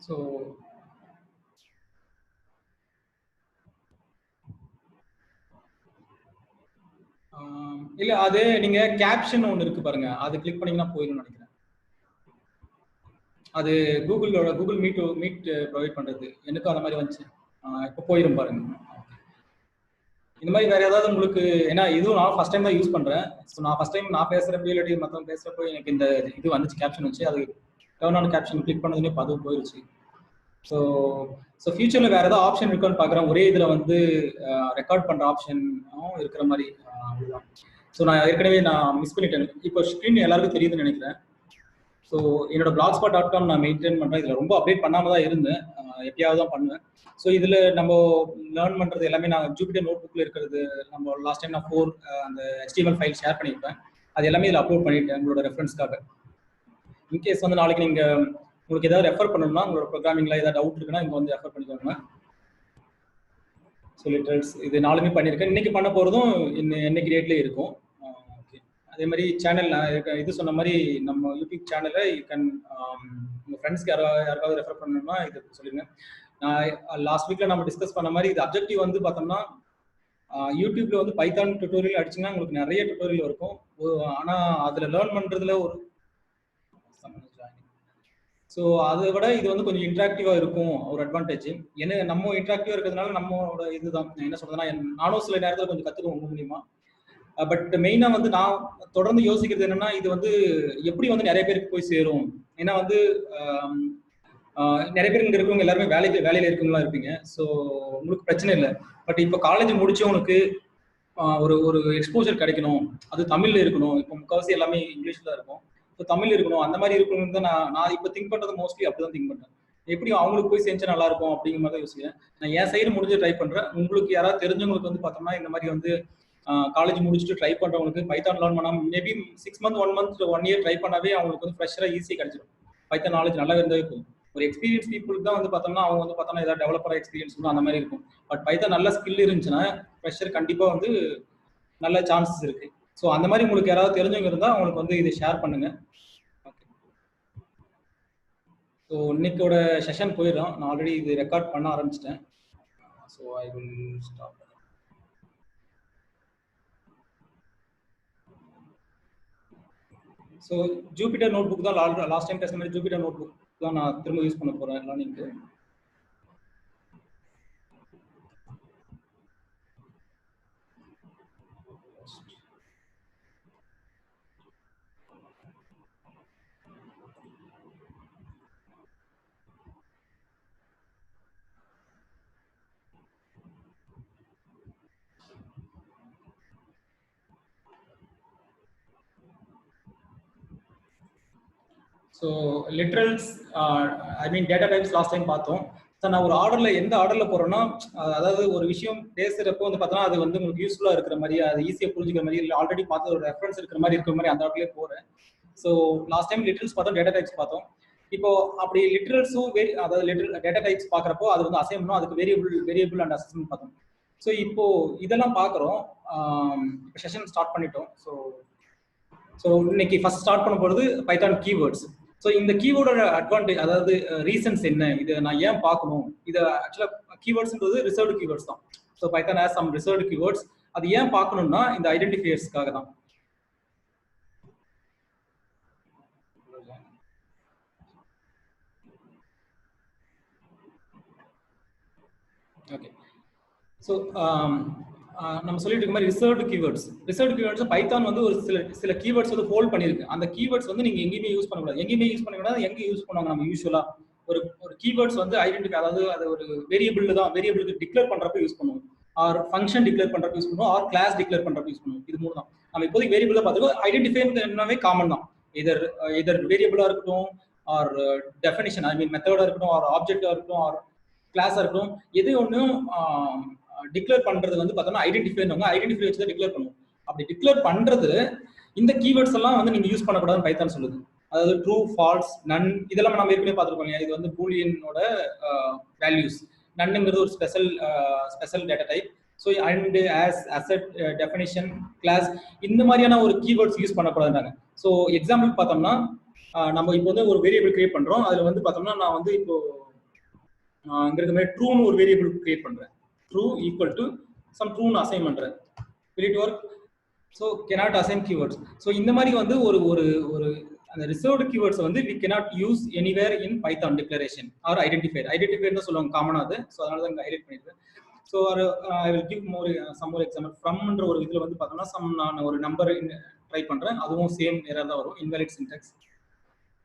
So இல்ல அது நீங்க கேப்ஷன் ஒன்று இருக்கு பாருங்க, அது கிளிக் பண்ணீங்கன்னா போயிடும் நினைக்கிறேன். அது கூகுள் மீட் ப்ரொவைட் பண்றது. எனக்கும் அந்த மாதிரி வந்துச்சு. இப்போ போயிடும் பாருங்க. இந்த மாதிரி வேற ஏதாவது உங்களுக்கு, ஏன்னா இதுவும் நான் ஃபர்ஸ்ட் டைம் தான் யூஸ் பண்றேன். ஸோ நான் ஃபர்ஸ்ட் டைம் நான் பேசுறப்போ இல்லாட்டி மற்றவங்க பேசுறப்போ எனக்கு இந்த இது வந்துச்சு, கேப்ஷன் வந்துச்சு. அது டர்ன் ஆன் கேப்ஷன் கிளிக் பண்ணதுமே அதுவும் போயிடுச்சு. ஸோ ஃபியூச்சர்ல வேற ஏதாவது ஆப்ஷன் இருக்கான்னு பார்க்குறேன். ஒரே இதில் வந்து ரெக்கார்ட் பண்ற ஆப்ஷனும் இருக்கிற மாதிரி. ஸோ நான் ஏற்கனவே மிஸ் பண்ணிட்டேன். இப்போ ஸ்க்ரீன் எல்லாருக்கும் தெரியுதுன்னு நினைக்கிறேன். ஸோ என்னோட blogspot.com நான் மெயின்டைன் பண்ணுறேன். இதில் ரொம்ப அப்டேட் பண்ணாமல் தான் இருந்தேன், எப்பயாவது தான் பண்ணுவேன். ஸோ இதில் நம்ம லேர்ன் பண்ணுறது எல்லாமே நான் ஜூபிட்டர் நோட் புக்கில் இருக்கிறது. நம்ம லாஸ்ட் டைம் நான் 4 அந்த HTML ஃபைல் ஷேர் பண்ணியிருப்பேன். அது எல்லாமே இதில் அப்லோட் பண்ணிட்டேன் உங்களோட ரெஃபரன்ஸ்க்காக. இன்கேஸ் வந்து நாளைக்கு நீங்கள் உங்களுக்கு ஏதாவது ரெஃபர் பண்ணணும்னா, உங்களோட ப்ரோக்ராமிங்கில் ஏதாவது டவுட் இருக்குன்னா இங்கே வந்து ரெஃபர் பண்ணிக்கோங்க. ஸோ லிட்டரல்ஸ் இது 4மே பண்ணியிருக்கேன். இன்னைக்கு பண்ண போகிறதும் இன்னைக்கு டேட்லேயே இருக்கும். ஓகே, அதே மாதிரி சேனல் இது சொன்ன மாதிரி நம்ம யூடியூப் சேனலை யூ கேன் உங்கள் ஃப்ரெண்ட்ஸ்க்கு யாருக்காவது ரெஃபர் பண்ணணும்னா இது சொல்லுங்க. நான் லாஸ்ட் வீக்கில் நம்ம டிஸ்கஸ் பண்ண மாதிரி இது அப்ஜெக்டிவ் வந்து பார்த்தோம்னா யூடியூப்ல வந்து பைத்தான் டுட்டோரியல் அடிச்சிங்கன்னா உங்களுக்கு நிறைய டுட்டோரியல் இருக்கும். ஆனால் அதில் லேர்ன் பண்ணுறதுல ஒரு ஸோ அதை விட இது வந்து கொஞ்சம் இன்ட்ராக்டிவாக இருக்கும், ஒரு அட்வான்டேஜ். ஏன்னா நம்ம இன்ட்ராக்டிவாக இருக்கிறதுனால நம்மளோட இதுதான் என்ன சொல்றதுன்னா, நானும் சில நேரத்தில் கொஞ்சம் கற்றுக்குவோம் உங்க மூலியமா. பட் மெயினாக வந்து நான் தொடர்ந்து யோசிக்கிறது என்னன்னா, இது வந்து எப்படி வந்து நிறைய பேருக்கு போய் சேரும். ஏன்னா வந்து நிறைய பேர் இங்கே இருக்கவங்க எல்லாருமே வேலையில் இருக்கவங்களா இருப்பீங்க. ஸோ உங்களுக்கு பிரச்சனை இல்லை. பட் இப்போ காலேஜ் முடிச்சவங்களுக்கு ஒரு எக்ஸ்போஜர் கிடைக்கணும், அது தமிழ்ல இருக்கணும். இப்போ முக்கால்வாசி எல்லாமே இங்கிலீஷ்ல தான் இருக்கும். ஸோ தமிழ் இருக்கணும், அந்த மாதிரி இருக்கணும் தான் நான் இப்போ திங்க் பண்றது மோஸ்ட்லி அப்படிதான் திங்க் பண்றேன். எப்படி அவங்களுக்கு போய் செஞ்சா நல்லா இருக்கும் அப்படிங்கிற மாதிரி தான் யோசிக்கிறேன். நான் என் சைடு முடிஞ்சு ட்ரை பண்றேன். உங்களுக்கு யாராவது தெரிஞ்சவங்களுக்கு வந்து பார்த்தோம்னா இந்த மாதிரி வந்து காலேஜ் முடிச்சுட்டு ட்ரை பண்றவங்களுக்கு பைத்தான் லேர்ன் பண்ணாம maybe 6 month 1 month 1 year try பண்ணாவே அவங்களுக்கு வந்து ஃப்ரெஷரா ஈஸியாக கிடைச்சிடும். பைத்தான் நாலேஜ் நல்லா இருந்தாவே போதும். ஒரு எக்ஸ்பீரியன்ஸ் பீப்புளுக்கு தான் வந்து பார்த்தோம்னா அவங்க வந்து பார்த்தோம்னா ஏதாவது டெவலப்பரா எக்ஸ்பீரியன்ஸ் அந்த மாதிரி இருக்கும். பட் பைத்தான் நல்ல ஸ்கில் இருந்துச்சுன்னா ஃப்ரெஷர் கண்டிப்பா வந்து நல்ல சான்சஸ் இருக்கு. ஸோ அந்த மாதிரி உங்களுக்கு யாராவது தெரிஞ்சவங்க இருந்தால் அவங்களுக்கு வந்து இதை ஷேர் பண்ணுங்க. ஸோ இன்னைக்கோட செஷன் போயிடும். நான் ஆல்ரெடி இது ரெக்கார்ட் பண்ண ஆரம்பிச்சிட்டேன். So I will stop. So Jupiter notebook தான் லாஸ்ட் டைம் பேசுற மாதிரி ஜூபிட்டர் நோட் புக் தான் நான் திரும்ப யூஸ் பண்ண போறேன் லேர்னிங்க்கு. ஸோ லிட்ரல்ஸ் ஐ மீன் டேட்டா டைப்ஸ் லாஸ்ட் டைம் பார்த்தோம். ஸோ நான் ஒரு ஆர்டரில் எந்த ஆர்டரில் போகிறேன்னா, அதாவது ஒரு விஷயம் பேசுகிறப்போ வந்து பார்த்தோன்னா அது வந்து உங்களுக்கு யூஸ்ஃபுல்லாக இருக்கிற மாதிரி, அது ஈஸியாக புரிஞ்சுக்கிற மாதிரி, இல்லை ஆல்ரெடி பார்த்து ஒரு ரெஃபரன்ஸ் இருக்கிற மாதிரி அந்த ஆர்டர்லேயே போகிறேன். ஸோ லாஸ்ட் டைம் லிட்ரல்ஸ் பார்த்தோம், டேட்டா டைப்ஸ் பார்த்தோம். இப்போ அப்படி லிட்ரல்ஸும் அதாவது டேட்டா டைப்ஸ் பார்க்குறப்போ அது வந்து அசைன் பண்ணணும், அதுக்கு வேரியபிள் அண்ட் அசஸ்மெண்ட் பார்த்தோம். ஸோ இப்போ இதெல்லாம் பார்க்குறோம். இப்போ செஷன் ஸ்டார்ட் பண்ணிட்டோம். ஸோ இன்னைக்கு ஃபர்ஸ்ட் ஸ்டார்ட் பண்ண போகிறது பைத்தான் கீவேர்ட்ஸ். ஸோ இந்த கீவேர்டோட அட்வான்டேஜ், அதாவது ரீசன்ஸ் என்ன, இதை நான் ஏன் பார்க்கணும், இதை ஆக்சுவலாக கீவேர்ட்ஸ்ன்றது ரிசர்வ்டு கீவேர்ட்ஸ் தான். So Python has some reserved keywords. அது ஏன் பார்க்கணும்னா இந்த ஐடென்டிஃபையர்ஸ்க்காக தான். ஓகே, ஸோ நம்ம சொல்லிட்டு இருக்க மாதிரி ரிசர்வ்டு கீவேர்ட்ஸ் பைத்தான் வந்து ஒரு சில கீவேர்ட்ஸ் வந்து ஹோல்ட் பண்ணிருக்கு. அந்த கீவேர்ட்ஸ் வந்து நீங்க எங்கேயுமே யூஸ் பண்ணக்கூடாது. எங்கேயுமே யூஸ் பண்ணக்கூடாது. எங்க யூஸ் பண்ணுவாங்க நம்ம யூஸ்வலா ஒரு கீவேர்ட்ஸ் வந்து ஐடென்டிஃபை, அதாவது அது ஒரு வேரியபிளுக்கு டிக்ளேர் பண்றப்ப யூஸ் பண்ணுவோம், ஆர் ஃபங்க்ஷன் டிக்ளேர் பண்றப்ப யூஸ் பண்ணுவோம், ஆர் கிளாஸ் டிக்ளேர் பண்றப்ப யூஸ் பண்ணுவோம். இது மூணு தான் நம்ம இப்போதைக்கு வேரியபிள் தான் பார்த்துக்கோ. ஐடென்டிஃபை காமன் தான். இதர் வேரியபிளா இருக்கட்டும், ஆர் டெஃபினிஷன் ஐ மீன் மெத்தடா இருக்கட்டும், ஆர் ஆப்ஜெக்டா இருக்கட்டும், ஆர் கிளாஸா இருக்கட்டும், எது ஒன்றும் டிக்ளேர் பண்றது வந்து பார்த்தோம்னா ஐடென்டிஃபை வச்சு தான் டிக்ளேர் பண்ணுவோம். அப்படி டிக்ளேர் பண்றது இந்த கீவேர்ட்ஸ் எல்லாம் வந்து நீங்க யூஸ் பண்ணக்கூடாதுன்னு பைத்தான் சொல்லுது. அதாவது ட்ரூ, ஃபால்ஸ், நன், இதெல்லாம் நம்ம ஏற்கனவே பார்த்துருக்கோம் இல்லையா. இது வந்து பூலியனோட வேல்யூஸ். நன்னுங்கிறது ஒரு special data type. So and as, assert, definition, class, இந்த மாதிரியான ஒரு கீவேர்ட்ஸ் யூஸ் பண்ணக்கூடாதுன்றாங்க. ஸோ எக்ஸாம்பிள் பார்த்தோம்னா நம்ம இப்போ வந்து ஒரு வேரியபிள் கிரியேட் பண்றோம். அதுல வந்து பார்த்தோம்னா நான் வந்து இப்போ இங்க இருக்க மாதிரி ட்ரூன்னு ஒரு வேரியபிள் கிரியேட் பண்றேன். ட்ரூ ஈக்குவல் டு சம் ட்ரூன்னு அசைன் பண்றேன். will it work? So cannot assign keywords. So இந்த மாதிரி வந்து ஒரு ஒரு ஒரு அந்த ரிசர்வ்டு கீவேர்ட்ஸ் வந்து we cannot use anywhere in Python declaration or identifier. Identifier தான் சொல்லுவாங்க காமனா அது. ஸோ அதனால தான் இங்க ஹைலைட் பண்ணிருக்கேன். So I will give some more example. ஃப்ரம்ன்ற ஒரு இதில் வந்து பார்த்தோம்னா நான் ஒரு நம்பர் ட்ரை பண்றேன். அதுவும் சேம் எரர் தான் வரும், invalid syntax.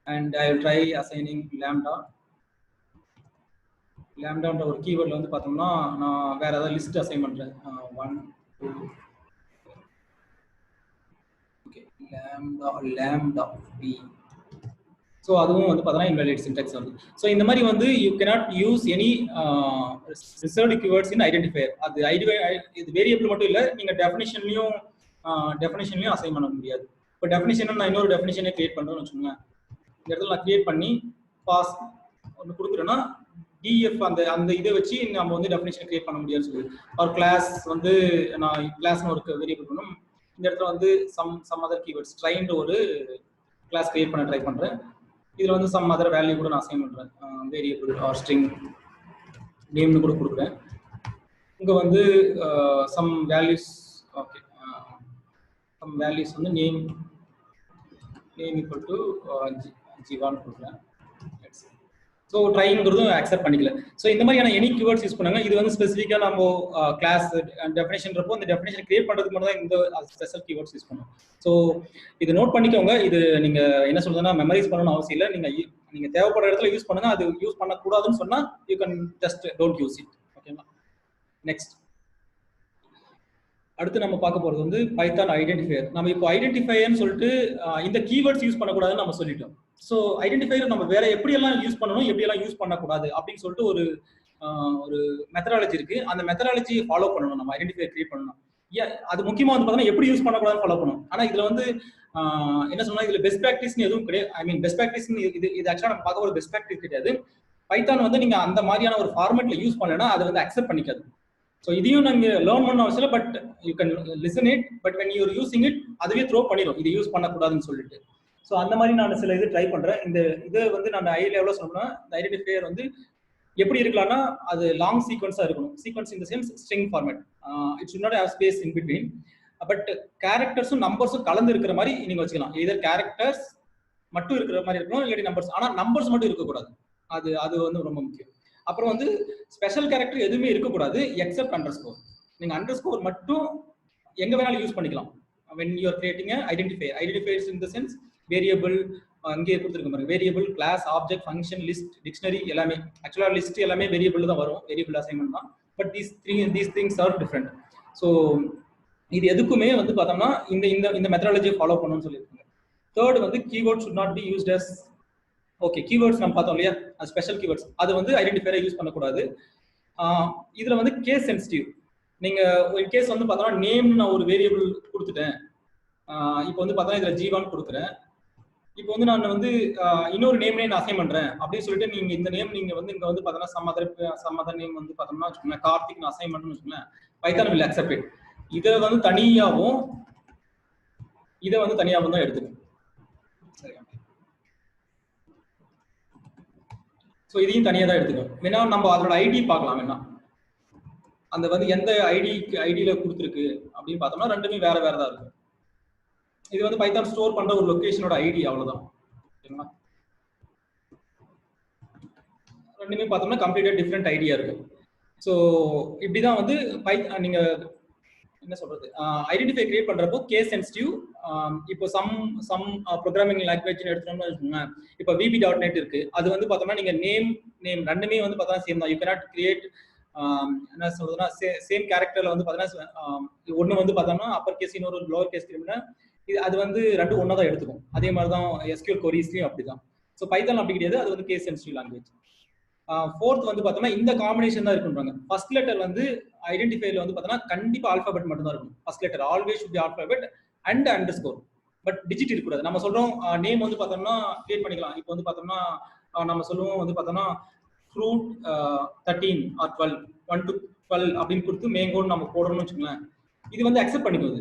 And I will try assigning lambda. லேம்டான்ற ஒரு கீவேர்ட்ல வந்து பார்த்தோம்னா நான் வேற ஏதாவது லிஸ்ட் அசைன் பண்றேன். 1 2 ஓகே lambda b. ஸோ அதுவும் வந்து பார்த்தோம்னா இன்வாலிட் சின்டாக்ஸ் வருது. ஸோ இந்த மாதிரி வந்து you cannot use any reserved keywords in identifier. அது இது வேரியபிள் மட்டும் இல்லை, நீங்க டெஃபினிஷன்லையும் அசைன் பண்ண முடியாது. இப்போ டெஃபினிஷன் நான் இன்னொரு டெஃபினிஷனே கிரியேட் பண்றேன்னு வச்சுக்கோங்க. இந்த இடத்துல நான் கிரியேட் பண்ணி பாஸ் ஒன்று கொடுக்குறேன்னா டிஎஃப் அந்த இதை வச்சு நம்ம வந்து டெஃபினிஷன் கிரியேட் பண்ண முடியாதுன்னு சொல்லுது. ஒரு கிளாஸ் வந்து நான் கிளாஸ்னு ஒரு வேரியபிள் பண்ணும். இந்த இடத்துல வந்து சம் அதர் கீவேர்ட்ஸ் ட்ரைன்ற ஒரு கிளாஸ் கிரியேட் பண்ண ட்ரை பண்றேன். இதுல வந்து சம் அதர் வேல்யூ கூட நான் அசைன் பண்றேன். வேரியபிள் ஆர் ஸ்ட்ரிங் நேம்னு கூட கொடுக்குறேன். இங்க வந்து some values okay some values வந்து நேம் ஈக்குவல் டு ஜிவான்னு கொடுக்குறேன். ஸோ ட்ரைங்கிறதும் அக்செப்ட் பண்ணிக்கல. ஸோ இந்த மாதிரியான எனி கீவேர்ட்ஸ் யூஸ் பண்ணாங்க. இது வந்து ஸ்பெசிஃபிக்காக நம்ம கிளாஸ் டெஃபினேஷன்றப்போ இந்த டெஃபினேஷன் கிரியேட் பண்ணுறதுக்கு மட்டும் தான் இந்த ஸ்பெஷல் கீவேர்ட்ஸ் யூஸ் பண்ணுவோம். ஸோ இது நோட் பண்ணிக்கோங்க. இது நீங்க என்ன சொல்றதுன்னா மெமரைஸ் பண்ணணும்னு அவசியம் இல்லை. நீங்க தேவைப்படுற இடத்துல யூஸ் பண்ணுங்க. அது யூஸ் பண்ணக்கூடாதுன்னு சொன்னா you can just don't use it. ஓகேங்களா? நெக்ஸ்ட் அடுத்து நம்ம பார்க்க போறது வந்து பைத்தான் ஐடென்டிஃபையர். நம்ம இப்போ ஐடென்டிஃபையர்னு சொல்லிட்டு இந்த கீவேர்ட்ஸ் யூஸ் பண்ணக்கூடாதுன்னு நம்ம சொல்லிட்டோம். ஸோ ஐடென்டிஃபையர் நம்ம வேற எப்படியெல்லாம் யூஸ் பண்ணணும், எப்படியெல்லாம் யூஸ் பண்ணக்கூடாது அப்படின்னு சொல்லிட்டு ஒரு மெத்தடாலஜி இருக்கு. அந்த மெத்தடாலஜி ஃபாலோ பண்ணணும். நம்ம ஐடென்டிஃபையர் கிரியேட் பண்ணணும். அது முக்கியமா வந்து பார்த்தோம்னா எப்படி யூஸ் பண்ணக்கூடாதுன்னு ஃபாலோ பண்ணணும். ஆனா இதுல வந்து என்ன சொன்னா இதுல பெஸ்ட் ப்ராக்டிஸ்னு எதுவும் கிடையாது. ஐ மீன் பெஸ்ட் ப்ராக்டிஸ் இது ஆக்சுவலா நம்ம பார்க்க ஒரு பெஸ்ட் ப்ராக்டிஸ் கிடையாது. பைத்தான் வந்து நீங்க அந்த மாதிரியான ஒரு ஃபார்மேட்ல யூஸ் பண்ணலன்னா அதை வந்து அக்செப்ட் பண்ணிக்காது. ஸோ இதையும் நீங்க லேர்ன் பண்ண அவசியம் இல்லை. But you can listen it. But when you're using it அதுவே த்ரோ பண்ணிடும் இது யூஸ் பண்ணக்கூடாதுன்னு சொல்லிட்டு. ஸோ அந்த மாதிரி நான் சில இது ட்ரை பண்றேன். இதை வந்து நான் ஹை லெவலில் சொல்லணும்னா இந்த ஐடென்டிஃபையர் வந்து எப்படி இருக்கலாம்னா அது லாங் சீக்வன்ஸா இருக்கணும். Sequence in the sense string format. It should not have space in between. But கேரக்டர்ஸும் நம்பர்ஸும் கலந்து இருக்கிற மாதிரி நீங்க வச்சுக்கலாம். இதர் கேரக்டர்ஸ் மட்டும் இருக்கிற மாதிரி இருக்கணும், இல்லாட்டி நம்பர்ஸ். ஆனால் நம்பர்ஸ் மட்டும் இருக்கக்கூடாது. அது வந்து ரொம்ப முக்கியம். அப்புறம் வந்து ஸ்பெஷல் கேரக்டர் எதுவுமே இருக்கக்கூடாது எக்ஸப்ட் அண்டர்ஸ்கோர். நீங்க அண்டர்ஸ்கோர் மட்டும் எங்க வேணாலும் யூஸ் பண்ணிக்கலாம். when you are creating a identifier. Identifiers in the sense variable அங்கே கொடுத்துருக்க பாருங்க. Variable, class, object, function, list, dictionary எல்லாமே. ஆக்சுவலாக லிஸ்ட் எல்லாமே வேரியபிள் தான் வரும், வேரியபிள் அசைன்மெண்ட் தான். But these things are different. So இது எதுக்குமே வந்து பார்த்தோம்னா இந்த மெத்தடாலஜியை ஃபாலோ பண்ணணும்னு சொல்லியிருக்காங்க. தேர்ட் வந்து keyword should not be used as okay keywords நம்ம பார்த்தோம் இல்லையா, ஸ்பெஷல் கீவேர்ட்ஸ் அது வந்து ஐடென்டிஃபையரை யூஸ் பண்ணக்கூடாது. இதுல வந்து கேஸ் சென்சிட்டிவ். நீங்க ஒரு கேஸ் வந்து பார்த்தோம்னா நேம் நான் ஒரு வேரியபிள் கொடுத்துட்டேன். இப்போ வந்து பார்த்தோம்னா இதுல ஜீவான் கொடுக்குறேன். இப்போ வந்து நான் வந்து இன்னொரு நேம்னே நான் அசைன் பண்றேன் அப்படின்னு சொல்லிட்டு நீங்க இந்த நேம் நீங்க வந்து இங்க வந்து பார்த்தோம்னா சம் அதர் நேம் வந்து பார்த்தோம்னா வச்சுக்கோங்களேன் கார்த்திக் நான் அசைன் பண்ணணும்னு வச்சுக்கோங்களேன், பைத்தான் will accept it. இதை வந்து தனியாகவும் இதை வந்து தனியாகவும் தான் எடுத்துக்கணும். சரியா? ஸோ இதையும் தனியாக தான் எடுத்துக்கணும். வேணா நம்ம அதோட ஐடி பார்க்கலாம். வேணா அந்த வந்து எந்த ஐடியில கொடுத்துருக்கு அப்படின்னு பார்த்தோம்னா ரெண்டுமே வேற வேற தான் இருக்கும். இது வந்து பைத்தான் ஸ்டோர் பண்ற ஒரு லொகேஷனோட ஐடி, அவ்வளவுதான். ஓகேங்களா? ரெண்டுமே பார்த்தோம்னா கம்ப்ளீட்டா டிஃப்ரெண்ட் ஐடியா இருக்கு. ஸோ இப்படிதான் வந்து நீங்க என்ன சொல்றது ஐடென்டிஃபை கிரியேட் பண்றப்போ கேஸ் சென்சிட்டிவ். இப்போ சம் ப்ரோக்ராமிங் லாங்குவேஜ் எடுத்தோம்னு வச்சுக்கோங்க. இப்போ VB.NET இருக்கு. அது வந்து பார்த்தோம்னா நீங்க நேம் ரெண்டுமே வந்து பார்த்தா சேம் தான். யூ கேனாட் கிரியேட் என்ன சொல்றதுன்னா சேம் கேரக்டர்ல வந்து பார்த்தோம்னா ஒன்று வந்து பார்த்தோம்னா அப்பர் கேஸ் இன்னொரு லோவர் கேஸ் கிரிமினா அது வந்து ரெண்டும் ஒன்றா தான் எடுத்துக்கும். அதே மாதிரி தான் SQL கொரீஸ்லயும் அப்படிதான். ஸோ பைத்தான் அப்படி கிடையாது, அது வந்து கேஸ் சென்சிட்டிவ் லாங்குவேஜ். ஃபோர்த் வந்து பார்த்தோம்னா இந்த காம்பினேஷன் தான் இருக்குன்றாங்க. ஃபர்ஸ்ட் லெட்டர் வந்து ஐடென்டிஃபைல வந்து பார்த்தோம்னா கண்டிப்பா ஆல்பாபெட் மட்டும் தான் இருக்கும். First letter always should be alphabet and underscore. But digit இருக்கக்கூடாது. நம்ம சொல்றோம் நேம் வந்து பார்த்தோம்னா கிரியேட் பண்ணிக்கலாம். இப்போ வந்து பார்த்தோம்னா நம்ம சொல்லுவோம் வந்து பார்த்தோம்னா ஃப்ரூட் 13 ஆர் 12 1 to 12 அப்படின்னு கொடுத்து மேங்கோன்னு நம்ம போடணும்னு வச்சுக்கோங்களேன். இது வந்து அக்செப்ட் பண்ணிக்குது.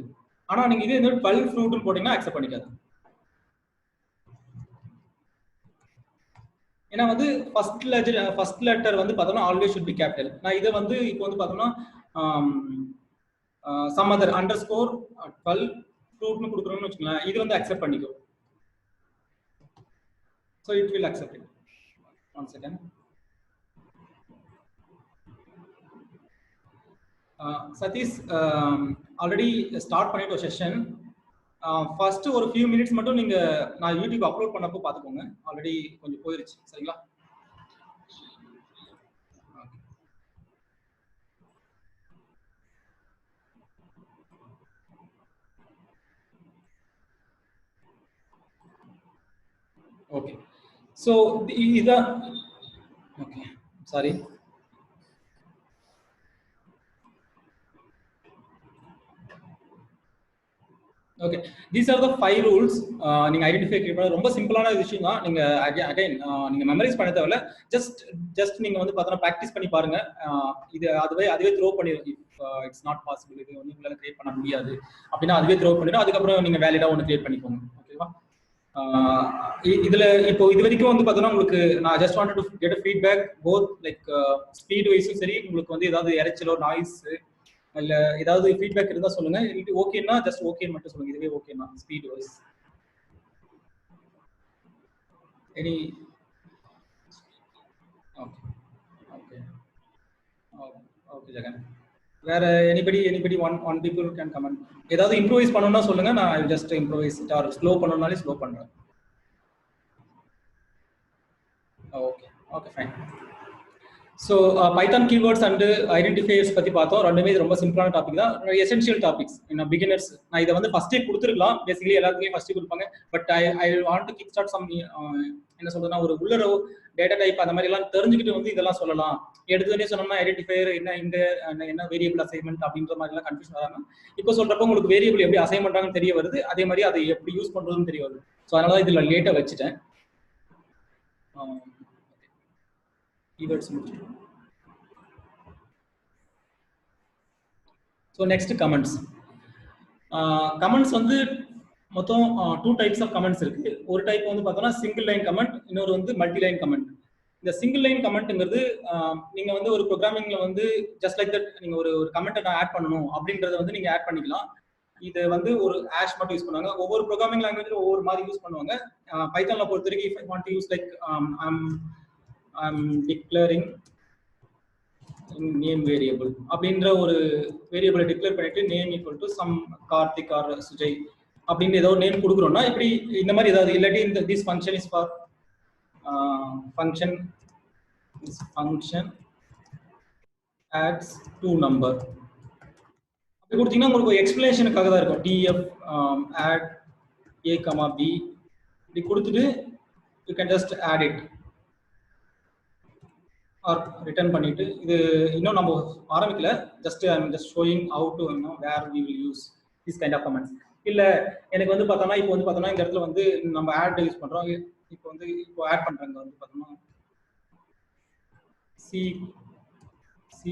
ஆனா நீங்க இதே 12 ஃப்ரூட்னு போட்டீங்கன்னா அக்செப்ட் பண்ணிக்காது. ஏன்னா வந்து ஃபர்ஸ்ட் லெட்டர் வந்து பார்த்தோம்னா ஆல்வேஸ் ஷுட் பி கேபிட்டல். நான் இதை வந்து இப்போ வந்து பார்த்தோம்னா சம் அதர் அண்டர்ஸ்கோர் 12 ஃப்ரூட்னு கொடுக்குறோம்னு வச்சுக்கோங்களேன், இது வந்து அக்செப்ட் பண்ணிக்கும். So it will accept it. One second. Satish already start பண்ணிட்டு ஒரு செஷன். ஃபர்ஸ்ட் ஒரு ஃபியூ மினிட்ஸ் மட்டும் நீங்க நான் யூடியூப் அப்லோட் பண்ணப்போ பார்த்துக்கோங்க. ஆல்ரெடி கொஞ்சம் போயிருச்சு, சரிங்களா? ஓகே. ஸோ இதான் okay, sorry. Okay, these are the 5 rules. நீங்க ஐடென்டிஃபை பண்ண ரொம்ப சிம்பிளான விஷயம் தான். நீங்க அகைன் நீங்க மெமரைஸ் பண்ண தேவையில்ல. ஜஸ்ட் நீங்க வந்து பார்த்தா ப்ராக்டிஸ் பண்ணி பாருங்க. இது அதுவே த்ரோ பண்ணிடும். இட்ஸ் நாட் பாசிபிள், இது வந்து உங்களால கிரியேட் பண்ண முடியாது அப்படின்னா அதுவே த்ரோ பண்ணிடும். அதுக்கப்புறம் நீங்க வேலிடா ஒன்று கிரியேட் பண்ணிக்கோங்க. ஓகேவா? இதுல இப்போ இது வரைக்கும் வந்து பார்த்தோன்னா உங்களுக்கு நான் just wanted to get a feedback both like speed வைஸும் சரி, உங்களுக்கு வந்து ஏதாவது இறைச்சலோ நாய்ஸ் இல்ல ஏதாவது ஃபீட்பேக் இருந்தா சொல்லுங்க. இது ஓகேன்னா ஜஸ்ட் ஓகே மட்டும் சொல்லுங்க. இதுவே ஓகேனா speed wise any. Okay okay okay Jagan. வேற anybody one people can comment. ஏதாவது இம்ப்ரூவைஸ் பண்ணணும்னா சொல்லுங்க, நான் ஜஸ்ட் இம்ப்ரூவைஸ் ஆர் ஸ்லோ பண்ணணும்னாலே ஸ்லோ பண்றேன். Okay okay fine. So Python keywords and identifiers பற்றி பார்த்தோம். ரெண்டுமே ரொம்ப சிம்பிளான டாபிக் தான், எசென்ஷியல் டாபிக்ஸ். பிகினர்ஸ் நான் இதை வந்து ஃபர்ஸ்டே கொடுத்துருக்கலாம். பேசிக்கலி எல்லாத்துலேயும் ஃபர்ஸ்டே கொடுப்பாங்க. But I want to kick start some என்ன சொல்றதுன்னா ஒரு உள்ளரோ டேட்டா டைப் அந்த மாதிரி எல்லாம் தெரிஞ்சுக்கிட்டு வந்து இதெல்லாம் சொல்லலாம். எடுத்தோடனே சொன்னோம்னா ஐடென்டிஃபையர் என்ன வேரியபிள் அசைன்மெண்ட் அப்படின்ற மாதிரிலாம் கன்ஃபியூஷன் வராமல் இப்போ சொல்றப்போ உங்களுக்கு வேரியபிள் எப்படி அசைன் பண்றாங்கன்னு தெரிய வருது. அதே மாதிரி அதை எப்படி யூஸ் பண்றதுன்னு தெரிய வருது. ஸோ அதனால தான் இதில் லேட்டாக வச்சுட்டேன். கீவேர்ட்ஸ் முடிச்சிட்டோம். So next comments. கமெண்ட்ஸ் வந்து மொத்தம் 2 டைப்ஸ் ஆஃப் கமெண்ட்ஸ் இருக்கு. ஒரு டைப் வந்து பார்த்தோம்னா சிங்கிள் லைன் கமெண்ட், இன்னொரு வந்து மல்டி லைன் கமெண்ட். இந்த சிங்கிள் லைன் கமெண்ட்ங்கிறது நீங்க வந்து ஒரு ப்ரோக்ராமிங்ல வந்து ஜஸ்ட் லைக் தட் நீங்க ஒரு கமெண்ட்டை நான் ஆட் பண்ணணும் அப்படின்றத வந்து நீங்க ஆட் பண்ணிக்கலாம். இது வந்து ஒரு ஆஷ் மட்டும் யூஸ் பண்ணுவாங்க. ஒவ்வொரு ப்ரோக்ராமிங் லாங்குவேஜ்ல ஒவ்வொரு மாதிரி யூஸ் பண்ணுவாங்க. பைத்தான்ல பொறுத்த வரைக்கும் if I want to use like I'm declaring name variable அப்படின்ற ஒரு வேரியபிளை டிக்ளேர் பண்ணிட்டு name equal to some Karthik or Sujay அப்படின்னு ஏதோ நேம் கொடுக்குறோம்னா இப்படி இந்த மாதிரி ஏதாவது இல்லாட்டி இந்த this function is for function adds to number அப்படி கொடுத்தீங்கன்னா உங்களுக்கு ஒரு எக்ஸ்பிளனேஷனுக்காக தான் இருக்கும். df add a comma b இப்படி கொடுத்துட்டு you can just add it or return பண்ணிட்டு. இது இன்னும் நம்ம ஆரம்பிக்கல, just I am just showing how to where we will use this kind of comments. இல்லை எனக்கு வந்து பார்த்தோம்னா இப்போ வந்து பார்த்தோம்னா இந்த இடத்துல வந்து நம்ம ஆட் யூஸ் பண்ணுறோம். இப்போ ஆட் பண்ணுறாங்க வந்து பார்த்தோம்னா C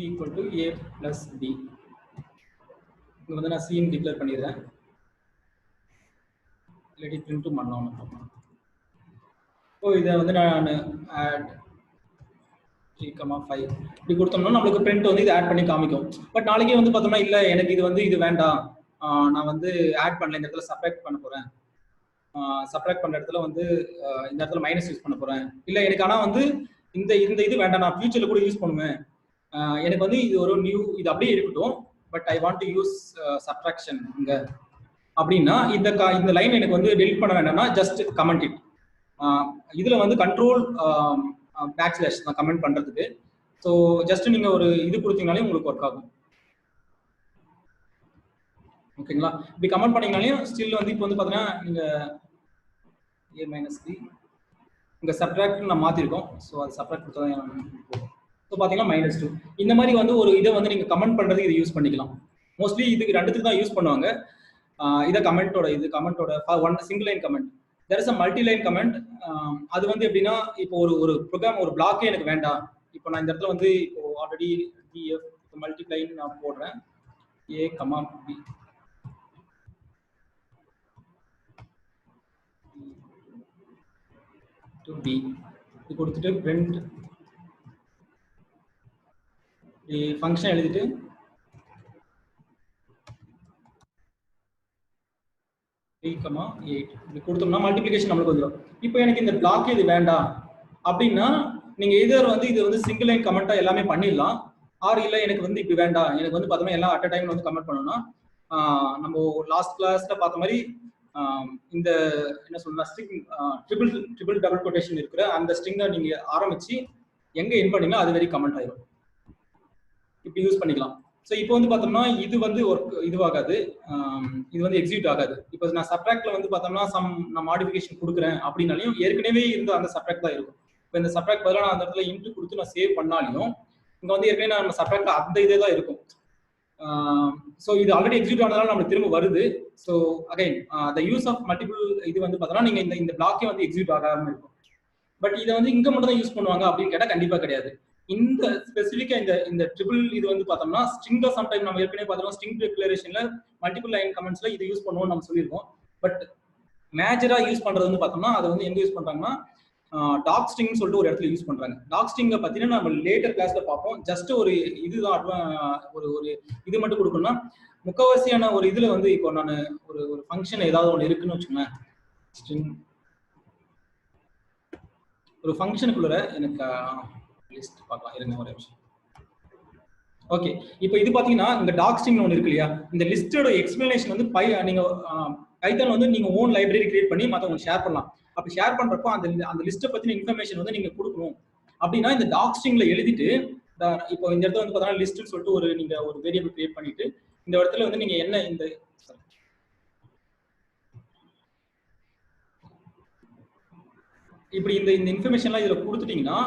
equal to A plus B. இங்கே வந்து நான் சின்னு டிக்ளேர் பண்ணிடுறேன். இல்லாட்டி பிரிண்ட்டும் பண்ணணும். இப்போ இதை வந்து நான் ஆட் 3,5 இப்படி கொடுத்தோம்னா நம்மளுக்கு பிரிண்ட் வந்து இது ஆட் பண்ணி காமிக்கும். பட் நாளைக்கே வந்து பார்த்தோம்னா இல்லை எனக்கு இது வந்து இது வேண்டாம், நான் வந்து ஆட் பண்ணல, இந்த இடத்துல சப்ராக்ட் பண்ண போறேன், சப்ராக்ட் பண்ற இடத்துல வந்து இந்த இடத்துல மைனஸ் யூஸ் பண்ண போறேன், இல்லை எனக்கு ஆனால் வந்து இந்த இது வேண்டாம், நான் ஃபியூச்சர்ல கூட யூஸ் பண்ணுவேன், எனக்கு வந்து இது ஒரு நியூ இது அப்படியே இருக்கட்டும், but I want to use subtraction இங்க அப்படின்னா இந்த லைன் எனக்கு வந்து டெலிட் பண்ண வேண்டாம்னா ஜஸ்ட் கமெண்ட் இட். இதுல வந்து கண்ட்ரோல் பேக்ஸ்லாஷ் தான் கமெண்ட் பண்றதுக்கு. ஸோ ஜஸ்ட் நீங்க ஒரு இது கொடுத்தீங்கனாலே உங்களுக்கு ஒர்க் ஆகும். ஓகேங்களா? இப்படி கமெண்ட் பண்ணீங்கனாலையும் ஸ்டில் வந்து இப்போ வந்து பார்த்தீங்கன்னா நீங்க a மைனஸ் பி இங்க சப்ட்ராக்ட் நான் மாத்திருக்கோம். ஸோ அது சப்ட்ராக்ட் கொடுத்தா தான் ஸோ பார்த்தீங்கன்னா -2 இந்த மாதிரி வந்து ஒரு இதை வந்து நீங்க கமெண்ட் பண்றதுக்கு இதை யூஸ் பண்ணிக்கலாம். மோஸ்ட்லி இதுக்கு ரெண்டுத்துக்கு தான் யூஸ் பண்ணுவாங்க. இதை கமெண்டோட one single line comment. There is a multi line comment. அது வந்து எப்படின்னா இப்போ ஒரு ப்ரோக்ராம் ஒரு பிளாக்கே எனக்கு வேண்டாம். இப்போ நான் இந்த இடத்துல வந்து இப்போ ஆல்ரெடி df மல்டிப்ளைன் நான் போடுறேன் a comma b to b. இது கொடுத்துட்டு print ஃபங்க்ஷன் எழுதிட்டு இப்படி கொடுத்தோம்னா மல்டிப்ளிகேஷன் நம்மளுக்கு வந்துடும். இப்போ எனக்கு இந்த பிளாக் இது வேண்டாம் அப்படின்னா நீங்க எதர் வந்து இது வந்து சிங்கிள் லைன் கமெண்டா எல்லாமே பண்ணிடலாம். ஆர் இல்லை எனக்கு வந்து இப்படி வேண்டாம், எனக்கு வந்து பார்த்தோம்னா எல்லாம் அட் அ டைம் வந்து கமெண்ட் பண்ணணும்னா நம்ம லாஸ்ட் கிளாஸ்ல பார்த்த மாதிரி இந்த என்ன சொல்லலாம் ஸ்ட்ரிங் ட்ரிபிள் டபுள் கொட்டேஷன் இருக்கிற அந்த ஸ்ட்ரிங்கை நீங்க ஆரம்பிச்சு எங்க என் பண்ணீங்களோ அது வரை கமெண்ட் ஆயிடும். இப்படி யூஸ் பண்ணிக்கலாம். ஸோ இப்போ வந்து பார்த்தோம்னா இது வந்து ஒர்க் இதுவாகாது, இது வந்து எக்ஸிக்யூட் ஆகாது. இப்போ நான் சப்ட்ராக்ட்ல வந்து பார்த்தோம்னா நான் மாடிஃபிகேஷன் கொடுக்குறேன் அப்படின்னாலையும் ஏற்கனவே இருந்த அந்த சப்ட்ராக்ட் தான் இருக்கும். இப்போ இந்த சப்ட்ராக்ட் பதிலாக நான் அந்த இடத்துல இன்ட்டு கொடுத்து நான் சேவ் பண்ணாலையும் இங்கே வந்து ஏற்கனவே நம்ம சப்ட்ராக்ட்ல அந்த இதே தான் இருக்கும். ஸோ இது ஆல்ரெடி எக்ஸிக்யூட் ஆனதால நம்மளுக்கு திரும்ப வருது. So again the use of multiple இது வந்து பார்த்தோம்னா நீங்க இந்த பிளாக்கே வந்து எக்ஸிக்யூட் ஆகாம இருக்கும். பட் இதை வந்து இங்க மட்டும் தான் யூஸ் பண்ணுவாங்க அப்படின்னு கேட்டால் கண்டிப்பா கிடையாது. இந்த ஸ்பெசிஃபிக்கா இந்த ட்ரிபிள் இது வந்து பார்த்தோம்னா ஸ்ட்ரிங்கா சம்டைம் நம்ம ஏற்கனவே பார்த்தோம் ஸ்ட்ரிங் டிக்ளரேஷன்ல மல்டிபிள் லைன் கமெண்ட்ஸ்ல இது யூஸ் பண்ணுவோம்னு நம்ம சொல்லியிருக்கோம். பட் மேஜரா யூஸ் பண்றது வந்து பார்த்தோம்னா அதை வந்து எங்க யூஸ் பண்றாங்கன்னா டாக் ஸ்ட்ரிங்னு சொல்லிட்டு ஒரு இடத்துல யூஸ் பண்றாங்க. டாக் ஸ்ட்ரிங்கை பார்த்தீங்கன்னா நம்ம லேட்டர் கிளாஸ்ல பார்ப்போம். ஜஸ்ட் ஒரு இதுதான் ஒரு இது மட்டும் கொடுக்கணும்னா முக்கவாசியான ஒரு இதுல வந்து இப்போ நான் ஒரு ஃபங்க்ஷன் ஏதாவது ஒன்று இருக்குன்னு வச்சுக்கோங்களேன். ஸ்ட்ரிங் ஒரு ஃபங்க்ஷனுக்குள்ள எனக்கு லிஸ்ட் பார்க்கலாம் இருங்க ஒரு நிமிஷம். ஓகே, இப்போ இது பாத்தீங்கன்னா இந்த டாக் ஸ்ட்ரிங் ஒன்று இருக்கு இல்லையா, இந்த லிஸ்டோட எக்ஸ்பிளனேஷன் வந்து நீங்க பைத்தான் வந்து நீங்க ஓன் லைப்ரரி கிரியேட் பண்ணி மற்றவங்க ஷேர் பண்ணலாம். அப்படி ஷேர் பண்றப்போ அந்த லிஸ்ட்டை பத்தின இன்ஃபர்மேஷன் வந்து நீங்க கொடுக்கணும் அப்படின்னா இந்த டாக் ஸ்ட்ரிங்ல எழுதிட்டு இப்போ இந்த இடத்துல வந்து பார்த்தீங்கன்னா லிஸ்ட்னு சொல்லிட்டு நீங்க ஒரு வேரியபிள் கிரியேட் பண்ணிட்டு இந்த இடத்துல வந்து நீங்க என்ன இந்த இப்படி இந்த இன்ஃபர்மேஷன்லாம் இதுல கொடுத்துட்டீங்கன்னா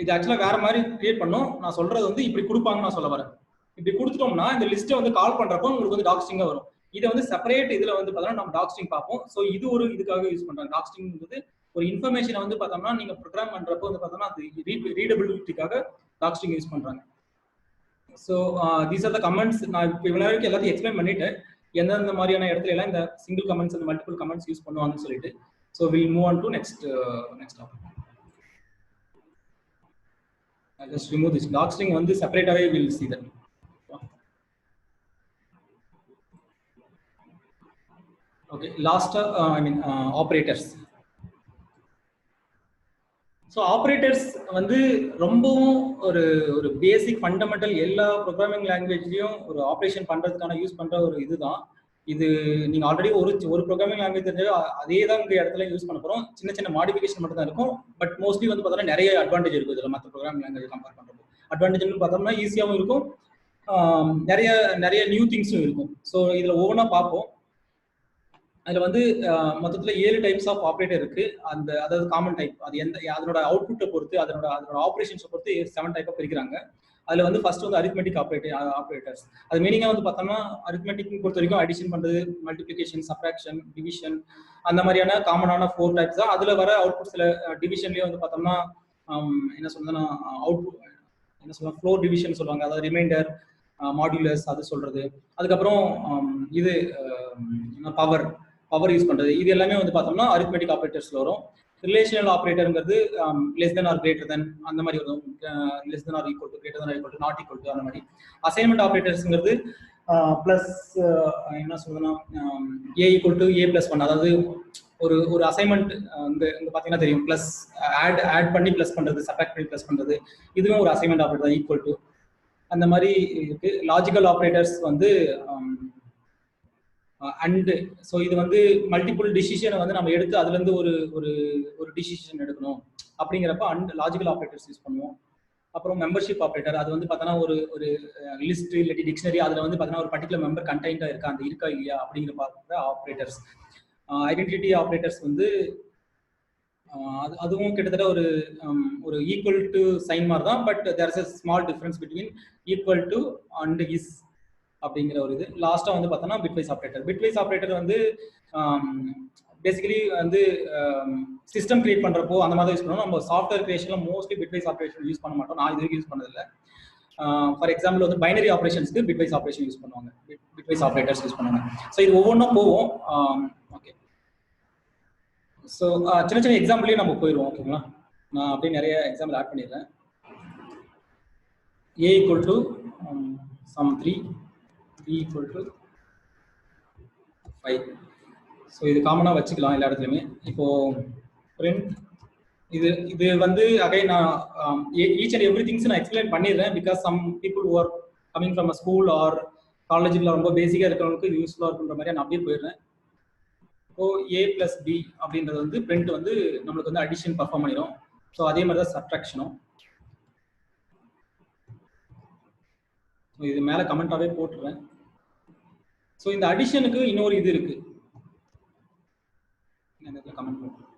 இது ஆக்சுவலா வேற மாதிரி கிரியேட் பண்ணும். நான் சொல்றது வந்து இப்படி கொடுப்பாங்கன்னு நான் சொல்ல வரேன். இப்படி கொடுத்துட்டோம்னா இந்த லிஸ்ட்டை வந்து கால் பண்றப்போ உங்களுக்கு வந்து டாக் ஸ்ட்ரிங்கா வரும். இதை வந்து செப்பரேட் இதுல வந்து பார்த்தோம்னா நம்ம டாக் ஸ்ட்ரிங் பார்ப்போம். ஸோ இது ஒரு இதுக்காக யூஸ் பண்றாங்க. டாக் ஸ்ட்ரிங் வந்து ஒரு இன்ஃபர்மேஷனை வந்து பார்த்தோம்னா நீங்க ப்ரோக்ராம் பண்றப்போ வந்து பார்த்தோம்னா அது ரீடபிலிட்டிக்காக டாக் ஸ்ட்ரிங் யூஸ் பண்றாங்க. So these are the comments. நான் இப்போ இவ்வளவு வரைக்கும் எல்லாத்தையும் எக்ஸ்பிளைன் பண்ணிட்டேன் எந்தெந்த மாதிரியான இடத்துல எல்லாம் இந்த சிங்கிள் கமெண்ட்ஸ் அந்த மல்டிபிள் கமெண்ட்ஸ் யூஸ் பண்ணுவாங்கன்னு சொல்லிட்டு. So we'll move on to next topic. I'll just remove this doc string one separate away. We'll see that. Okay, last operators. So operators வந்து ரொம்பவும் ஒரு பேசிக் ஃபண்டமெண்டல் எல்லா ப்ரோக்ராமிங் லாங்குவேஜ்லயும் ஒரு operation பண்றதுக்கான use பண்ற ஒரு இதுதான். இது நீங்க ஆல்ரெடி ஒரு ப்ரோக்ராமிங் லாங்குவேஜ் தெரிஞ்சா அதே தான் உங்க இடத்துல யூஸ் பண்ண போறோம். சின்ன சின்ன மாடிஃபிகேஷன் மட்டும் தான் இருக்கும். பட் மோஸ்ட்லி வந்து பார்த்தோம்னா நிறைய அட்வான்டேஜ் இருக்கும் இதுல மற்ற ப்ரோக்ராமிங் லாங்குவேஜ் கம்பேர் பண்றப்போ. அட்வான்டேஜ்னு பார்த்தோம்னா ஈஸியாகவும் இருக்கும், நிறைய நியூ திங்ஸும் இருக்கும். ஸோ இதுல ஒவ்வொன்றா பார்ப்போம். அதுல வந்து மொத்தத்துல 7 டைப்ஸ் ஆஃப் ஆப்ரேட்டர் இருக்கு. அதாவது காமன் டைப் அது அதனோட அவுட்புட்டை பொறுத்து அதனோட ஆப்ரேஷன்ஸை பொறுத்து 7 டைப்பா பிரிக்கிறாங்க. அதுல வந்து ஃபர்ஸ்ட் வந்து அரித்மெட்டிக் ஆப்ரேட்டர்ஸ். அது மீனிங்கா வந்து பார்த்தோம்னா அரித்மெட்டிக் பொறுத்த வரைக்கும் அடிஷன் பண்றது, மல்டிப்ளிகேஷன், சப்ராக்ஷன், டிவிஷன் அந்த மாதிரியான காமனான 4 டைப்ஸ் தான். அதுல வர அவுட்புட் சில டிவிஷன்லயே வந்து பார்த்தோம்னா என்ன சொல்றதுன்னா ஃப்ளோர் டிவிஷன் சொல்லுவாங்க. அதாவது ரிமைண்டர், மாடுலஸ் அது சொல்றது. அதுக்கப்புறம் இது பவர் யூஸ் பண்றது. இது எல்லாமே வந்து பார்த்தோம்னா அரித்மெட்டிக் ஆப்ரேட்டர்ஸ்ல வரும். ரிலேஷனல் ஆப்ரேட்டர்ங்கிறது less than or greater than அந்த மாதிரி வரும். Less than or equal to, greater than or equal to, not equal to அந்த மாதிரி. அசைன்மெண்ட் ஆப்ரேட்டர்ஸ்ங்கிறது பிளஸ் என்ன சொல்றதுன்னா A equal to A plus 1. அதாவது ஒரு அசைன்மெண்ட் இங்க பார்த்தீங்கன்னா தெரியும், பிளஸ் ஆட் பண்ணி பிளஸ் பண்றது, சப்ட்ராக்ட் பண்ணி பிளஸ் பண்றது, இதுவும் ஒரு அசைன்மெண்ட் ஆப்ரேட்டர் தான், ஈக்குவல் டு அந்த மாதிரி இருக்கு. லாஜிக்கல் ஆப்ரேட்டர்ஸ் வந்து அண்ட் ஸோ இது வந்து மல்டிபிள் டிசிஷனை வந்து நம்ம எடுத்து அதுல இருந்து ஒரு டிசிஷன் எடுக்கணும் அப்படிங்கிறப்ப அண்ட் லாஜிக்கல் ஆப்ரேட்டர்ஸ் யூஸ் பண்ணுவோம். அப்புறம் மெம்பர்ஷிப் ஆப்ரேட்டர், அது வந்து பார்த்தோன்னா ஒரு லிஸ்ட் இல்லாட்டி டிக்ஷனரி, அதுல வந்து பார்த்தோன்னா ஒரு பர்டிகுலர் மெம்பர் கண்டெயின்டா இருக்கா இல்லையா அப்படிங்கிற பார்க்குற ஆப்ரேட்டர்ஸ். ஐடென்டிட்டி ஆப்ரேட்டர்ஸ் வந்து அதுவும் கிட்டத்தட்ட ஒரு ஈக்குவல் டு சைன் மாதிரி தான். But there is a small difference between equal to and is அப்படிங்கிற ஒரு இது. லாஸ்டா வந்து பார்த்தோம்னா பிட்வைஸ் ஆப்ரேட்டர். பிட்வைஸ் ஆப்ரேட்டர் வந்து பேசிக்கலி வந்து சிஸ்டம் கிரியேட் பண்றப்போ அந்த மாதிரி யூஸ் பண்ணுவோம். நம்ம சாஃப்ட்வேர் கிரியேஷன்ல மோஸ்ட்லி பிட்வைஸ் ஆப்ரேஷன் யூஸ் பண்ண மாட்டோம். நான் இது வரைக்கும் யூஸ் பண்ணதில்லை. ஃபார் எக்ஸாம்பிள் வந்து பைனரி ஆப்ரேஷன்ஸ்க்கு பிட்வைஸ் ஆப்ரேஷன் யூஸ் பண்ணுவாங்க, பிட்வைஸ் ஆப்ரேட்டர்ஸ் யூஸ் பண்ணுவாங்க. ஸோ இது ஒவ்வொன்றும் போவோம். ஓகே, ஸோ சின்ன சின்ன எக்ஸாம்பிளே நம்ம போயிடுவோம். ஓகேங்களா? நான் அப்படியே நிறைய எக்ஸாம்பிள் ஆட் பண்ணிடுறேன். a equal to sum 3, b equal to 5. So இது காமனாக வச்சுக்கலாம் எல்லா இடத்துலையுமே. இப்போ print இது வந்து அகைன் நான் ஈச் அண்ட் எவ்ரி திங்ஸ் நான் எக்ஸ்பிளைன் பண்ணிடுறேன். Because some people who are coming from a school or காலேஜில் ரொம்ப பேசிக்காக இருக்கிறவங்களுக்கு இது யூஸ்ஃபுல்லாக இருக்குன்ற மாதிரி நான் அப்படியே போயிடுறேன். இப்போ a + b அப்படின்றது வந்து print வந்து நம்மளுக்கு வந்து அடிஷன் பர்ஃபார்ம் பண்ணிடும். ஸோ அதே மாதிரி தான் சப்ட்ராக்ஷனும். இது மேலே கமெண்டாகவே போட்டுறேன். ஸோ இந்த அடிஷனுக்கு இன்னொரு இது இருக்கு, கமெண்ட் பண்ணுறேன்.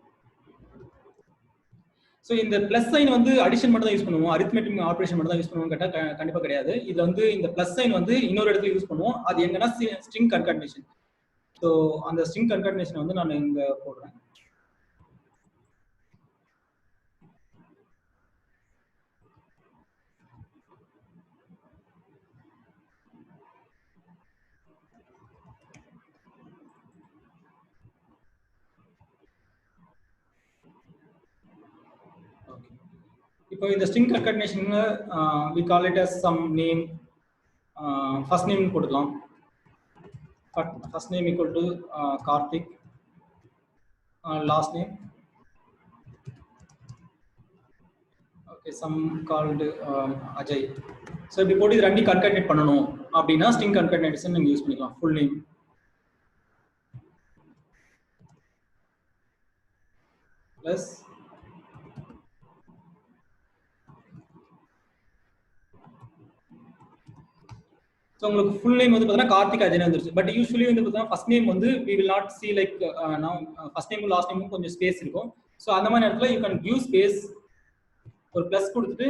ஸோ இந்த பிளஸ் சைன் வந்து அடிஷன் மட்டும் தான் யூஸ் பண்ணுவோம், அரித்மெட்டிக் ஆப்ரேஷன் மட்டும் தான் யூஸ் பண்ணுவோம் கேட்டால் கண்டிப்பாக கிடையாது. இது வந்து இந்த பிளஸ் சைன் வந்து இன்னொரு இடத்துல யூஸ் பண்ணுவோம். அது எங்கன்னா ஸ்ட்ரிங் கன்கார்டினேஷன். ஸோ அந்த ஸ்ட்ரிங் கன்கார்டினேஷன் வந்து நான் இங்கே போடுறேன். இப்போ இந்த string concatenation we call it as some name. First name போட்டுக்கலாம். First name equal to Karthik, last name okay some called Ajay. So இப்படி போட்டு இது ரெண்டையும் கன்கார்டினேட் பண்ணணும் அப்படின்னா ஸ்ட்ரிங் கன்கார்டினேஷன் நீங்கள் யூஸ் பண்ணிக்கலாம். ஃபுல் நேம் ப்ளஸ் ஸோ உங்களுக்கு ஃபுல் நேம் வந்து பார்த்தீங்கன்னா கார்த்திக் அஜய் வந்துருச்சு. பட் யூஸ்வலி வந்து பார்த்தீங்கன்னா ஃபர்ஸ்ட் நேம் வந்து we will not see like first நேமும் லாஸ்ட் நேமும் கொஞ்சம் ஸ்பேஸ் இருக்கும். ஸோ அந்த மாதிரி நேரத்தில் யூ கேன் கிவ் ஸ்பேஸ், ஒரு ப்ளஸ் கொடுத்துட்டு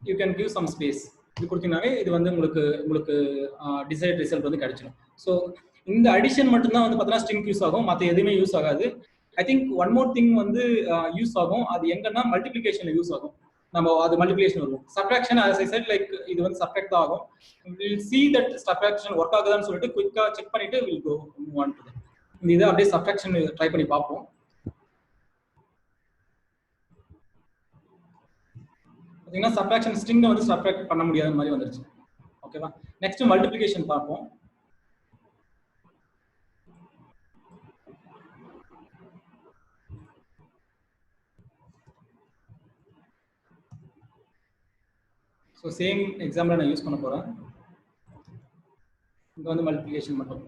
you can give some space. இது கொடுத்தீங்கன்னாவே இது வந்து உங்களுக்கு டிசைட் ரிசல்ட் வந்து கிடைச்சிடும். ஸோ இந்த அடிஷன் மட்டும்தான் வந்து பார்த்தீங்கன்னா ஸ்ட்ரிங் யூஸ் ஆகும், மற்ற எதுவுமே யூஸ் ஆகாது. I think one more thing வந்து யூஸ் ஆகும், அது எங்கன்னா மல்டிப்ளிகேஷன்ல யூஸ் ஆகும். நம்ம அது மல்டிப்ளிகேஷன் வரும். Subtraction as I said like இது வந்து சப்ட்ராக்ட் தான் ஆகும். we will see that subtraction work ஆகுதான்னு சொல்லிட்டு குயிக்கா செக் பண்ணிட்டு we'll go move on to that. இந்த இதை அப்படியே சப்ட்ராக்ஷன் ட்ரை பண்ணி பார்ப்போம். பார்த்தீங்கன்னா சப்ட்ராக்ஷன் ஸ்ட்ரிங்கை வந்து சப்ட்ராக்ட் பண்ண முடியாத மாதிரி வந்துருச்சு. ஓகேவா? நெக்ஸ்ட் மல்டிப்ளிகேஷன் பார்ப்போம். ஸோ சேம் எக்ஸாம்பிள் நான் யூஸ் பண்ண போகிறேன். இங்கே வந்து மல்டிப்ளிகேஷன் மட்டும்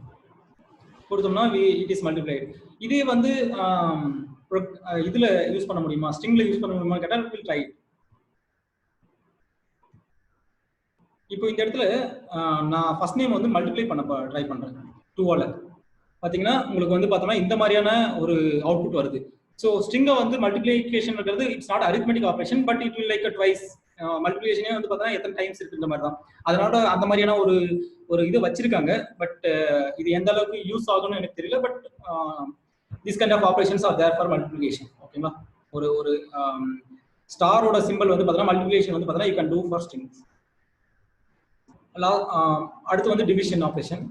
கொடுத்தோம்னா இட் இஸ் மல்டிப்ளைடு. இதே வந்து இதில் யூஸ் பண்ண முடியுமா, ஸ்ட்ரிங்கில் யூஸ் பண்ண முடியுமா கேட்டால் வில் ட்ரை. இப்போ இந்த இடத்துல நான் ஃபர்ஸ்ட் நேம் வந்து மல்டிப்ளை பண்ண ட்ரை பண்ணுறேன் 2ஆல். பார்த்தீங்கன்னா உங்களுக்கு வந்து பார்த்தோம்னா இந்த மாதிரியான ஒரு அவுட்புட் வருது. ஸோ ஸ்ட்ரிங்கை வந்து மல்டிப்ளிகேஷன் இருக்கிறது it's not arithmetic operation, but it will like a twice. மல்டிப்ளிகேஷனே வந்து பார்த்தீங்கன்னா எத்தனை டைம்ஸ் இருக்குன்ற மாதிரி தான். அதனால அந்த மாதிரியான ஒரு இது வச்சிருக்காங்க. பட் இது எந்த அளவுக்கு யூஸ் ஆகும்னு எனக்கு தெரியல. But this kind of operations are there for multiplication. ஓகேங்களா? ஒரு ஸ்டாரோட சிம்பிள் வந்து பார்த்தீங்கன்னா மல்டிப்ளிகேஷன் வந்து பார்த்தீங்கன்னா you can do for strings. அடுத்து வந்து டிவிஷன் ஆப்ரேஷன்.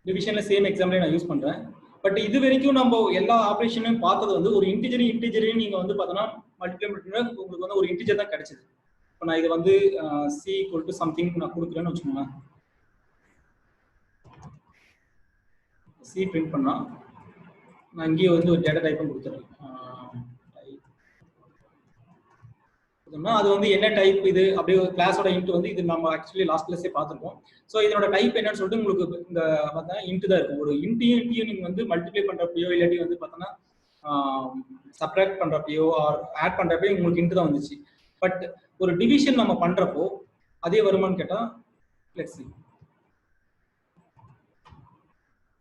டிவிஷன்ல சேம் எக்ஸாம்பிள் நான் யூஸ் பண்றேன். பட் இது வரைக்கும் நம்ம எல்லா ஆப்ரேஷனும் பார்த்தது வந்து ஒரு இன்டிஜரையும் நீங்க வந்து பார்த்தோன்னா மல்டிப்ளை பண்ணினா உங்களுக்கு வந்து ஒரு இன்டிஜர் தான் கிடைச்சது. இப்போ நான் இது வந்து c equal to something நான் கொடுக்குறேன்னு வச்சுக்கோங்க. c பிரிண்ட் பண்ணா நான் இங்கேயே வந்து ஒரு டேட்டா டைப்பும் கொடுத்துறேன். அது வந்து என்ன டைப் இது அப்படியே ஒரு கிளாஸோட இன்ட் வந்து இது நம்ம ஆக்சுவலி லாஸ்ட் கிளாஸே பார்த்துருக்கோம். ஸோ இதனோட டைப் என்னன்னு சொல்லிட்டு உங்களுக்கு இந்த பார்த்தா இன்ட் தான் இருக்கும். ஒரு இன்ட்டையும் நீங்கள் வந்து மல்டிப்ளை பண்ணுறப்பையோ இல்லாட்டி வந்து பார்த்தோன்னா சப்ட்ராக்ட் பண்ணுறப்பையோ ஆர் ஆட் பண்ணுறப்பையோ உங்களுக்கு இன்ட் தான் வந்துச்சு. பட் ஒரு டிவிஷன் நம்ம பண்ணுறப்போ அதே வருமானு கேட்டால் லெட்ஸ் see.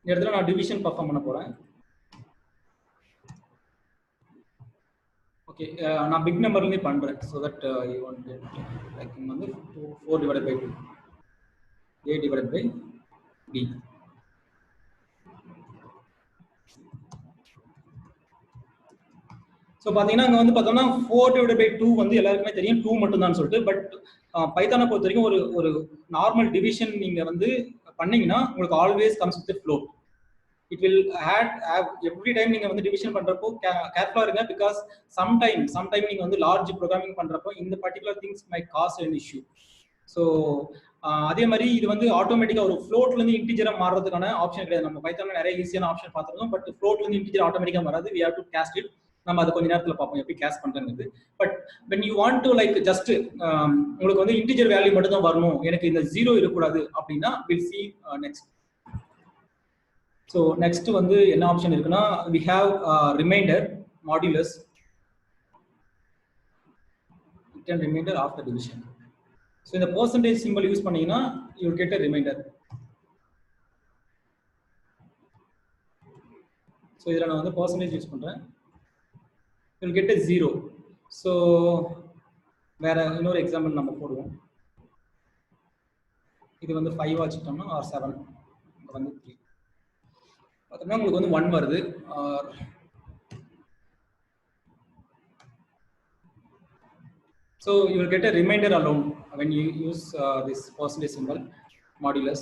இந்த இடத்துல நான் டிவிஷன் பர்ஃபார்ம் பண்ண போகிறேன். ஓகே, நான் பிக் நம்பர்லேருந்தே பண்ணுறேன். So that you want like வந்து 4 divided by 2 a divided by b. So பார்த்தீங்கன்னா இங்கே வந்து பார்த்தோம்னா 4 divided by 2 வந்து எல்லாருக்குமே தெரியும் 2 மட்டும் தான் சொல்லிட்டு. பட் பைத்தானை பொறுத்த வரைக்கும் ஒரு நார்மல் டிவிஷன் நீங்கள் வந்து பண்ணீங்கன்னா உங்களுக்கு always comes with float. It will have every time நீங்க வந்து டிவிஷன் பண்றப்போ கேர்ஃபுல்லா இருங்க, பிகாஸ் சம்டைம் நீங்க வந்து லார்ஜ் ப்ரோக்ராமிங் பண்றப்போ இந்த particular things my cause an issue. So அதே மாதிரி இது வந்து ஆட்டோமேட்டிக்கா ஒரு ஃப்ளோட்ல இருந்து இன்டிஜரா மாறதுக்கான ஆப்ஷன் கிடையாது. நம்ம பைத்தான்ல நிறைய ஈஸியான ஆப்ஷன் பார்த்துருக்கோம், பட் ஃப்ளோட்ல இருந்து இன்டிஜர் ஆட்டோமேட்டிக்கா வராது. we have to cast it. நம்ம அது கொஞ்ச நேரத்துல பார்ப்போம் எப்படி கேஸ்ட் பண்றது. But when you want to like just உங்களுக்கு வந்து இன்டிஜர் வேல்யூ மட்டும் தான் வரணும், எனக்கு இந்த 0 இருக்கக்கூடாது அப்படின்னா we'll see next. So next வந்து என்ன ஆப்ஷன் இருக்குன்னா, we have remainder modulus, return remainder after division. So இந்த percentage symbol யூஸ் பண்ணீங்கன்னா you will get a remainder. So இதுல நான் வந்து percentage யூஸ் பண்றேன், you will get a 0. So வேற இன்னொரு எக்ஸாம்பிள் நம்ம போடுவோம். இது வந்து 5 வச்சிட்டோம்னா or 7 வந்து 3 பார்த்தோம்னா உங்களுக்கு வந்து 1 வருது. So you will get a remainder alone when you use this percentage symbol modulus.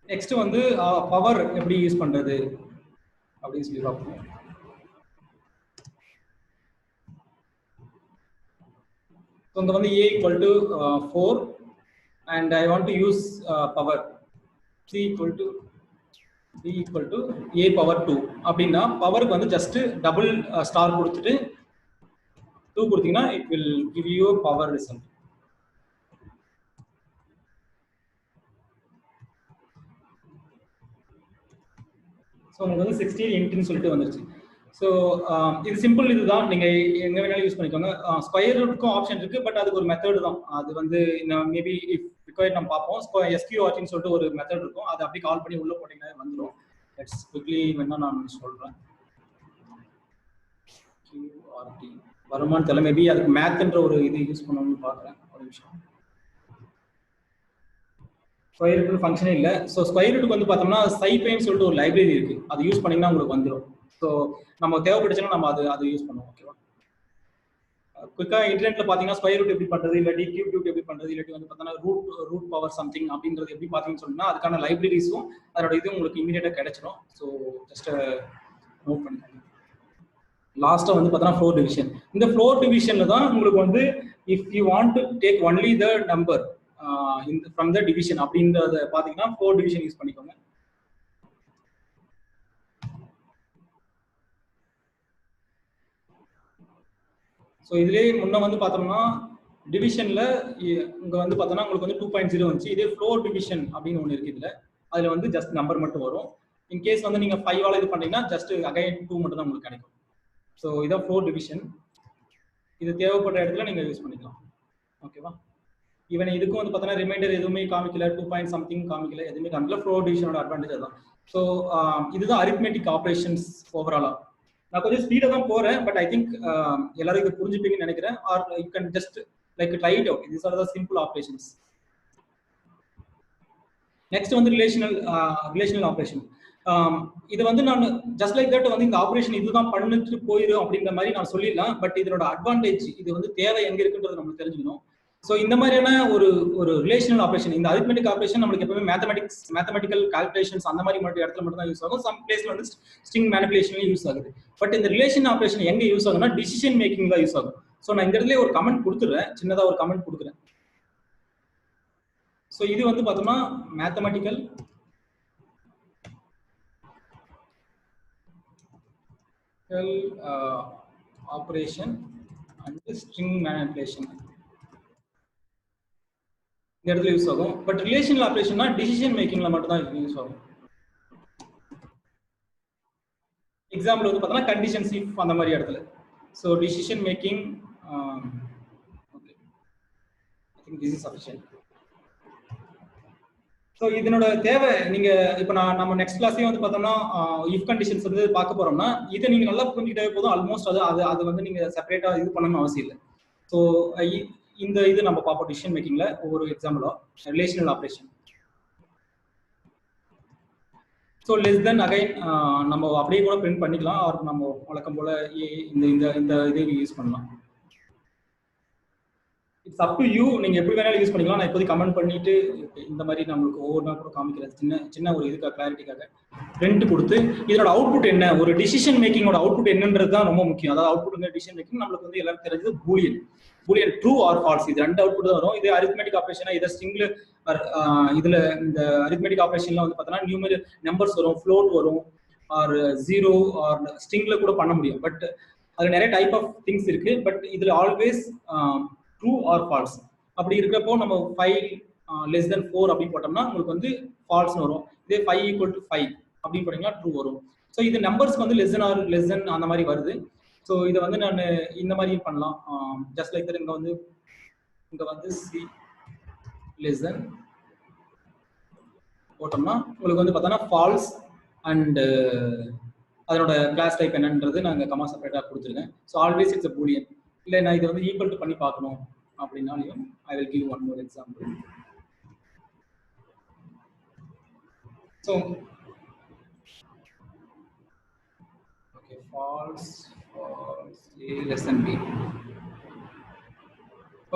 Next வந்து பவர் எப்படி யூஸ் பண்றது அப்படின்னு சொல்லி பார்ப்போம். So இங்க வந்து a equal to 4 and I want to use power c equal to b equal to a power 2 அப்படின்னா பவருக்கு வந்து ஜஸ்ட் டபுள் ஸ்டார் கொடுத்துட்டு 2 கொடுத்தீங்கன்னா it will give you a power result. So உங்களுக்கு வந்து 16 இன்ட்னு சொல்லிட்டு வந்துருச்சு. ஸோ இது சிம்பிள், இதுதான் நீங்க எங்க வேணாலும் யூஸ் பண்ணிக்கோங்க. ஸ்கொயர் ரூட்க்கும் ஆப்ஷன் இருக்கு, பட் அதுக்கு ஒரு மெத்தட் தான். அது வந்து மேபி இஃப் ரிக்வயர்ட் நம்ம பார்ப்போம். SQRT சொல்லிட்டு ஒரு மெத்தட் இருக்கும், அதை அப்படியே கால் பண்ணி உள்ள போட்டீங்கன்னா வந்துடும். லெட்ஸ் குவிக்லி வேணா நான் சொல்றேன். QRT வருமானு தெரியல, மேபி அதுக்கு மேத்ன்ற ஒரு இது யூஸ் பண்ணணும்னு பார்க்குறேன். ஒரு நிமிஷம். ஸ்கொயர் ரூட் ஃபங்க்ஷனே இல்லை. ஸோ ஸ்கொயர் ரூட்டுக்கு வந்து பார்த்தோம்னா சைபைன்னு சொல்லிட்டு ஒரு லைப்ரரி இருக்கு, அது யூஸ் பண்ணீங்கன்னா உங்களுக்கு வந்துடும். ஸோ நம்ம தேவைப்படுச்சுன்னா நம்ம அது யூஸ் பண்ணுவோம். ஓகேவா? குயிக்காக இன்டர்நெட்ல பார்த்தீங்கன்னா ஸ்கொயர் ரூட் எப்படி பண்ணுறது, இல்லாட்டி கியூப் ரூட் எப்படி பண்ணுறது, இல்லாட்டி வந்து பார்த்தோன்னா ரூட் பவர் சம்திங் அப்படின்றது எப்படி பார்த்தீங்கன்னு சொன்னா அதுக்கான லைப்ரரிஸும் அதோட இது உங்களுக்கு இமீடியட்டாக கிடைச்சிடும். ஸோ ஜஸ்ட் நோட் பண்ணிக்கோங்க. லாஸ்ட்டாக வந்து பார்த்தோன்னா ஃப்ளோர் டிவிஷன். இந்த ஃப்ளோர் டிவிஷனில் தான் உங்களுக்கு வந்து if you want to take only the number from the division அப்படின்றத பாத்தீங்கன்னா 4 division யூஸ் பண்ணிக்கோங்க. ஸோ இதுலேயே முன்ன வந்து பார்த்தோம்னா டிவிஷன்ல இங்க வந்து பார்த்தோம்னா உங்களுக்கு வந்து 2.0 வந்துச்சு. இதே ஃப்ளோர் டிவிஷன் அப்படின்னு ஒன்று இருக்கு, இதுல அதுல வந்து ஜஸ்ட் நம்பர் மட்டும் வரும். இன்கேஸ் வந்து நீங்க 5 ஆல இது பண்ணீங்கன்னா ஜஸ்ட் அகைன் 2 மட்டும் தான் உங்களுக்கு கிடைக்கும். ஸோ இதான் ஃப்ளோர் டிவிஷன். இது தேவைப்பட்ட இடத்துல நீங்க யூஸ் பண்ணிக்கலாம். ஓகேவா? ஈவன் இதுக்கும் வந்து பார்த்தோன்னா ரிமைண்டர் எதுவுமே காமிக்கல, 2 something காமிக்கல, எதுவுமே காமிக்கல. ஃப்ளோர் டிவிஷனோட அட்வான்டேஜ் தான். ஸோ இதுதான் அரித்மெட்டிக் ஆப்ரேஷன்ஸ் ஓவராலா. நான் கொஞ்சம் ஸ்பீடாக தான் போறேன், பட் ஐ திங்க் எல்லாரும் இதை புரிஞ்சுப்பீங்கன்னு நினைக்கிறேன். R you can just like try it out. These are the simple operations. Next வந்து ரிலேஷனல் ஆப்ரேஷன். இது வந்து நான் ஜஸ்ட் லைக் தட் வந்து இந்த ஆப்ரேஷன் இதுதான் பண்ணிட்டு போயிடும் அப்படின்ற மாதிரி நான் சொல்லிடலாம். பட் இதனோட அட்வான்டேஜ், இது வந்து தேவை எங்க இருக்குன்றது நம்ம தெரிஞ்சுக்கணும். ஸோ இந்த மாதிரியான ஒரு ரிலேஷனல் ஆப்ரேஷன், இந்த அரித்மெட்டிக் ஆப்ரேஷன் நம்மளுக்கு எப்பவுமே மேத்தமெட்டிக்கல் கால்குலேஷன்ஸ் அந்த மாதிரி மட்டும் இடத்துல மட்டும் தான் யூஸ் ஆகும். சம் பிளேஸ்ல வந்து ஸ்ட்ரிங் மேனிபுலேஷன்ல யூஸ் ஆகுது. பட் இந்த ரிலேஷன் ஆப்ரேஷன் எங்க யூஸ் ஆகும்னா டிசிஷன் மேக்கிங் தான் யூஸ் ஆகும். ஸோ நான் இந்த இடத்துல ஒரு கமெண்ட் கொடுத்துடுறேன், சின்னதாக ஒரு கமெண்ட் கொடுக்குறேன். ஸோ இது வந்து பார்த்தோம்னா mathematical operation and string manipulation இந்த இடத்துல யூஸ் ஆகும். பட் ரிலேஷனல் ஆப்ரேஷன்னா டிசிஷன் மேக்கிங்ல மட்டும் தான் யூஸ் ஆகும். எக்ஸாம்பிள் வந்து பார்த்தோம்னா கண்டிஷன்ஸ் இஃப் அந்த மாதிரி இடத்துல. So decision making, okay, I think this is sufficient. So இதனோட தேவை நீங்க இப்போ நம்ம நெக்ஸ்ட் கிளாஸ்லயே வந்து பார்த்தோம்னா இஃப் கண்டிஷன்ஸ் வந்து பார்க்க போறோம்னா இதை நீங்க நல்லா புரிஞ்சுக்கிட்டே போதும். ஆல்மோஸ்ட் அது வந்து நீங்க செப்பரேட்டா இது பண்ணணும்னு அவசியம் இல்லை. ஸோ இந்த இது நம்ம பார்ப்போம் டிசிஷன் மேக்கிங்ல ஒவ்வொரு எக்ஸாம்பிளோ relational operation. So less than again நம்ம அப்படியே கூட பிரிண்ட் பண்ணிக்கலாம், ஆர் நம்ம வழக்கம் போல இந்த இந்த இந்த இதை யூஸ் பண்ணலாம். இட்ஸ் அப் டு யூ, நீங்க எப்படி வேணாலும் யூஸ் பண்ணிக்கலாம். நான் இப்போதைக்கு கமெண்ட் பண்ணிட்டு இந்த மாதிரி நம்மளுக்கு ஒவ்வொன்றா கூட காமிக்கிறது சின்ன ஒரு இதுக்காக கிளாரிட்டிக்காக பிரிண்ட் கொடுத்து இதோட அவுட்புட் என்ன, ஒரு டிசிஷன் மேக்கிங்கோட அவுட்புட் என்னன்றது தான் ரொம்ப முக்கியம். அதாவது அவுட்புட் டிசிஷன் மேக்கிங் நம்மளுக்கு வந்து எல்லாரும் தெரிஞ்சது பூலியன் ட்ரூ ஆர் ஃபால்ஸ், இது ரெண்டு அவுட்புட் தான் வரும். இது அரித்மெட்டிக் ஆப்ரேஷனா இதை ஸ்ட்ரிங்ல இதுல இந்த அரித்மெட்டிக் ஆப்ரேஷன்ல வந்து பார்த்தோன்னா நியூமரி நம்பர்ஸ் வரும், ஃப்ளோட் வரும், ஆர் ஜீரோ ஆர் ஸ்ட்ரிங்ல கூட பண்ண முடியும். பட் அது நிறைய டைப் ஆஃப் திங்ஸ் இருக்கு. பட் இதுல ஆல்வேஸ் ட்ரூ ஆர் ஃபால்ஸ் அப்படி இருக்கிறப்போ நம்ம 5 less than 4 அப்படின்னு போட்டோம்னா உங்களுக்கு வந்து ஃபால்ஸ் வரும். இதே 5 = 5 அப்படின்னு போட்டீங்கன்னா ட்ரூ வரும். ஸோ இது நம்பர்ஸ்க்கு வந்து லெஸ் தென் அந்த மாதிரி வருது. ஸோ இதை வந்து நான் இந்த மாதிரி பண்ணலாம். ஜஸ்ட் லைக் தட் இங்க வந்து சி less than போட்டோம்னா உங்களுக்கு வந்து பார்த்தோன்னா ஃபால்ஸ் அண்ட் அதனோட கிளாஸ் டைப் என்னன்றது நாங்கள் கமா செப்பரேட்டாக கொடுத்துருக்கேன். So always it's a Boolean. இல்லை நான் இதை வந்து ஈக்குவல் டு பண்ணி பார்க்கணும் அப்படின்னாலையும் I will give one more example. So okay, false a less than b.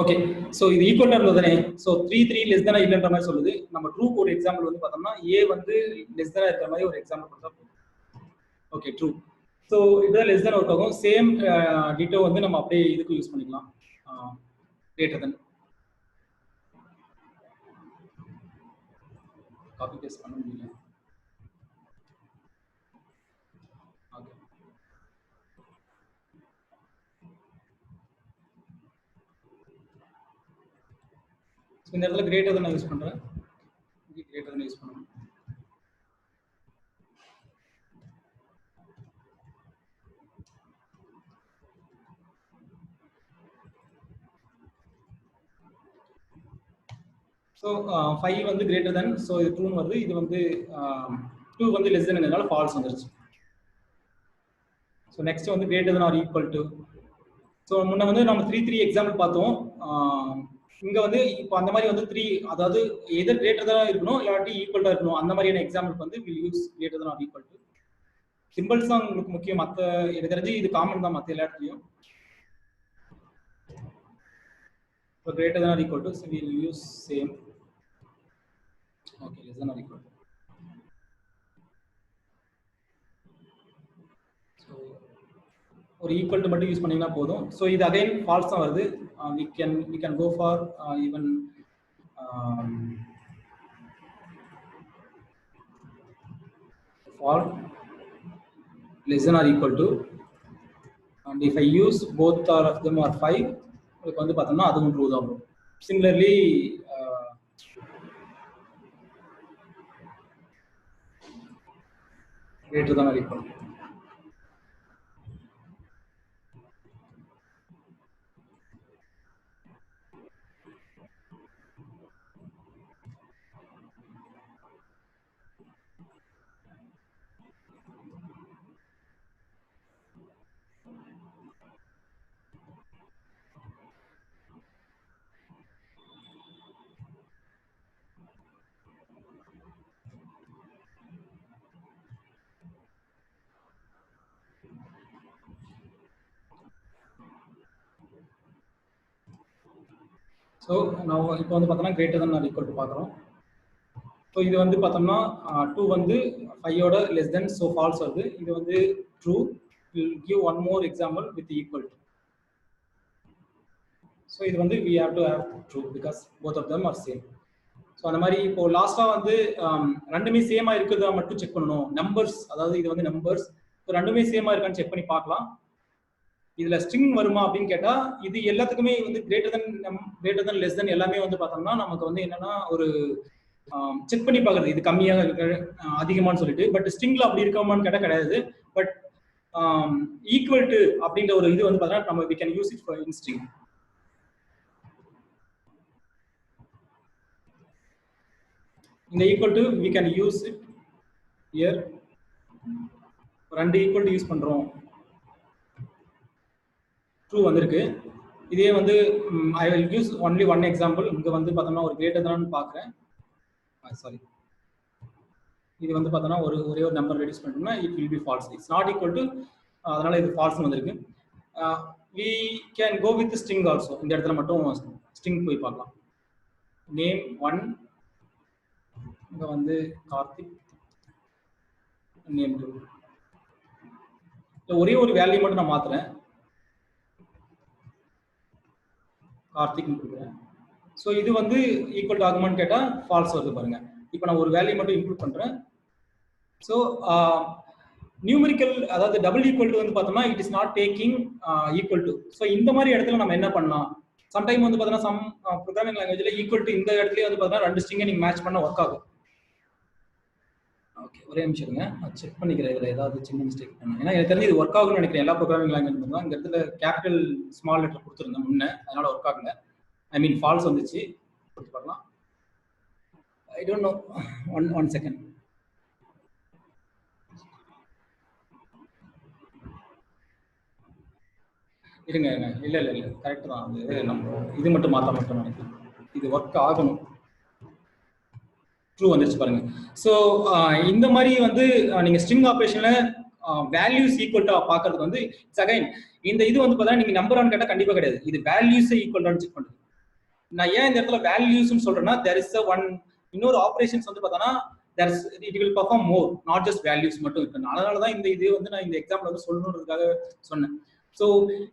Okay, so இது ஈக்குவல் டு தானே. ஸோ 3 லெஸ் தானா இல்லைன்ற மாதிரி சொல்லுது. நம்ம ட்ரூக்கு ஒரு எக்ஸாம்பிள் வந்து பார்த்தோம்னா a வந்து லெஸ் தானா இருக்கிற மாதிரி ஒரு எக்ஸாம்பிள் கொடுத்தா ஓகே ட்ரூ. ஸோ இதுதான் லெஸ் தான் ஒர்க் ஆகும். சேம் டிட்டோ வந்து நம்ம அப்படியே இதுக்கு யூஸ் பண்ணிக்கலாம். கிரேட்டர் தென் காப்பி பேஸ்ட் பண்ண முடியல. ஓகே, ஸோ இந்த இடத்துல கிரேட்டர் தென் நான் யூஸ் பண்றேன். கிரேட்டர் தென் யூஸ் பண்ணணும். ஸோ 5 வந்து கிரேட்டர் தென், ஸோ இது 2 வருது. இது வந்து 2 வந்து லெஸ் தென்ங்கிறதுனால ஃபால்ஸ் வந்துருச்சு. ஸோ நெக்ஸ்ட் வந்து greater than or equal to. So முன்ன வந்து நம்ம 3 எக்ஸாம்பிள் பார்த்தோம். இங்கே வந்து இப்போ அந்த மாதிரி வந்து 3, அதாவது எதர் கிரேட்டர் தான் இருக்கணும் இல்லாட்டி ஈக்குவல்டாக இருக்கணும், அந்த மாதிரியான எக்ஸாம்பிளுக்கு வந்து will use greater than or equal to. Symbols தான் உங்களுக்கு முக்கியம். மற்ற எனக்கு தெரிஞ்சு இது காமன் தான் மற்ற எல்லா இடத்துலையும். So greater than or equal to, so we will use same. Okay, less than or equal to. So or equal to மட்டும் யூஸ் பண்ணீங்கன்னா போதும். So இது again false தான் வருது. We can go for even false less than or equal to, and if I use both of them are 5, உங்களுக்கு வந்து பார்த்தோம்னா அதுவும் ட்ரூ தான் வரும். Similarly greater than or equal to. So நான் இப்போ வந்து பார்த்தோம்னா greater than or equal to பார்க்குறோம். ஸோ இது வந்து பார்த்தோம்னா 2 வந்து 5ஓட லெஸ் தென், ஸோ ஃபால்ஸ் வருது. இது வந்து true. Will give one more example with equal to. So இது வந்து we have to have true because both of them are same. So அந்த மாதிரி இப்போ லாஸ்ட்டாக வந்து ரெண்டுமே சேமாக இருக்கிறதா மட்டும் செக் பண்ணணும். நம்பர்ஸ், அதாவது இது வந்து நம்பர்ஸ், ஸோ ரெண்டுமே சேமாக இருக்கான்னு செக் பண்ணி பார்க்கலாம். இதுல ஸ்ட்ரிங் வருமா அப்படின்னு கேட்டா இது எல்லாத்துக்குமே வந்து கிரேட்டர் தென் லெஸ் தென் எல்லாமே வந்து பார்த்தோம்னா நமக்கு வந்து என்னன்னா ஒரு செக் பண்ணி பார்க்குறது இது கம்மியாக அதிகமானு சொல்லிட்டு. பட் ஸ்ட்ரிங்ல அப்படி இருக்கமான்னு கேட்டால் கிடையாது. பட் ஈக்குவல் டு அப்படின்ற ஒரு இது வந்து பார்த்தோம்னா நம்ம we can use it for in string. இந்த equal to we can use it here. ரெண்டு ஈக்குவல் டு யூஸ் பண்றோம், ட்ரூ வந்திருக்கு. இதே வந்து I will use only one example. இங்கே வந்து பார்த்தோம்னா ஒரு கிரேட்டர் தான் பார்க்குறேன். சாரி, இது வந்து பார்த்தோன்னா ஒரே ஒரு நம்பர் ரெடியூஸ் பண்ணிட்டோம்னா it will B falls. It's not equal to, அதனால இது ஃபால்ஸ்னு வந்திருக்கு. we can go with the string also. இந்த இடத்துல மட்டும் ஸ்ட்ரிங் போய் பார்க்கலாம். நேம் 1, இங்க வந்து கார்த்திக், நேம் 2. ஒரே ஒரு வேல்யூ மட்டும் நான் மாத்துறேன், கார்த்திக்னு கொடுக்குறேன். ஸோ இது வந்து ஈக்குவல் டு ஆகுமான்னு கேட்டால் ஃபால்ஸ் வருது பாருங்க. இப்போ நான் ஒரு வேல்யூ மட்டும் இன்க்ளூட் பண்ணுறேன். ஸோ நியூமரிக்கல், அதாவது டபுள் ஈக்குவல் டு வந்து பார்த்தோம்னா it is not taking equal to. So இந்த மாதிரி இடத்துல நம்ம என்ன பண்ணலாம், சம்டைம் வந்து பார்த்தோன்னா சம் ப்ரோக்ராமிங் லாங்குவேஜ்ல ஈக்குவல் டு இந்த இடத்துல வந்து பார்த்தோன்னா 2 ஸ்ட்ரிங்கை நீங்கள் மேட்ச் பண்ண ஒர்க் ஆகும். ஓகே, ஒரே நிமிஷம் இருங்க, நான் செக் பண்ணிக்கிறேன் இதில் ஏதாவது சின்ன மிஸ்டேக் பண்ணேன். ஏன்னா எனக்கு தெரிஞ்சு இது ஒர்க் ஆகும்னு நினைக்கிறேன். எல்லா ப்ரோக்ராமிங் லாங்குவேஜ் தான் இந்த இடத்துல கேபிட்டல் ஸ்மால் லெட்டர் கொடுத்துருந்தேன் முன்னே, அதனால ஒர்க் ஆகுங்க. ஐ மீன் ஃபால்ஸ் வந்துச்சு. கொடுத்து பார்க்கலாம். ஐ டோன்ட் நோ, ஒன் செகண்ட். இருங்க இல்லை கரெக்ட் தான். அது நம்ம இது மட்டும் மாற்ற மட்டும் நினைக்கிறேன். இது ஒர்க் ஆகணும். ட்ரூ வந்துருச்சு பாருங்க. ஸோ இந்த மாதிரி வந்து நீங்கள் ஸ்ட்ரிங் ஆப்ரேஷனில் வேல்யூஸ் ஈக்குவல் டு பார்க்கறதுக்கு வந்து இட்ஸ் அகைன் இந்த இது வந்து பார்த்தா நீங்கள் நம்பரான்னு கேட்டால் கண்டிப்பாக கிடையாது. இது வேல்யூஸை ஈக்குவல் செக் பண்ணுறது. நான் ஏன் இந்த இடத்துல வேல்யூஸ்னு சொல்றேன்னா, there is இன்னொரு ஆப்ரேஷன்ஸ் வந்து பார்த்தோன்னா it will perform more, not just values மட்டும் இருக்கு. அதனால தான் இந்த இது வந்து நான் இந்த எக்ஸாம்பிள் வந்து சொல்லணுன்றதுக்காக சொன்னேன். So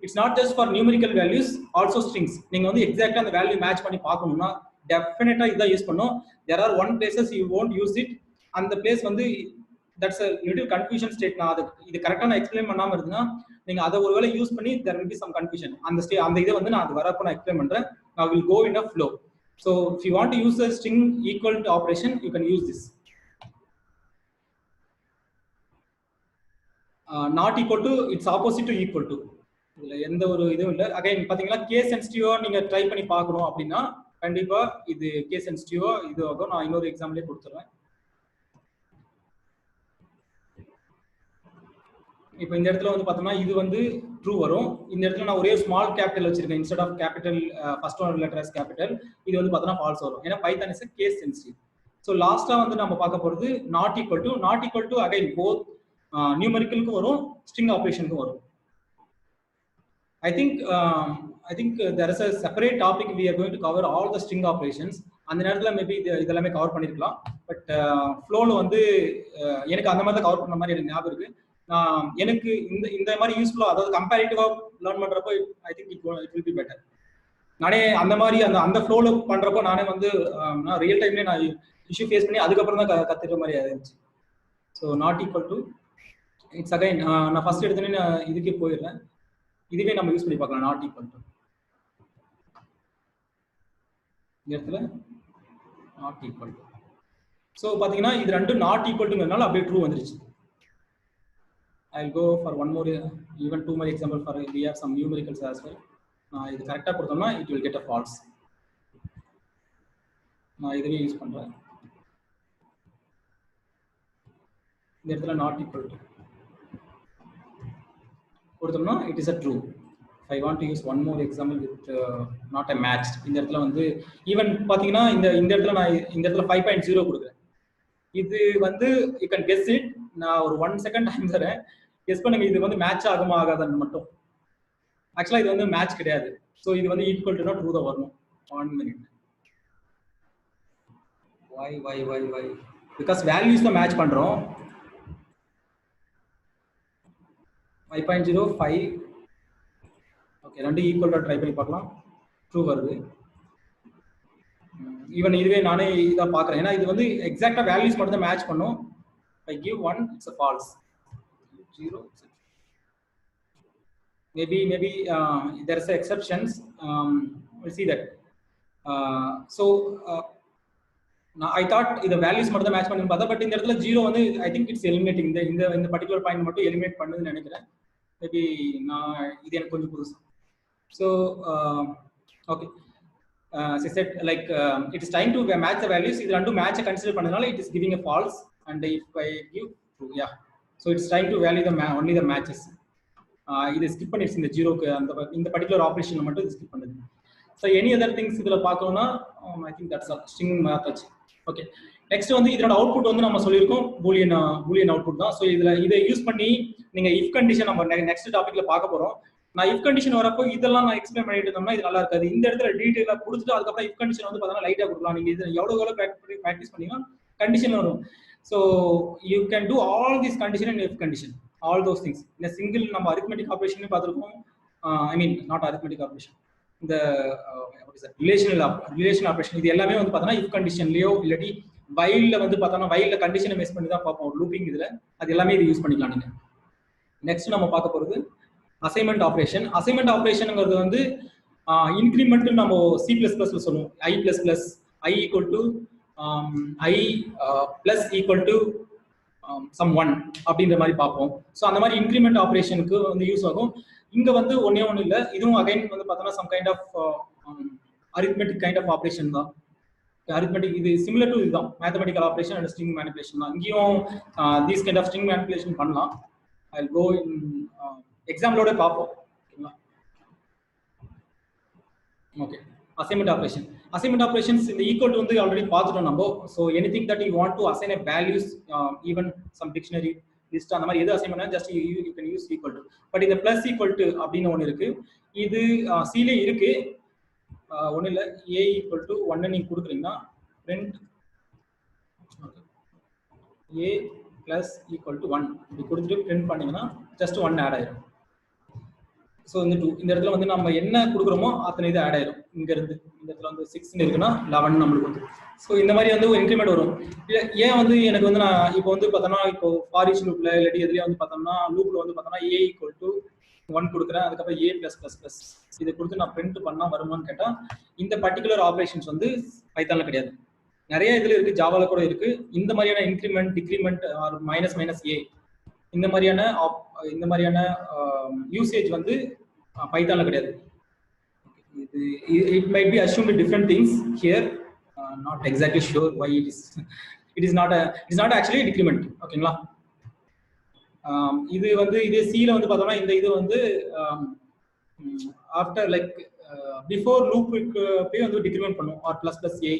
it's not just for numerical values, also strings. நீங்கள் வந்து எக்ஸாக்டாக அந்த வேல்யூ மேட்ச் பண்ணி பார்க்கணும்னா டெஃபினட்டாக இதான் யூஸ் பண்ணும். there are one places you won't use it. அந்த பிளேஸ் வந்து that's a little confusion state. நான் அது இது கரெக்டாக நான் எக்ஸ்பிளைன் பண்ணாமல் இருந்தேன்னா நீங்கள் அதை ஒருவேளை யூஸ் பண்ணி there will be some confusion. அந்த இதை வந்து நான் அது வரப்போ நான் எக்ஸ்பிளைன் பண்ணுறேன். Now we'll go in a flow. So if you want to use the string equal to operation, you can use this. Not equal to, it's opposite to equal to. இதுல எந்த ஒரு இதுவும் இல்லை. அகைன் பாத்தீங்கன்னா case சென்சிட்டிவா நீங்க try பண்ணி பார்க்கணும் அப்படின்னா கண்டிப்பா இது கேஸ் சென்சிட்டிவா இது ஆகும். நான் இன்னொரு எக்ஸாம்பிளே கொடுத்துறேன். இப்போ இந்த இடத்துல வந்து பார்த்தோம்னா இது வந்து ட்ரூ வரும். இந்த இடத்துல நான் ஒரே ஸ்மால் கேபிட்டல் வச்சிருக்கேன் instead of capital, first one letter as capital. இது வந்து பார்த்தோம்னா ஃபால்ஸ் வரும். ஏன்னா Python is case sensitive. So லாஸ்டா வந்து நம்ம பார்க்க போறது not equal to again both நியூமரிக்கலுக்கும் வரும், ஸ்ட்ரிங் ஆப்ரேஷனுக்கும் வரும். I think there is a separate topic we are going to cover all the string operations. அந்த நேரத்துல மேபி இதெல்லாமே கவர் பண்ணிருக்கலாம். பட் ஃப்ளோல வந்து எனக்கு அந்த மாதிரி தான் கவர் பண்ண மாதிரி எனக்கு ஞாபகம் இருக்கு. எனக்கு இந்த மாதிரி யூஸ்ஃபுல்லா, அதாவது கம்பேரிட்டிவா லேர்ன் பண்றப்போ I think it will be better. நானே அந்த மாதிரி அந்த ஃப்ளோல பண்றப்போ நானே வந்து நான் ரியல் டைம்லேயே நான் இஷ்யூ ஃபேஸ் பண்ணி அதுக்கப்புறம் தான் கத்துக்கிற மாதிரி ஆயிருந்துச்சு. So not equal to it's again நான் ஃபர்ஸ்ட் எடுத்தோன்னே நான் இதுக்கே போயிடுறேன். இதுவே நம்ம யூஸ் பண்ணி பார்க்கலாம். நாட் ஈக்குவல் டு இந்த இடத்துல நாட் ஈக்குவல் டு. ஸோ பார்த்தீங்கன்னா இது ரெண்டும் நாட் ஈக்குவல் டுங்கிறதுனால அப்படியே ட்ரூ வந்துருச்சு. I'll go for one more, even two more example for we have some numericals as well. இது கரெக்டா கொடுத்தோம்னா it will get a false. நான் இதுவே யூஸ் பண்றேன். இந்த இடத்துல not equal to கொடுத்தோம்னா it is a true. If I want to use one more example with not a match, இந்த இடத்துல வந்து even பாத்தீங்கன்னா இந்த இடத்துல நான் இந்த இடத்துல 5.0 கொடுக்குறேன். இது வந்து you can guess it. நான் ஒரு 1 second டைம் தரேன், கெஸ் பண்ணுங்க இது வந்து மேட்ச் ஆகுமா ஆகாதான்னு மட்டும். ஆக்சுவலா இது வந்து மேட்ச் கிடையாது. ஸோ இது வந்து ஈக்குவல் டுனா ட்ரூ தான் வரணும். 1 minute. why பிகாஸ் வேல்யூஸ் தான் மேட்ச் பண்றோம். 5.0 5 ஓகே, ரெண்டு ஈக்குவல் ட்ரை பண்ணி பார்க்கலாம். ட்ரூ வருது. ஈவன் இதுவே நானே இதான் பார்க்குறேன். ஏன்னா இது வந்து எக்ஸாக்டா வேல்யூஸ் மட்டும் தான் மேட்ச் பண்ணும். I give 1, it's a false. 0. Maybe there is exceptions. We'll see that. So I thought the values மட்டும் தான் மேட்ச் பண்ணி பார்த்தா, பட் இந்த இடத்துல 0 வந்து I think it's eliminating. இந்த particular point மட்டும் eliminate பண்ணுதுன்னு நினைக்கிறேன். மேபி நான் இது எனக்கு கொஞ்சம் புதுசு. So okay, as I said, like it is trying to match the values. இது ரெண்டும் மேட்ச் கன்சிடர் பண்ணதுனால it is giving a false, and if I give true, yeah, so it's trying to value the only the matches. இது skip பண்ணிடுச்சு இந்த 0க்கு, இந்த particular ஆபரேஷன்ல மட்டும் இது ஸ்கிப் பண்ணுது. ஸோ எனி அதர் திங்ஸ் இதில் பார்க்கணும்னா I think that's all. String மாத்தாச்சு. ஓகே, நெக்ஸ்ட் வந்து இதோட அவுட்புட் வந்து நம்ம சொல்லியிருக்கோம் பூலியன் அவுட்புட் தான். ஸோ இதை யூஸ் பண்ணி நீங்க இஃப் கண்டிஷன் நம்ம நெக்ஸ்ட் டாபிக்ல பார்க்க போறோம். நான் இஃப் கண்டிஷன் வரப்போ இதெல்லாம் நான் எக்ஸ்பிளைன் பண்ணிட்டு இருந்தோம்னா இது நல்லா இருக்காது. இந்த இடத்துல டீடைலா கொடுத்துட்டு அதுக்கப்புறம் இஃப் கண்டிஷன் வந்து பார்த்தா லைட்டா கொடுக்கலாம். நீங்க இது எவ்வளவு ப்ராக்டிஸ் பண்ணீங்கன்னா கண்டிஷன் வரும். So you can two all this condition and if condition, all those things. இந்த சிங்கிள் நம்ம அரித்மெட்டிக் ஆபரேஷன் பார்த்துருக்கோம். ஐ மீன் நாட் அரித்மெட்டிக் ஆபரேஷன், இந்த ரிலேஷனல் ஆபரேஷன் இது எல்லாமே வந்து பார்த்தோன்னா இஃப் கண்டிஷன்லயோ இல்லாட்டி வைல்ல வந்து பார்த்தோம்னா வைல்ல கண்டிஷனை பேஸ் பண்ணி தான் பார்ப்போம் லூப்பிங். இதுல அது எல்லாமே இது யூஸ் பண்ணிக்கலாம் நீங்க. நெக்ஸ்ட் நம்ம பார்க்க போறது அசைன்மெண்ட் ஆபரேஷன். அசைன்மெண்ட் ஆபரேஷன்ங்கிறது வந்து இன்க்ரிமெண்ட் நம்ம C++ல சொல்லுவோம். I++, I equal to I plus equal to some 1 அப்படின்ற மாதிரி பார்ப்போம். ஸோ அந்த மாதிரி இன்க்ரிமெண்ட் ஆபரேஷனுக்கு வந்து யூஸ் ஆகும். இங்க வந்து ஒன்னே இல்லை, இதுவும் அகைன் வந்து பார்த்தோம்னா some kind of arithmetic kind of operation தான். அரித்மெட்டிக் இது சிமிலர் டு இதுதான், mathematical operation and string manipulation தான். இங்கேயும் these kind of string manipulation பண்ணலாம். I'll go in எக்ஸாம்பிளோட பார்ப்போம். Okay, assignment operation. Assignment operations இந்த ஈக்குவல் டு வந்து ஆல்ரெடி பார்த்துட்டோம் நம்ம. So anything that you want to assign a values, even some dictionary list அந்த மாதிரி எது அசைன் பண்ணா just you can use equal to. But இந்த பிளஸ் ஈக்குவல் டு அப்படின்னு ஒன்று இருக்கு. இது சில இருக்கு, ஒன்றும் இல்லை. A ஈக்குவல் டு 1 நீங்க கொடுக்குறீங்கன்னா print A plus equal to 1 இப்படி கொடுத்துட்டு பிரிண்ட் பண்ணீங்கன்னா ஜஸ்ட் 1 ஆட் ஆயிடும். ஸோ இந்த 2 இந்த இடத்துல வந்து நம்ம என்ன கொடுக்குறோமோ அத்தனை இது ஆட் ஆயிடும். இங்க இருந்து இந்த இடத்துல வந்து 6 இருக்குன்னா 11 நம்மளுக்கு வந்து. ஸோ இந்த மாதிரி வந்து ஒரு இன்க்ரிமெண்ட் வரும். ஏன் வந்து எனக்கு வந்து நான் இப்போ வந்து பார்த்தோம்னா இப்போ ஃபார் ஈச் லூப்ல இல்லாட்டி எதுலேயே வந்து பார்த்தோம்னா லூப்ல வந்து பார்த்தோம்னா A ஈக்குவல் டு 1 கொடுக்குறேன், அதுக்கப்புறம் A ப்ளஸ் ப்ளஸ் ப்ளஸ் இதை கொடுத்து நான் பிரிண்ட் பண்ணா வருமானு கேட்டா இந்த பர்டிகுலர் ஆப்ரேஷன்ஸ் வந்து பைத்தான்ல கிடையாது. நிறைய இதுல இருக்கு, ஜாவால கூட இருக்கு. இந்த மாதிரியான increment, decrement, minus minus A இந்த மாதிரியான யூசேஜ் வந்து பைத்தான்ல கிடையாது. இது it might be assumed different things here, not exactly sure why it is not actually decrement. ஓகேங்களா? இது வந்து இதே சில வந்து பார்த்தோம்னா இந்த இது வந்து ஆஃப்டர் லைக் பிஃபோர் லூப்புக்கு போய் வந்து டிக்ரிமெண்ட் பண்ணும் R plus plus A.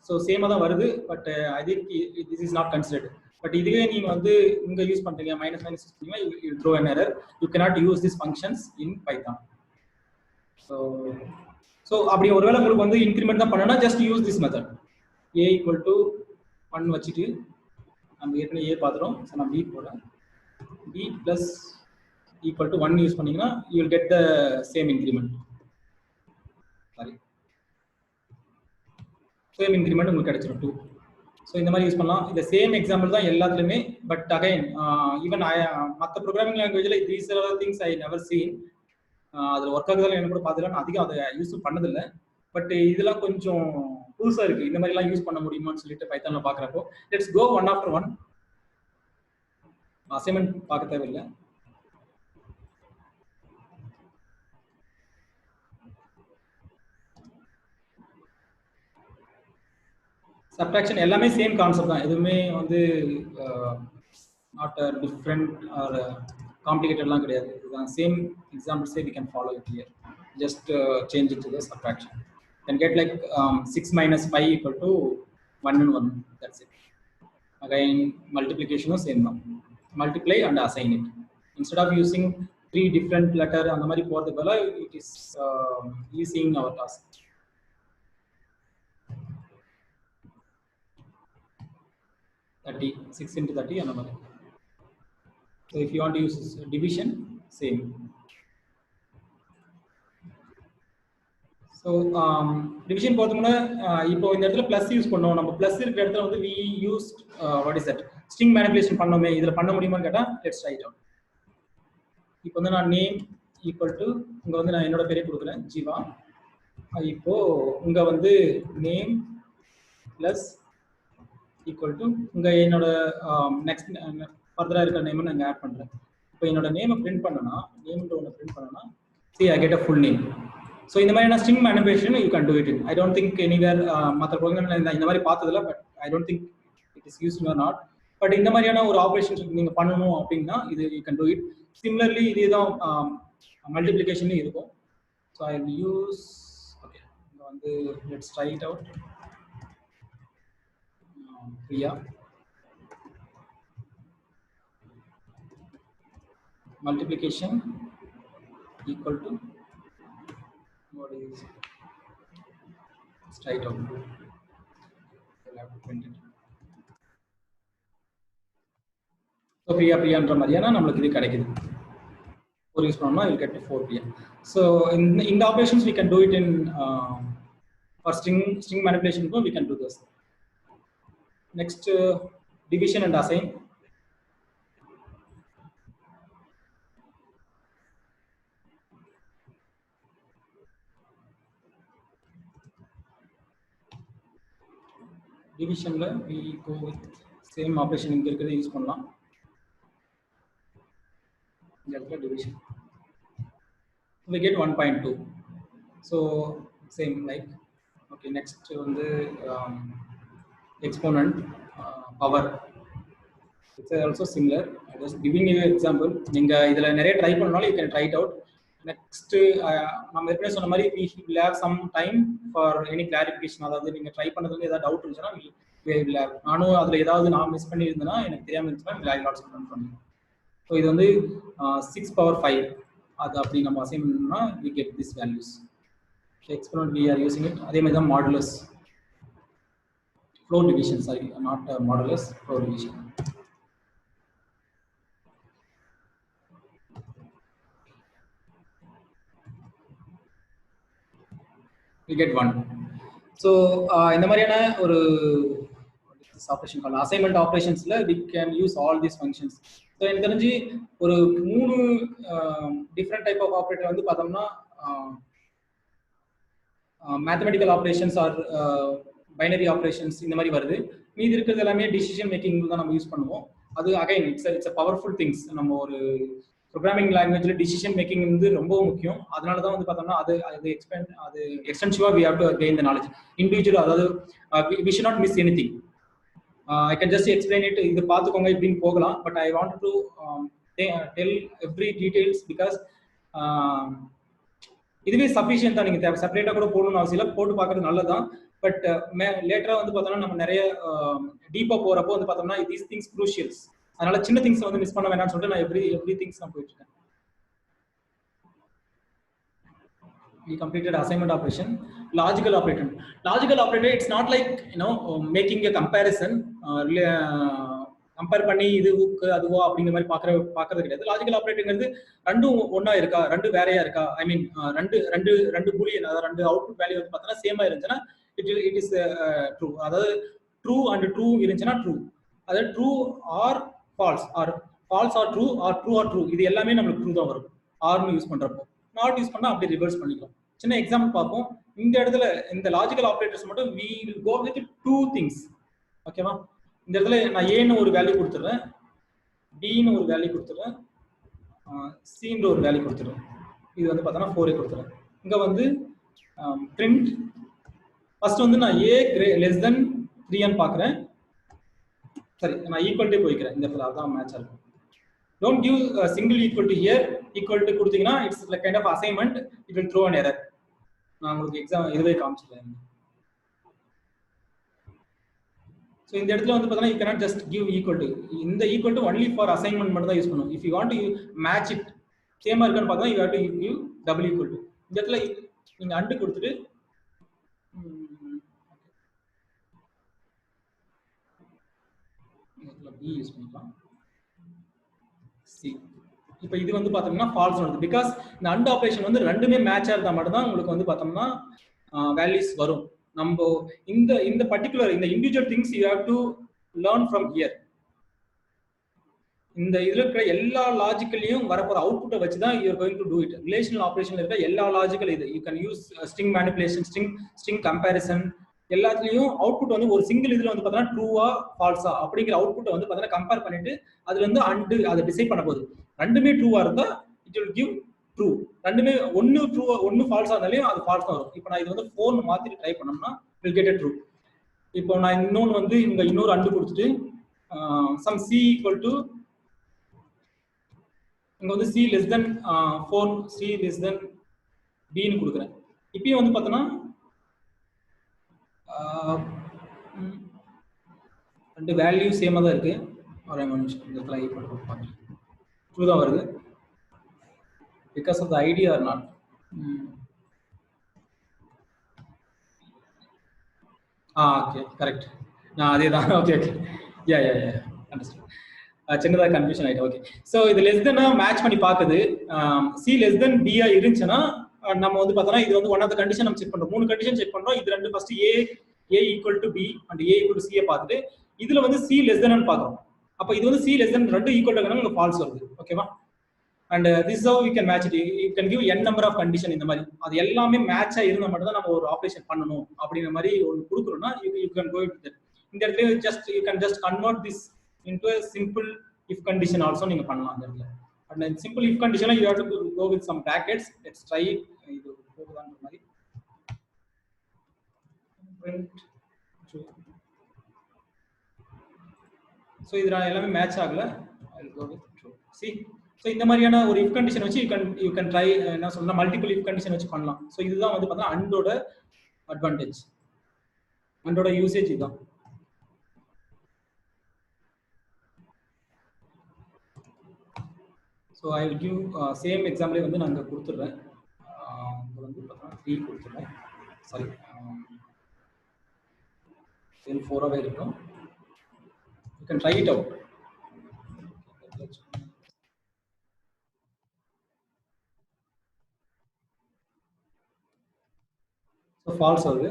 So சேமாக தான் வருது, but I think this is not considered. But இதுவே நீங்கள் வந்து இங்கே யூஸ் பண்ணுறீங்க மைனஸ் மைனஸ் யூஸ் பண்ணீங்கன்னா you throw an error. You cannot use this functions in Python. So அப்படி ஒருவேளை உங்களுக்கு வந்து இன்க்ரிமெண்ட் தான் பண்ணனா just use this method. A equal to 1 வச்சுட்டு நம்ம ஏற்கனவே A பார்த்துறோம். ஸோ நான் B போடுறேன். B plus equal to 1 use பண்ணீங்கன்னா you will get the same increment. Sorry, same increment உங்களுக்கு கிடைச்சிடும் 2. ஸோ இந்த மாதிரி யூஸ் பண்ணலாம். இந்த சேம் எக்ஸாம்பிள் தான் எல்லாத்துலேயுமே. பட் அகைன் ஈவன் மற்ற ப்ரோக்ராமிங் லாங்குவேஜில் these things I never seen. அதில் ஒர்க் ஆகுறதால எனக்கு கூட பார்த்துக்கலாம், நான் அதிகம் அதை யூஸ் பண்ணதில்லை. பட் இதெல்லாம் கொஞ்சம் புதுசாக இருக்குது. இந்த மாதிரிலாம் யூஸ் பண்ண முடியுமான்னு சொல்லிட்டு பைத்தானில் பார்க்குறப்போ let's go one after one. Assignment பார்க்க தேவையில்லை. சப்ட்ராக்ஷன் எல்லாமே சேம் கான்செப்ட் தான், எதுவுமே வந்து நாட் டிஃப்ரெண்ட் ஆர் காம்ப்ளிகேட்டட்லாம் கிடையாது. இதுதான் சேம் எக்ஸாம்பிள்ஸே we can follow it here. Just change it to the subtraction. Can get like 6 minus 5 equal to 1 and 1. That's it. Again multiplication same தான், multiply and assign it. Instead of using 3 different letter அந்த மாதிரி போறதுக்கு பதிலா it is easing our task. Thirty 6 into 30 and another. So if you want to use division, same. So division போறதுக்கு இப்போ இந்த இடத்துல plus use பண்ணோம். நம்ம பிளஸ் இருக்கிற இடத்துல வந்து we used what is that string manipulation பண்ணோமே, இதுல பண்ண முடியுமான்னு கேட்டா let's try it out. இப்போ வந்து நான் நேம் ஈக்குவல் டு இங்க வந்து நான் என்னோட பேரே கொடுக்குறேன் ஜீவா. இப்போ இங்க வந்து நேம் பிளஸ் ஈக்குவல் டு இங்க என்னோட நெக்ஸ்ட் ஃபர்தரா இருக்கிற நேம் நான் ஆட் பண்றேன். இப்போ என்னோட நேமை பிரிண்ட் பண்ணனா, நேம்ன்ற ஒன்று பிரிண்ட் பண்ணனா see I get a full name. So இந்த மாதிரியான string manipulation you can do it in. I don't think anywhere மற்ற ப்ரோக்ராம்ல இந்த மாதிரி பார்த்ததில்ல, but I don't think it is used or not. But இந்த மாதிரியான ஒரு ஆப்ரேஷன்ஸ் நீங்கள் பண்ணணும் அப்படின்னா இது you can do it. Similarly இதே தான் மல்டிப்ளிகேஷன்லேயும் இருக்கும். So I will use okay இங்கே வந்து let's try it out. Priya multiplication equal to what is straight out. We'll have to print it. So Priyaன்ற மாதிரியான நமக்கு இது கிடைக்குது. 4 யூஸ் பண்ணோம்னா we'll get to 4 Priya. So in the operations we can do it in for string manipulation we can do this. Next division and assign. Division we go with same operation இங்க இருக்கிறத use பண்ணலாம். Division we get 1.2. So same like okay. Next on the exponent power, it's also similar. I was giving you an example. நீங்க இதல நிறைய try பண்ணனால you can try it out. Next நம்ம ஏற்கனவே சொன்ன மாதிரி we will have some time for any clarification. அதாவது நீங்க ட்ரை பண்ணதுல ஏதாவது டவுட் இருந்துச்சுனா we will have நானும் அதுல ஏதாவது நான் மிஸ் பண்ணி இருந்தேனா எனக்கு தெரியாம இருந்துச்சுனா I will also confirm. So இது வந்து 6 power 5 அது அப்படி நம்ம அசைன் பண்ணோம்னா we get these values. So exponent we are using it. அதே மாதிரி தான் modulus, floor division, sorry, not modulus, floor division. We get 1. So இந்த மாதிரியான ஒரு operation called assignment operationsல we can use all these functions. So எனக்கு தெரிஞ்சு ஒரு 3 different type of operator வந்து பார்த்தோம்னா mathematical operations or binary operations இந்த மாதிரி வருது. மீதி இருக்கிறது எல்லாமே decision making தான் நம்ம யூஸ் பண்ணுவோம். அது again it's a powerful things. நம்ம ஒரு ப்ரோக்ராமிங் லாங்குவேஜ்ல டிசிஷன் மேக்கிங் வந்து ரொம்ப முக்கியம். அதனால தான் வந்து பார்த்தோம்னா அது எக்ஸ்டென்சிவா we have to gain the knowledge. Individual அதாவது we should not miss anything. I can just explain it. இது பார்த்துக்கோங்க இப்படின்னு போகலாம். But I want to tell every details because இதுவே சஃபிஷியன்ட் தான். நீங்க செப்பரேட்டா கூட போடணும்னு அவசியம் இல்லை, போட்டு பார்க்கறது நல்லதுதான். பட் லேட்டரா வந்து பார்த்தோம்னா நம்ம நிறைய டீப்பா போறப்போ வந்து பார்த்தோம்னா these things crucials. அதனால சின்ன திங்ஸ் வந்து மிஸ் பண்ண வேணாம்னு சொல்லிட்டு நான் எவ்ரி திங்ஸ் நான் போயிட்டு இருக்கேன். We completed assignment operation. Logical operator. Logical operator, it's not like making a comparison. Compare பண்ணி இதுக்கு அதுவோ அப்படிங்கிற மாதிரி பார்க்கறது கிடையாது. லாஜிக்கல் ஆப்ரேட்டர்ங்கிறது ரெண்டும் ஒன்னா இருக்கா, ரெண்டு வேறையா இருக்கா, ஐ மீன் ரெண்டு பூலியன், அதாவது ரெண்டு அவுட்புட் வேல்யூ வந்து பார்த்தோன்னா சேமா இருந்துச்சுன்னா இட் இஸ் ட்ரூ. அதாவது ட்ரூ அண்ட் ட்ரூ இருந்துச்சுன்னா ட்ரூ. அதாவது true or false are true are true are true, இது எல்லாமே நம்மளுக்கு ட்ரூ தான் வரும் ஆர்னு யூஸ் பண்றப்போ. நாட் யூஸ் பண்ணா அப்படி ரிவர்ஸ் பண்ணிக்கலாம். சின்ன எக்ஸாம்பிள் பார்ப்போம். இந்த இடத்துல இந்த லாஜிக்கல் ஆப்ரேட்டர்ஸ் மட்டும் we will go with 2 things. ஓகேவா? இந்த இடத்துல நான் ஏன்னு ஒரு வேல்யூ கொடுத்துறேன், பின்னு ஒரு வேல்யூ கொடுத்துறேன், சின்ற ஒரு வேல்யூ கொடுத்துறேன். இது வந்து பார்த்தோன்னா 4 கொடுத்துறேன். இங்க வந்து பிரிண்ட் ஃபர்ஸ்ட் வந்து நான் a less than 3 ன்னு பார்க்குறேன். சரி, நான் ஈக்குவல் டு போய்க்கிறேன். இந்த இடத்துல அதான் மேட்ச் ஆகும். Don't give a single equal to here. Equal to கொடுத்தீங்கன்னா it's like kind of assignment. It will throw an error. நான் உங்களுக்கு எக்ஸாம் இதுவே காமிச்சிடுறேன். So இந்த இடத்துல வந்து பார்த்தீங்கன்னா you cannot just give equal to. இந்த equal to only for assignment மட்டும் தான் யூஸ் பண்ணுவோம். If you want to match it சேமா இருக்குன்னு பார்த்தா you have to give double equal to. இந்த இடத்துல நீங்க அண்ட் கொடுத்துட்டு இதுல b யூஸ் பண்ணிக்கலாம். இப்போ இது வந்து பார்த்தோம்னா ஃபால்ஸ் வருது. பிகாஸ் இந்த அண்ட் ஆபரேஷன் வந்து ரெண்டுமே மேட்சா இருந்தா மட்டும் தான் உங்களுக்கு வந்து பார்த்தோம்னா வேல்யூஸ் வரும். நம்ம இந்த பர்టిక్యులர் இந்த individual things you have to learn from here. இந்த இதுல இருக்கிற எல்லா லாஜிக்கலையும் வரப்போற அவுட்புட்டை வச்சு தான் you are going to do it. Relational ஆபரேஷன்ல இருக்க எல்லா லாஜிக்கல் இது you can use string manipulation, string comparison, எல்லாத்துலயும் அவுட்புட் வந்து ஒரு சிங்கிள் இதுல வந்து பார்த்தோன்னா ட்ரூவா ஃபால்ஸா அப்படிங்கிற அவுட்புட்டை வந்து பார்த்தோன்னா கம்பேர் பண்ணிட்டு அதுல இருந்து அண்டு அதை டிசைட் பண்ண போகுது. ரெண்டுமே ட்ரூவா இருந்தா இட் வில் கிவ் ட்ரூ. ரெண்டுமே ஒன்னு ட்ரூ ஒன்னு ஃபால்ஸா இருந்தாலும் அது ஃபால்ஸ் தான் வரும். இப்போ நான் இது வந்து 4 மாத்திட்டு ட்ரை பண்ணோம்னா வில் கெட் a ட்ரூ. இப்போ நான் இன்னொன்னு வந்து இங்க இன்னொரு அண்டு கொடுத்துட்டு சம் c ஈக்குவல் டு இங்க வந்து c less than 4 c less than b ன்னு கொடுக்குறேன். இப்பயும் வந்து பார்த்தோன்னா ரெண்டு வேல்யூ சேமாக தான் இருக்கு. ஒரு நிமிஷம் இந்த இடத்துல ஐ போட்டு பார்க்கலாம். ட்ரூ தான் வருது. Because of the ID or not. Okay correct. அதே தான். Okay okay ya ya ya understand. சின்னதாக கன்ஃபியூஷன் ஆகிட்டு. ஓகே ஸோ இது லெஸ் தென்னா மேட்ச் பண்ணி பார்க்குது. சி லெஸ் தென் பியா இருந்துச்சுன்னா நம்ம வந்து பார்த்தோம்னா இது வந்து ஒன் ஆஃப் த கண்டிஷன் நம்ம செக் பண்ணுறோம். 3 கண்டிஷன் செக் பண்ணுறோம். இது ரெண்டு first A equal to B and A equal to சியை பார்த்துட்டு இதுல வந்து சி லெஸ் தென் பார்க்குறோம். அப்போ இது வந்து சி லெஸ் தென் ரெண்டு ஈக்குவல் டு ஃபால்ஸ் வருது. ஓகேவா? And this how you can match it. You can give n number of condition. இந்த மாதிரி அது எல்லாமே மேட்சா இருந்தால் மட்டும் தான் நம்ம ஒரு ஆப்ரேஷன் பண்ணணும் அப்படிங்கிற மாதிரி ஒன்று கொடுக்குறோம்னா you can go with that. இந்த இடத்துல just you can just convert this into a simple if condition also நீங்க பண்ணலாம் அந்த இடத்துல. And simple if condition you have to go with some brackets. Let's try இது போகுதான்ற மாதிரி print true. so இதுல எல்லாமே மேட்ச் ஆகல. I will go with true. see so இந்த மாதிரியான ஒரு if condition வச்சு you can try என்ன சொல்றேன்னா மல்டிபிள் if condition வச்சு பண்ணலாம். so இதுதான் வந்து பார்த்தா and ஓட அட்வான்டேஜ், and ஓட யூசேஜ் இதுதான். So I will give same example வந்து நான் கொடுத்துறேன். இது வந்து பார்த்தா 3 கொடுத்துறேன். சாரி then 4 ஆவே இருக்கும். You can try it out. So false ஆகுது.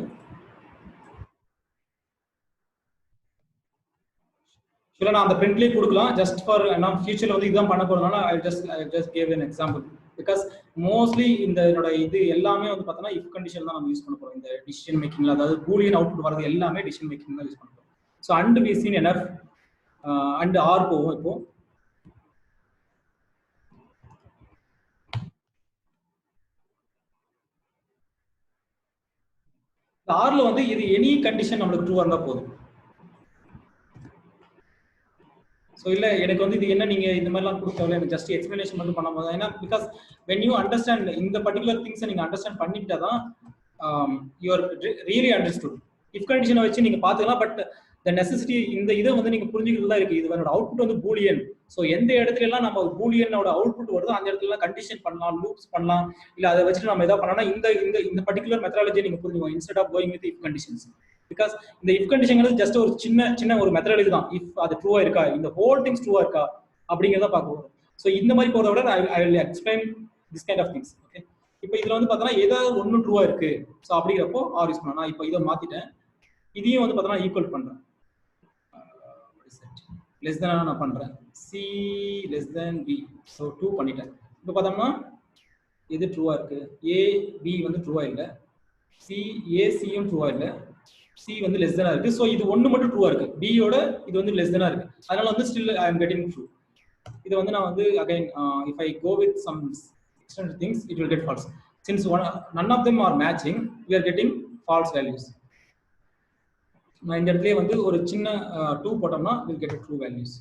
சில நான் அந்த பிரிண்ட்லயே கொடுக்கலாம் ஜஸ்ட் ஃபார் நான் ஃபியூச்சர்ல வந்து இதான் பண்ண போறதுனால I just gave an example because mostly இந்த என்னோட இது எல்லாமே வந்து பார்த்தோன்னா if condition தான் நம்ம யூஸ் பண்ண போறோம். இந்த டிசிஷன் மேக்கிங்ல அதாவது பூலியன் அவுட்புட் வரது எல்லாமே டிசிஷன் மேக்கிங் தான் யூஸ் பண்ண போறோம். So and we seen enough and or போகும். இப்போ ஆர்ல வந்து இது எனி கண்டிஷன் நம்மளுக்கு ட்ரூவா இருந்தா போதும். ஸோ இல்லை எனக்கு வந்து இது என்ன நீங்கள் இந்த மாதிரிலாம் கொடுத்தாலும் எனக்கு ஜஸ்ட் எக்ஸ்பிளனேஷன் மட்டும் பண்ண போதும். ஏன்னா பிகாஸ் வென் யூ அண்டர்ஸ்டாண்ட் இந்த பர்டிகுலர் திங்ஸை நீங்கள் அண்டர்ஸ்டாண்ட் பண்ணிக்கிட்டா தான் யூஆர் ரியலி அண்டர்ஸ்டுட். இஃப் கண்டிஷனை வச்சு நீங்கள் பார்த்துக்கலாம். பட் த நெசசிட்டி இந்த இதை வந்து நீங்கள் புரிஞ்சுக்கிறது தான் இருக்குது. இது என்னோட அவுட்புட் வந்து பூலியன். ஸோ எந்த இடத்துல எல்லாம் நம்ம பூலியனோட அவுட்புட் வருதோ அந்த இடத்துல கண்டிஷன் பண்ணலாம், லூப்ஸ் பண்ணலாம், இல்லை அதை வச்சுட்டு நம்ம எதாவது பண்ணோம்னா இந்த பர்டிகுலர் மெத்தடாலஜியை நீங்கள் புரிஞ்சுக்கோங்க instead of going with if conditions. Because இந்த இஃப் கண்டிஷன் ஜஸ்ட் ஒரு சின்ன ஒரு மெத்தடாலஜி தான். இஃப் அது ட்ரூவா இருக்கா, இந்த ஹோல் திங்ஸ் ட்ரூவா இருக்கா அப்படிங்கிறத பார்க்க வரும். ஸோ இந்த மாதிரி போறத விட I will explain this kind of things. Okay இப்போ இதுல வந்து பார்த்தோன்னா ஏதாவது ஒன்று ட்ரூவா இருக்கு. ஸோ அப்படிங்கிறப்போ ஆர் யூஸ் பண்ணலாம். நான் இப்போ இதை மாத்திட்டேன். இதையும் வந்து பார்த்தோன்னா ஈக்குவல் பண்றேன். லெஸ் தென் நான் பண்றேன். C less than B. So 2 பண்ணிட்டேன். இப்போ பார்த்தோம்னா இது ட்ரூவா இருக்கு. ஏ பி வந்து ட்ரூவா இல்லை. சி ஏசியும் ட்ரூவா இல்லை. சி வந்து லெஸ் தெனா இருக்கு. ஸோ இது ஒன்று மட்டும் ட்ரூவா இருக்கு. பியோட இது வந்து லெஸ் தெனா இருக்கு. அதனால வந்து still I am getting true. இது வந்து நான் வந்து again if I go with some extended things it will get false. Since none of them are matching we are getting false values. நான் இந்த இடத்துல வந்து ஒரு சின்ன 2 போட்டோம்னா வில் கெட் ட்ரூ வேல்யூஸ்.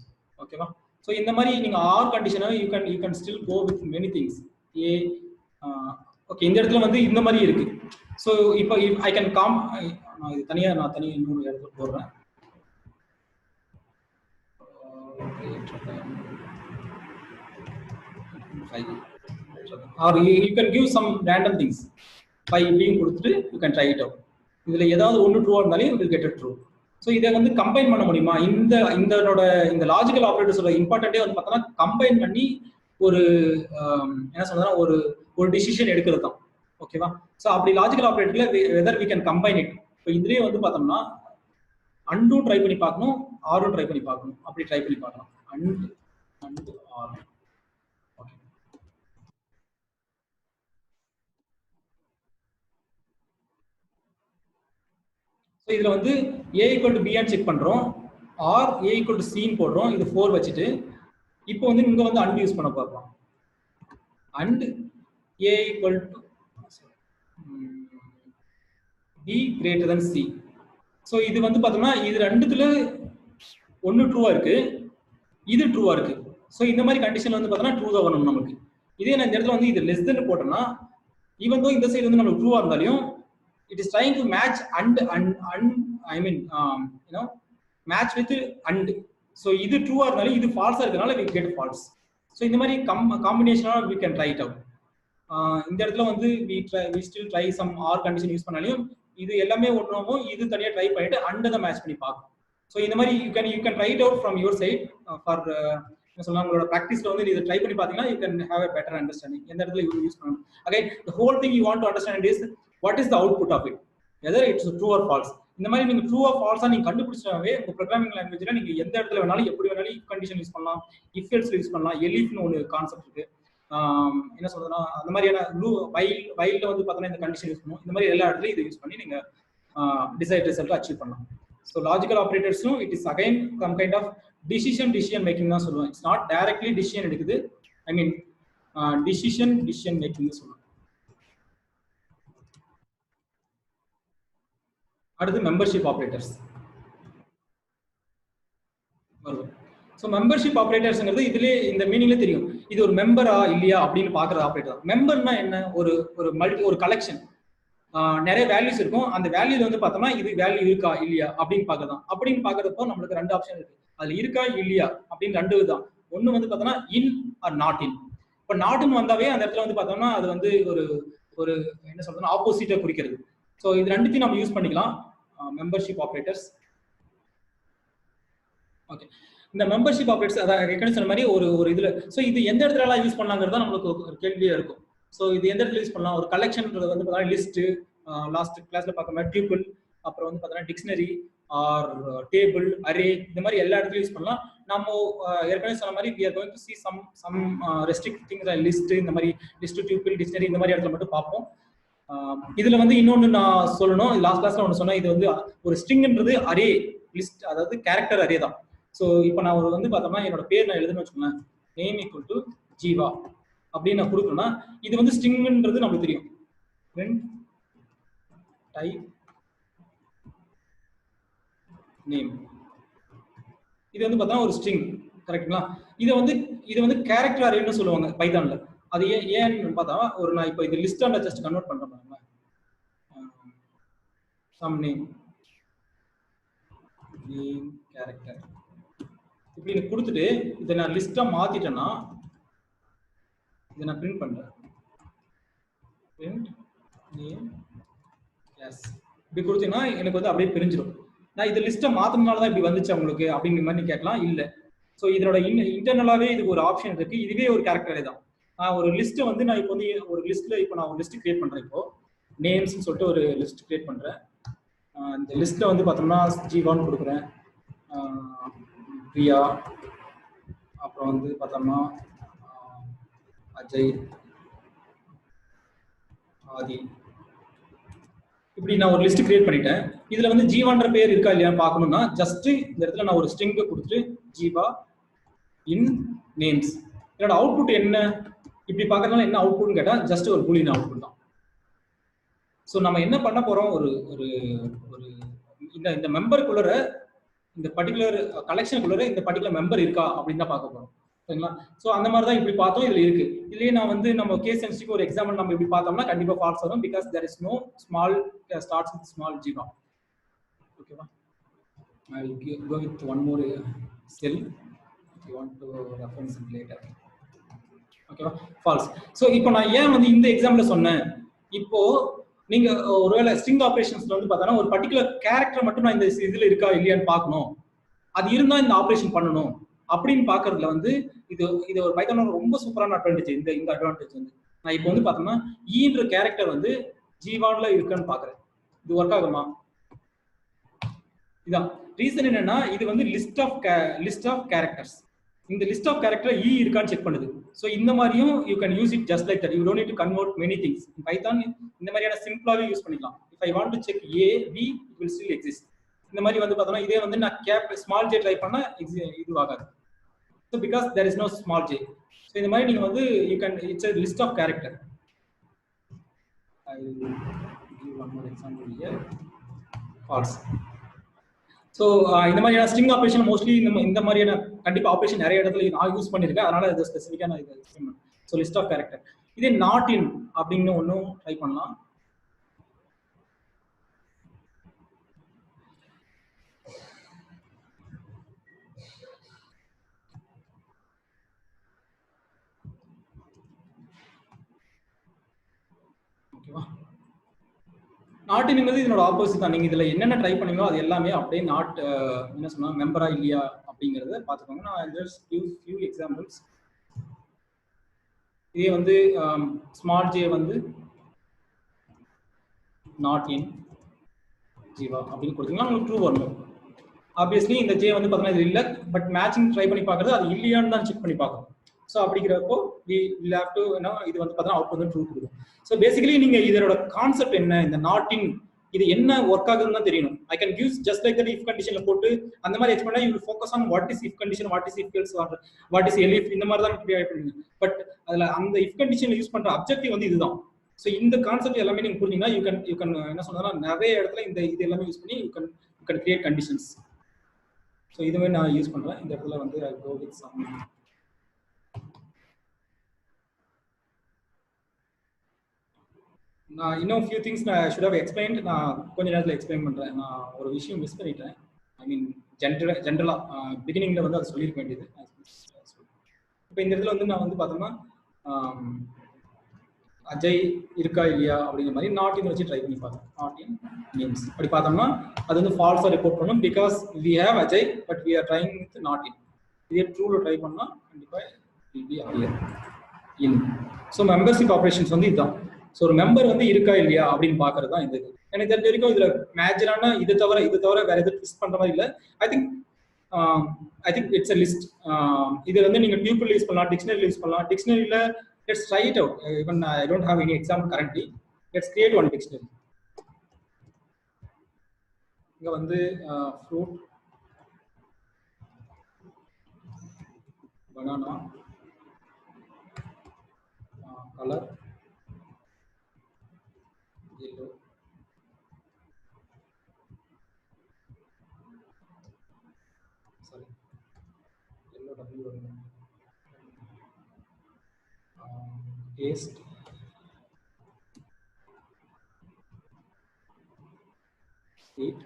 ஓகேவா? ஸோ இந்த மாதிரி நீங்க ஆர் கண்டிஷனை you can still go with many things. ஏ ஓகே இந்த இடத்துல வந்து இந்த மாதிரி இருக்கு. ஸோ இப்போ ஐ கேன் நான் இது தனியாக இன்னொரு இடத்துல போடுறேன். Or you can give some random things by being கொடுத்துட்டு you can try it out. இதுல ஏதாவது ஒன்று ட்ரூவா இருந்தாலே வில் கெட் ட்ரூ. ஸோ இதை வந்து கம்பைன் பண்ண முடியுமா? இந்த லாஜிக்கல் ஆப்ரேட்டர்ஸோட இம்பார்ட்டன்டே வந்து பார்த்தோன்னா கம்பைன் பண்ணி ஒரு என்ன சொல்றதுன்னா ஒரு டிசிஷன் எடுக்கிறது தான். ஓகேவா? ஸோ அப்படி லாஜிக்கல் ஆப்ரேட்டர்ல whether we can combine it. இப்போ இதுலேயே வந்து பார்த்தோம்னா அண்டும் ட்ரை பண்ணி பார்க்கணும், ஆரும் ட்ரை பண்ணி பார்க்கணும். அப்படி ட்ரை பண்ணி பார்க்கலாம். And R. ஓகே ஸோ இதில் வந்து ஏ ஈக்குவல் டு பின்னு செக் பண்ணுறோம். ஆர் ஏ ஈக்குவல் டு சின்னு போடுறோம். இது 4 வச்சுட்டு இப்போ வந்து இங்கே வந்து அண்ட் யூஸ் பண்ண பார்ப்போம். And A equal to B greater than C. So இது வந்து பார்த்தோம்னா இது ரெண்டுத்துல ஒன்று ட்ரூவா இருக்கு, இது ட்ரூவா இருக்கு. ஸோ இந்த மாதிரி கண்டிஷன் வந்து பார்த்தோம்னா ட்ரூ தான் வரணும் நமக்கு. இதே நான் இந்த இடத்துல வந்து இது லெஸ் தென் போட்டோம்னா ஈவன் தோ இந்த சைடு வந்து நமக்கு ட்ரூவா இருந்தாலும் it is trying to match and I mean match with and. So இது ட்ரூவா இருந்தாலும் இது ஃபால்ஸா இருக்கனால வி கெட் ஃபால்ஸ். ஸோ இந்த மாதிரி காம்பினேஷனாக we can try it out. இந்த இடத்துல வந்து we still try some or condition use பண்ணாலையும் இது எல்லாமே ஒன்றுமோ இது தனியாக ட்ரை பண்ணிட்டு அண்ட் தான் மேட்ச் பண்ணி பார்க்கும். ஸோ இந்த மாதிரி you can try it out from your side for என்ன சொல்லலாம், உங்களோட ப்ராக்டிஸ்ல வந்து இதை ட்ரை பண்ணி பார்த்தீங்கன்னா you can have a better understanding. எந்த இடத்துல யூஸ் பண்ணணும். Again the whole thing you want to understand is what is the output of it, whether it's true or false. இந்த மாதிரி நீங்க ட்ரூ ஆர் ஃபால்ஸா நீங்க கண்டுபிடிச்சாவே உங்க ப்ரோக்ராமிங் லாங்குவேஜ்ல நீங்க எந்த இடத்துல வேணாலும் எப்படி வேணாலும் இஃப் கண்டிஷன் யூஸ் பண்ணலாம், இஃப் எல்ஸ் யூஸ் பண்ணலாம், எலிஃப்னு ஒரு கான்செப்ட் இருக்கு. என்ன சொல்றதுன்னா அந்த மாதிரியான வைல்ல வந்து பார்த்தோன்னா இந்த கண்டிஷன் யூஸ் பண்ணுவோம். இந்த மாதிரி எல்லா இடத்துலையும் இதை யூஸ் பண்ணி நீங்க டிசைர்ட் ரிசல்ட் அச்சீவ் பண்ணலாம். ஸோ லாஜிக்கல் ஆப்ரேட்டர்ஸும் it is again some kind of decision making தான் சொல்லுவேன். இட்ஸ் நாட் டைரக்ட்லி டிசிஷன் எடுக்குது, ஐ மீன் டிசிஷன் மேக்கிங் சொல்லுவேன். அடுத்து மெம்பர்ஷிப் ஆப்ரேட்டர்ஸ் வருவோம். ஸோ மெம்பர்ஷிப் ஆப்ரேட்டர்ஸ்ங்கிறது இதுலேயே இந்த மீனிங்ல தெரியும், இது ஒரு மெம்பரா இல்லையா அப்படின்னு பாக்குற ஆப்ரேட்டர். மெம்பர்னா என்ன, ஒரு கலெக்ஷன், நிறைய வேல்யூஸ் இருக்கும். அந்த வேல்யூல வந்து பார்த்தோம்னா இது வேல்யூ இருக்கா இல்லையா அப்படின்னு பார்க்கலாம். அப்படின்னு பார்க்கறப்போ நம்மளுக்கு ரெண்டு ஆப்ஷன் இருக்கு, அதுல இருக்கா இல்லையா அப்படின்னு ரெண்டு தான். ஒன்னு வந்து பார்த்தோம்னா இன் ஆர் நாட் இன். இப்போ நாட்னு வந்தாவே அந்த இடத்துல வந்து பார்த்தோம்னா அது வந்து ஒரு என்ன சொல்றதுன்னா ஆப்போசிட்டை குறிக்கிறது. ஸோ இது ரெண்டுத்தையும் நம்ம யூஸ் பண்ணிக்கலாம் மெம்பர்ஷிப் ஆப்ரேட்டர்ஸ். ஓகே, இந்த மெம்பர்ஷிப் ஆப்ரேட்டர்ஸ் அதான் சொன்ன மாதிரி ஒரு இதுல. ஸோ இது எந்த இடத்துல யூஸ் பண்ணலாங்கிறது நம்மளுக்கு ஒரு கேள்வியா இருக்கும். ஸோ இது எந்த இடத்துல யூஸ் பண்ணலாம், ஒரு கலெக்ஷன்ன்றது வந்து பார்த்தீங்கன்னா லிஸ்ட், லாஸ்ட் கிளாஸ்ல பார்க்க மாதிரி டியூபிள், அப்புறம் வந்து பார்த்தீங்கன்னா டிக்ஷனரி ஆர் டேபிள், அரே, இந்த மாதிரி எல்லா இடத்துலையும் யூஸ் பண்ணலாம். நம்ம ஏற்கனவே சொன்ன மாதிரி we are going to see some restricted things like list, இந்த மாதிரி லிஸ்ட், டியூபிள், டிக்ஷனரி இந்த மாதிரி இடத்துல மட்டும் பார்ப்போம். இதுல வந்து இன்னொன்னு நான் சொல்லணும், லாஸ்ட் கிளாஸ்ல ஒன்று சொன்னேன், இது வந்து ஒரு ஸ்ட்ரிங்ன்றது அரே லிஸ்ட், அதாவது கேரக்டர் அரே தான். ஸோ இப்போ நான் ஒரு வந்து பார்த்தோம்னா என்னோட பேர் நான் எழுதுன்னு வச்சுக்கோங்களேன், நேம் ஈக்குவல் டு ஜீவா அப்படின்னு நான் கொடுக்கணும்னா இது வந்து ஸ்ட்ரிங்ன்றது நமக்கு தெரியும். print type name, இது வந்து பார்த்தா ஒரு ஸ்ட்ரிங், கரெக்ட்டுங்களா? இதை வந்து கேரக்டர் அரேன்னு சொல்லுவாங்க பைத்தான்ல. அது ஏன்னு பார்த்தா நான் இப்போ இது லிஸ்டாண்ட ஜஸ்ட் கன்வெர்ட் பண்றேன் பாருங்க, சம் நேம் கேரக்டர் இப்படி கொடுத்துட்டு இதை நான் லிஸ்டா மாத்திட்டேன்னா இதை நான் பிரிண்ட் பண்றேன், பிரிண்ட் நேம் எஸ் இப்படி கொடுத்தீங்கன்னா எனக்கு வந்து அப்படியே பிரிஞ்சிடும். நான் இதை லிஸ்ட்டை மாத்தினால தான் இப்படி வந்துச்சு உங்களுக்கு அப்படிங்கிற மாதிரி கேட்கலாம். இல்லை, ஸோ இதோட இன்டர்னலாவே இதுக்கு ஒரு ஆப்ஷன் இருக்கு, இதுவே ஒரு கேரக்டரே தான். ஒரு லிஸ்ட்டை வந்து நான் இப்போ வந்து ஒரு லிஸ்ட்ல இப்போ நான் ஒரு லிஸ்ட் கிரியேட் பண்றேன். இப்போ நேம்ஸ்ன்னு சொல்லிட்டு ஒரு லிஸ்ட் கிரியேட் பண்றேன். இந்த லிஸ்ட்ல வந்து பார்த்தோம்னா ஜீவான்னு கொடுக்குறேன், பிரியா, அப்புறம் வந்து பார்த்தோம்னா அஜய், ஆதி, இப்படி நான் ஒரு லிஸ்ட் கிரியேட் பண்ணிட்டேன். இதுல வந்து ஜீவான்ற பேர் இருக்கா இல்லையான்னு பார்க்கணும்னா ஜஸ்ட் இந்த இடத்துல நான் ஒரு ஸ்ட்ரிங் கொடுத்துட்டு ஜீவா இன் நேம்ஸ், என்னோட அவுட்புட் என்ன இப்படி பார்க்கறதுனால என்ன அவுட்புட்னு கேட்டா ஜஸ்ட் ஒரு பூலியன் அவுட்புட் தான். ஸோ நம்ம என்ன பண்ண போறோம், ஒரு இந்த மெம்பருக்குள்ள, இந்த பர்டிகுலர் கலெக்ஷனுக்குள்ள இந்த பர்டிகுலர் மெம்பர் இருக்கா அப்படின்னு தான் பார்க்க போறோம், சரிங்களா? ஸோ அந்த மாதிரி தான் இப்படி பார்த்தோம். இதுல இருக்கு, இதுலயே நான் வந்து நம்ம கேஸ் சென்சிட்டிவ் ஒரு எக்ஸாம்பிள் நம்ம இப்படி பார்த்தோம்னா கண்டிப்பா ஃபால்ஸ் வரும், because there is no small starts with small Jeeva. ஓகேவா? I will go with one more cell if you want to reference it later. ஓகேவா? ஃபால்ஸ். ஸோ இப்போ நான் ஏன் வந்து இந்த எக்ஸாம்பிள் சொன்னேன், இப்போ நீங்க ஒருவேளை ஸ்ட்ரிங் ஆபரேஷன்ஸ்ல வந்து பார்த்தோன்னா ஒரு பர்டிகுலர் கேரக்டர் மட்டும் நான் இந்த இதுல இருக்கா இல்லையான்னு பார்க்கணும், அது இருந்தா இந்த ஆபரேஷன் பண்ணணும் அப்படின்னு பாக்குறதுல வந்து இது ஒரு பைத்தானோட ரொம்ப சூப்பரான அட்வான்டேஜ். இந்த அட்வான்டேஜ் வந்து நான் இப்போ வந்து பார்த்தோம்னா ஈன்ற கேரக்டர் வந்து ஜீவான்ல இருக்குன்னு பாக்குறேன், இது ஒர்க் ஆகுமா? இதான் ரீசன். என்னன்னா இது வந்து லிஸ்ட் ஆஃப் கேரக்டர்ஸ், இந்த லிஸ்ட் ஆஃப் கேரக்டர் இ இருக்கான்னு செக் பண்ணுது. ஸோ இந்த மாதிரியும் you can use it just like that, you don't need to convert many things. Python இந்த மாதிரியான சிம்பிளாவே யூஸ் பண்ணிக்கலாம். If I want to check A be it will still exist. இந்த மாதிரி வந்து பார்த்தோம்னா இதே வந்து நான் கேப் ஸ்மால் ஜே ட்ரை பண்ணா இது ஆகாது. So because there is no small J. So இந்த மாதிரி நீங்க வந்து you can it's a list of character. I will give one more example here. False. So இந்த மாதிரியான ஸ்ட்ரிங் ஆப்ரேஷன் மோஸ்ட்லி இந்த மாதிரியான கண்டிப்பா ஆப்ரேஷன் நிறைய இடத்துல நான் யூஸ் பண்ணியிருக்கேன், அதனால இது ஸ்பெசிஃபிக்காக நான் இதை எக்ஸ்பிளைன் பண்ணேன். So list of character. இதே நாட் இன் அப்படின்னு ஒன்றும் ட்ரை பண்ணலாம். ஓகேவா. நாட் இன்ங்கிறது இதனோட ஆப்போசிட் தான். நீங்க இதுல என்னென்ன ட்ரை பண்ணீங்களோ அது எல்லாமே அப்படியே நாட் என்ன சொன்னா மெம்பரா இல்லையா அப்படிங்கறத பாத்துக்கோங்க. நான் ஜஸ்ட் கிவ் ஃபியூ எக்ஸாம்பிள்ஸ். இதே வந்து ஸ்மால் ஜே வந்து நாட் இன் ஜீவா அப்படின்னு கொடுத்தீங்கன்னா உங்களுக்கு ட்ரூ வரணும். ஆப்வியஸ்லி இந்த ஜே வந்து பார்த்தீங்கன்னா இது இல்லை, பட் மேட்சிங் ட்ரை பண்ணி பார்க்கறது அது இல்லையான்னு தான் செக் பண்ணி பார்க்கணும். ஸோ அப்படிங்கிறப்போ வி வில் ஹேவ் டு இது வந்து பார்த்தீங்கன்னா அவுட் வந்து ட்ரூ கொடுக்கும். ஸோ பேசிக்கலி நீங்க இதோட கான்செப்ட் என்ன, இந்த நாட் இன் இது என்ன ஒர்க் ஆகுதுன்னு தான் தெரியணும். I can use just like that if கண்டிஷன்ல போட்டு அந்த மாதிரி explain you will focus on what is if condition, what is if else, what is elif, இந்த மாதிரி தான் ட்ரை பண்ணுங்க. பட் அதுல அந்த இஃப் கண்டிஷன்ல யூஸ் பண்ற அப்ஜெக்டிவ் வந்து இதுதான். ஸோ இந்த கான்செப்ட் எல்லாமே நீங்க புரிஞ்சீங்கன்னா யூ கேன் என்ன சொன்னா நிறைய இடத்துல இது எல்லாமே யூஸ் பண்ணி you can create conditions. So இதுவே நான் யூஸ் பண்றேன். இந்த இடத்துல வந்து ஐ கோ வித் சம் நான் இன்னும் ஃபியூ திங்ஸ் நான் ஷுட் ஹவ் எக்ஸ்பிளைன்ட். நான் கொஞ்ச நேரத்தில் எக்ஸ்பிளைன் பண்றேன். நான் ஒரு விஷயம் மிஸ் பண்ணிட்டேன். ஐ மீன் ஜென்ரலா பிகினிங்ல வந்து அதை சொல்லியிருக்க வேண்டியது. இப்போ இந்த இடத்துல வந்து நான் வந்து பார்த்தோம்னா அஜய் இருக்கா இல்லையா அப்படிங்கிற மாதிரி நாட் இன் வச்சு ட்ரை பண்ணி பார்த்தோம். நாட் இன் நேம்ஸ் அப்படி பார்த்தோம்னா அது வந்து ஃபால்ஸாக ரிப்போர்ட் பண்ணணும். Because we have Ajay but we are trying with not in. இதே ட்ரூல ட்ரை பண்ணால் கண்டிப்பாக will be higher in. So membership operations வந்து இதுதான். ஸோ ஒரு மெம்பர் வந்து இருக்கா இல்லையா அப்படின்னு பார்க்கறது தான் இந்த இது. எனக்கு தெரிஞ்ச வரைக்கும் இதில் மேஜரான இது தவிர வேற எதுவும் லிஸ்ட் பண்ணுற மாதிரி இல்லை. I think it's a list. இதில் வந்து நீங்கள் டியூபிள் யூஸ் பண்ணலாம், டிக்ஷனரி யூஸ் பண்ணலாம். டிக்ஷனரியில் let's try it out. Even I don't have any example currently. Let's create one dictionary. இங்க வந்து fruit, banana, color yellow, sorry yellow w taste, sweet,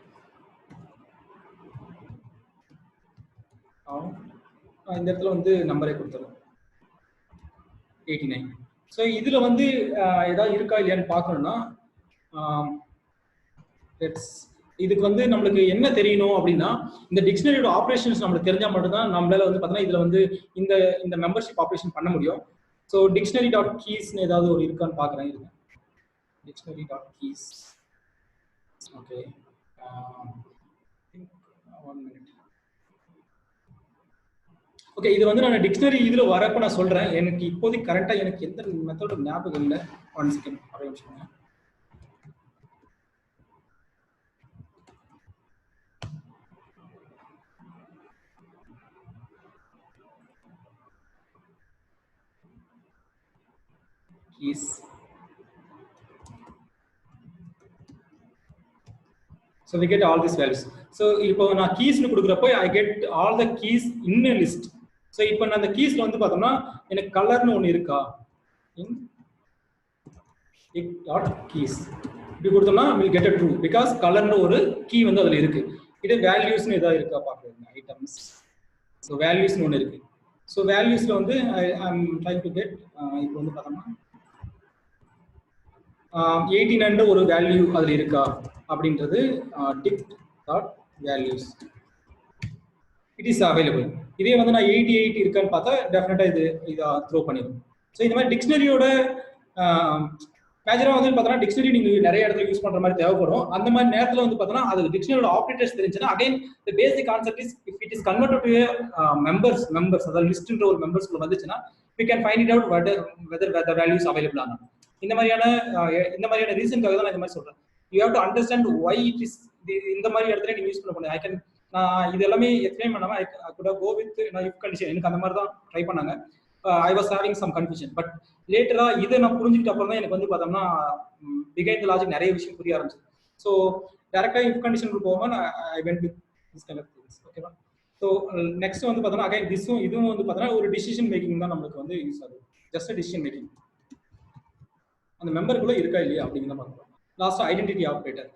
இந்த இடத்துல வந்து நம்பரே கொடுத்துரும் 89. ஸோ இதுல வந்து ஏதாவது இருக்கா இல்லையான்னு பார்க்கணும்னா இதுக்கு வந்து நம்மளுக்கு என்ன தெரியணும் அப்படின்னா இந்த டிக்ஷனரியோட ஆப்ரேஷன்ஸ் நம்மளுக்கு தெரிஞ்சா மட்டும்தான் நம்மளால வந்து பார்த்தீங்கன்னா இதுல வந்து இந்த மெம்பர்ஷிப் ஆப்ரேஷன் பண்ண முடியும். ஸோ டிக்ஷனரி டாட் கீஸ்ன்னு ஏதாவது ஒரு இருக்கான்னு பார்க்குறேன். இருக்கு dictionary dot keys. Okay, 1 minute. Okay, இது வந்து நான் டிக்ஷனரி இதுல வரப்ப நான் சொல்றேன். எனக்கு இப்போதைக்கு கரெக்டா எனக்கு எந்த மெத்தட் ஞாபகம் இல்லை. 1 second ஒரே நிமிஷம். keys. So we get all these values. So இப்போ நான் keys னு கொடுக்கறப்போ I get all the keys in a list. So இப்போ நான் அந்த keysல வந்து பார்த்தோம்னா எனக்கு கலர்னு ஒன்னு இருக்கா in dot keys இப்படி கொடுத்தோம்னா we'll get a true because கலர்னு ஒரு key வந்து அதுல இருக்கு. இது valuesனு ஏதாவது இருக்கா பார்க்கறேன். items. So valuesனு ஒன்னு இருக்கு. So valuesல வந்து I am trying to get இப்போ வந்து பார்த்தோம்னா 18 ஒரு வேல்யூ அதுல இருக்கா அப்படின்றது dict dot values it is available. இதே வந்து நான் 88 இருக்கான்னு பார்த்தா டெஃபினட்டா இத த்ரோ பண்ணிடும். ஸோ இந்த மாதிரி டிக்ஷனரியோட மேஜரா வந்து பார்த்தோன்னா டிக்ஷனரி நீங்க நிறைய இடத்துல யூஸ் பண்ற மாதிரி தேவைப்படும். அந்த மாதிரி நேரத்தில் வந்து பார்த்தோன்னா அது டிக்ஷனரியோட ஆப்ரேட்டர்ஸ் தெரிஞ்சுன்னா again the basic concept is if it is converted to members அதாவது லிஸ்ட்ன்ற ஒரு மெம்பர்ஸ்க்குள்ள வந்துச்சுன்னா we can find it out whether the values available or not. இந்த மாதிரியான ரீசன்காக தான் நான் இந்த மாதிரி சொல்றேன். You have to understand why it is இந்த மாதிரி இடத்துல நீங்க யூஸ் பண்ண முடியாது. ஐ கேன் நான் இது எல்லாமே எக்ஸ்பிளைன் பண்ணாம I could go with if condition. எனக்கு அந்த மாதிரி தான் ட்ரை பண்ணாங்க. I was having some confusion. But லேட்டரா இதை நான் புரிஞ்சுக்கிட்ட அப்புறம் தான் எனக்கு வந்து பார்த்தோம்னா பிஹைண்ட் தி லாஜிக் நிறைய விஷயம் புரிய ஆரம்பிச்சு. ஸோ டேரக்டா இஃப் கண்டிஷன் போகாம I went with this kind of things. ஓகேவா? ஸோ நெக்ஸ்ட் வந்து பார்த்தோன்னா அகைன் இதுவும் வந்து பார்த்தோன்னா ஒரு டிசிஷன் மேக்கிங் தான் நம்மளுக்கு வந்து யூஸ் ஆகுது. ஜஸ்ட் டிசிஷன் மேக்கிங் அந்த மெம்பருக்குள்ள இருக்கா இல்லையா அப்படிங்கிறத பார்க்கணும். லாஸ்ட் ஐடென்டிட்டி ஆப்ரேட்டர்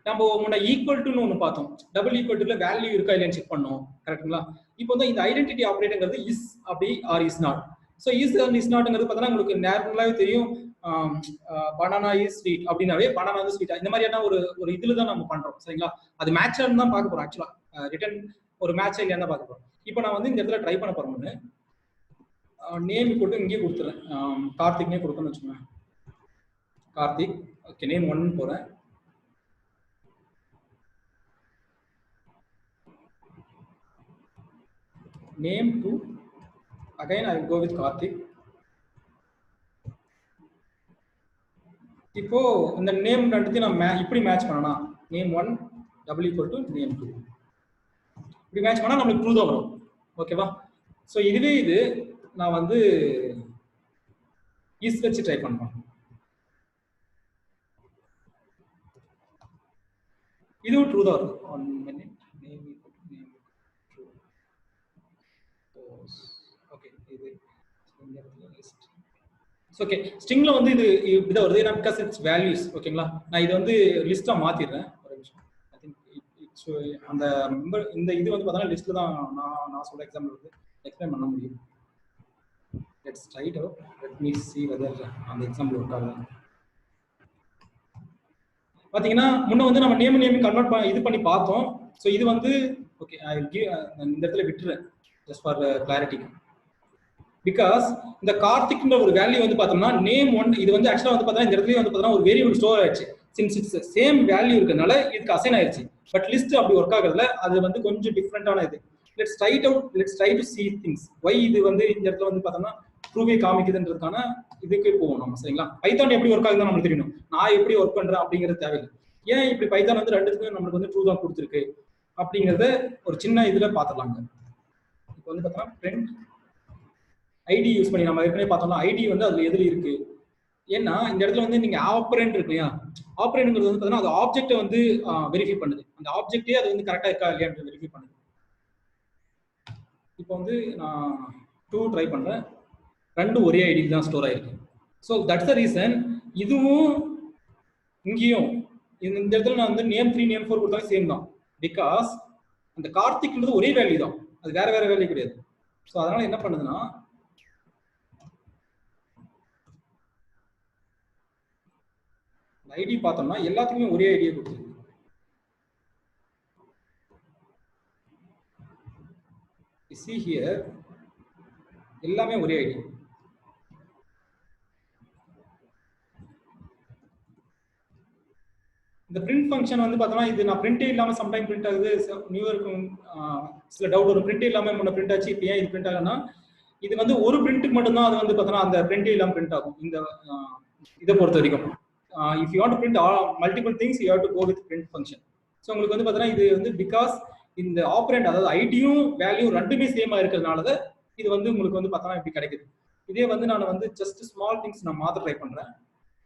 நம்ம முன்ன ஈக்குவல் டுன்னு ஒன்று பார்த்தோம். டபுள் ஈக்குவல் டுல வேல்யூ இருக்கா இல்லையான்னு செக் பண்ணோம். கரெக்டுங்களா? இப்போ வந்து இந்த ஐடென்டிட்டி ஆப்ரேட்டர்ங்கிறது இஸ் அப்படி or is not. So is and is நாட்ங்கிறது பார்த்தோன்னா உங்களுக்கு நேரங்களாவே தெரியும். பனானா இஸ் ஸ்வீட் அப்படின்னாவே பனானா வந்து ஸ்வீட்டா இந்த மாதிரியான ஒரு இதுல தான் நம்ம பண்றோம் சரிங்களா. அது மேட்சான்னு தான் பார்க்க போறோம் ஆக்சுவலா. ரிட்டன் ஒரு மேட்சா இல்லையான்னு பார்க்க போறோம். இப்போ நான் வந்து இந்த இடத்துல ட்ரை பண்ண போறோம்னு நேம் போட்டு இங்கே கொடுத்துறேன். கார்த்திக்னே கொடுக்கணும்னு வச்சுக்கோங்க. கார்த்திக் ஓகே நேம் 1 போறேன். Name 2 again I will go with Karthik. இப்போ இந்த நேம் ரெண்டுத்தையும் நான் இப்படி மேட்ச் பண்ணனா name 1 double equal to name 2 இப்படி மேட்ச் பண்ணா நமக்கு ட்ரூ தான் வரும். ஓகேவா. ஸோ இதுவே இது நான் வந்து இஸ் வச்சு ட்ரை பண்ணுறேன். இதுவும் ட்ரூ தான் வருது. 1 minute நேம் ட்ரூ. ஓகே இது லிஸ்ட். ஓகே ஸ்ட்ரிங்ல வந்து இது இப்படிதான் வருது. ஏன்னா பிகாஸ் இட்ஸ் வேல்யூஸ். ஓகேங்களா. நான் இது வந்து லிஸ்டா மாத்திடுறேன் ஒரு நிமிஷம். ஐ திங்க் இட்ஸ் அந்த மெம்பர் இந்த இது வந்து பார்த்தா லிஸ்ட்ல தான் நான் சொல்ற எக்ஸாம்பிள் வந்து எக்ஸ்பிளைன் பண்ண முடியும். Let's try it out. Let me see whether அந்த எக்ஸாம்பிள் ஒர்க் ஆகுது. பாத்தீங்கன்னா முன்ன வந்து நம்ம நேம் கன்வெர்ட் இது பண்ணி பார்த்தோம். ஸோ இது வந்து ஓகே ஐ வில் கிவ் இந்த இடத்துல விட்டுறேன் ஜஸ்ட் ஃபார் கிளாரிட்டி. பிகாஸ் இந்த கார்த்திக்ன்ற ஒரு வேல்யூ வந்து பார்த்தோம்னா நேம் 1 இது வந்து ஆக்சுவலா வந்து பார்த்தா இந்த இடத்துல வந்து பார்த்தா ஒரு வேரியபிள் ஸ்டோர் ஆயிடுச்சு. சின்ஸ் இட்ஸ் சேம் வேல்யூ இருக்கனால இதுக்கு அசைன் ஆயிடுச்சு. பட் லிஸ்ட் அப்படி ஒர்க் ஆகுறதுல அது வந்து கொஞ்சம் டிஃப்ரெண்டான இது. Let's try it out. Let's try to see things. why இது வந்து இந்த இடத்துல வந்து பார்த்தோம்னா ட்ரூவே காமிக்குதுன்றதுக்கான இதுக்கு போவோம் நம்ம சரிங்களா. பைத்தான் எப்படி ஒர்க் ஆகுதுன்னு நமக்கு தெரியணும். நான் எப்படி ஒர்க் பண்றேன் அப்படிங்கிறது தேவையில்லை. ஏன் இப்படி பைத்தான் வந்து ரெண்டுத்துக்கும் நம்மளுக்கு வந்து ட்ரூ தான் கொடுத்துருக்கு அப்படிங்கறத ஒரு சின்ன இதுல பாத்துடலாங்க. இப்போ வந்து பார்த்தோம்னா print ஐடி யூஸ் பண்ணி நம்ம ஏற்கனவே பார்த்தோம்னா ஐடி வந்து அதுல எதுல இருக்கு. ஏன்னா இந்த இடத்துல வந்து நீங்க ஆப்பரண்ட் இருக்கு இல்லையா. ஆப்பரண்ட்ங்கிறது வந்து பார்த்தீங்கன்னா அது ஆப்ஜெக்ட்டை வந்து வெரிஃபை பண்ணுது. அந்த ஆப்ஜெக்டே அது வந்து கரெக்டா இருக்கா இல்லையான்னு வெரிஃபை பண்ணுது. இப்போ வந்து நான் 2 ட்ரை பண்றேன். ரெண்டும் ஒரே ஐடி தான் ஸ்டோர் ஆயிருக்கு. ஸோ தட்ஸ் த ரீசன் இதுவும் இங்கேயும் இந்த இடத்துல நான் வந்து நேம் 3 நேம் 4 கொடுத்தாலும் சேம் தான். பிகாஸ் அந்த கார்த்திக்ன்றது ஒரே வேல்யூ தான். அது வேற வேற வேல்யூ கிடையாது. ஸோ அதனால என்ன பண்ணுதுன்னா ஐடி பார்த்தோம்னா எல்லாத்துக்குமே ஒரே ஐடியா கொடுத்துருக்கு. see here எல்லாமே ஒரே ஐடி. இந்த பிரிண்ட் ஃபங்க்ஷன் வந்து பார்த்தோம்னா இது நான் பிரிண்டே இல்லாம சம்டைம் பிரிண்ட் ஆகுது. நியூ இருக்கும் சில டவுட் வரும். பிரிண்டே இல்லாம முன்ன பிரிண்ட் ஆச்சு இப்போ ஏன் இது பிரிண்ட் ஆகுதுன்னா இது வந்து ஒரு பிரிண்ட்டுக்கு மட்டும்தான் அது வந்து பார்த்தோம்னா அந்த பிரிண்டே இல்லாம பிரிண்ட் ஆகும். இந்த இதை பொறுத்த வரைக்கும் if you want to print multiple things you have to go with print function. So உங்களுக்கு வந்து பார்த்தோம்னா இது வந்து பிகாஸ் இந்த ஆப்பரண்ட் அதாவது ஐடியும் வேல்யூ ரெண்டுமே சேமா இருக்கிறதுனால இது வந்து உங்களுக்கு வந்து பார்த்தோம்னா இப்படி கிடைக்குது. இதே வந்து நான் வந்து ஜஸ்ட் ஸ்மால் திங்ஸ் நான் மாத்த ட்ரை பண்றேன்.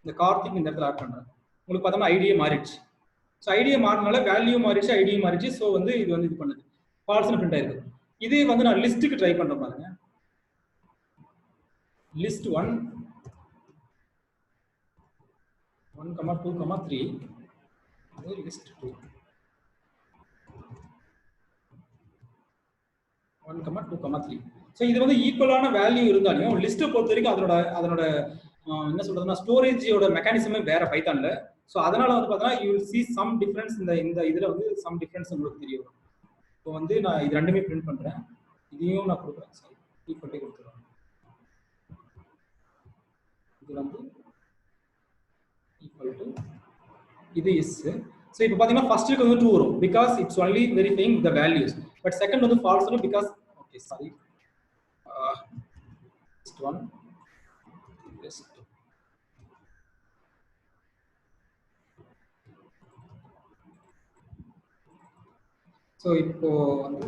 இந்த கார்த்திக் இந்த இடத்துல ஆட் பண்றேன். உங்களுக்கு பார்த்தோம்னா ஐடியே மாறிடுச்சு. ஸோ ஐடியை மாறினால வேல்யூ மாறிடுச்சு ஐடியும் மாறிடுச்சு. ஸோ வந்து இது வந்து இது பண்ணுது ஃபால்ஸ்னு பிரிண்ட் ஆயிருக்கு. இதே வந்து நான் லிஸ்ட்டுக்கு ட்ரை பண்றேன் பாருங்க. List 1 1, 2, 3 list 2 1, 2, 3. ஸோ இது வந்து ஈக்குவலான வேல்யூ இருந்தாலும் லிஸ்ட்டை பொறுத்த வரைக்கும் அதனோட என்ன சொல்றதுன்னா ஸ்டோரேஜோட மெக்கானிசமே வேற பைத்தான்ல. ஸோ அதனால வந்து பார்த்தீங்கன்னா you will see some difference இந்த இதுல வந்து some difference உங்களுக்கு தெரியும். இப்போ வந்து நான் இது ரெண்டுமே பிரிண்ட் பண்றேன். இதையும் நான் கொடுக்குறேன். சரி ஈக்குவல் கொடுத்துறேன். இது வந்து equal to இது is. so இப்போ பாத்தீங்கன்னா ஃபர்ஸ்ட்க்கு வந்து 2 வரும் because it's only verifying the values, but second வந்து false வரும் because okay sorry just one just so இப்போ வந்து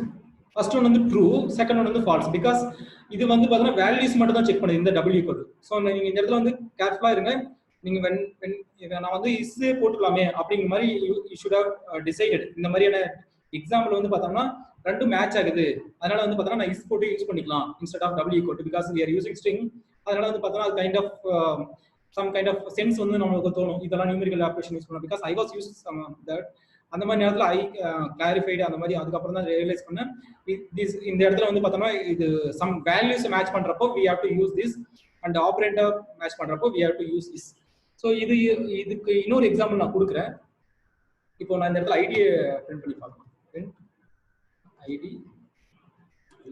ஃபர்ஸ்ட் ஒன் வந்து ட்ரூ செகண்ட் ஒன் வந்து ஃபால்ஸ் பிகாஸ் இது வந்து பாத்தீங்கன்னா வேல்யூஸ் மட்டும் தான் செக் பண்ணுது இந்த டபுள் ஈக்குவல். ஸோ நீங்க இந்த இடத்துல வந்து கேர்ஃபுல்லா இருங்க. நீங்க நான் வந்து இஸ் போட்டுக்கலாமே அப்படிங்கிற மாதிரி யூ ஷுட் ஹவ் டிசைடட். இந்த மாதிரியான எக்ஸாம்பிள் வந்து பார்த்தோம்னா ரெண்டும் மேட்ச் ஆகுது. அதனால வந்து பார்த்தோம்னா நான் இஸ் போட்டு யூஸ் பண்ணிக்கலாம் instead of double equal because we are using string. அதனால வந்து பார்த்தோம்னா அது kind of some kind of sense வந்து நமக்கு தோணும் இதெல்லாம் நியூமெரிக்கல் ஆப்ரேஷன் யூஸ் பண்ணலாம் because I was use that. அந்த மாதிரி நேரத்தில் ஐ கிளாரிஃபைடு அந்த மாதிரி அதுக்கப்புறம் தான் ரியலைஸ் பண்ணேன் இந்த இடத்துல வந்து பார்த்தோம்னா இது சம் வேல்யூஸ் மேட்ச் பண்றப்போ we have to use this and operator match பண்றப்போ we have to use is. So இதுக்கு இன்னொரு எக்ஸாம்பிள் நான் கொடுக்குறேன். இப்போ நான் இந்த இடத்துல ஐடியை பிரிண்ட் பண்ணி பார்க்கலாம். பிரிண்ட் ஐடி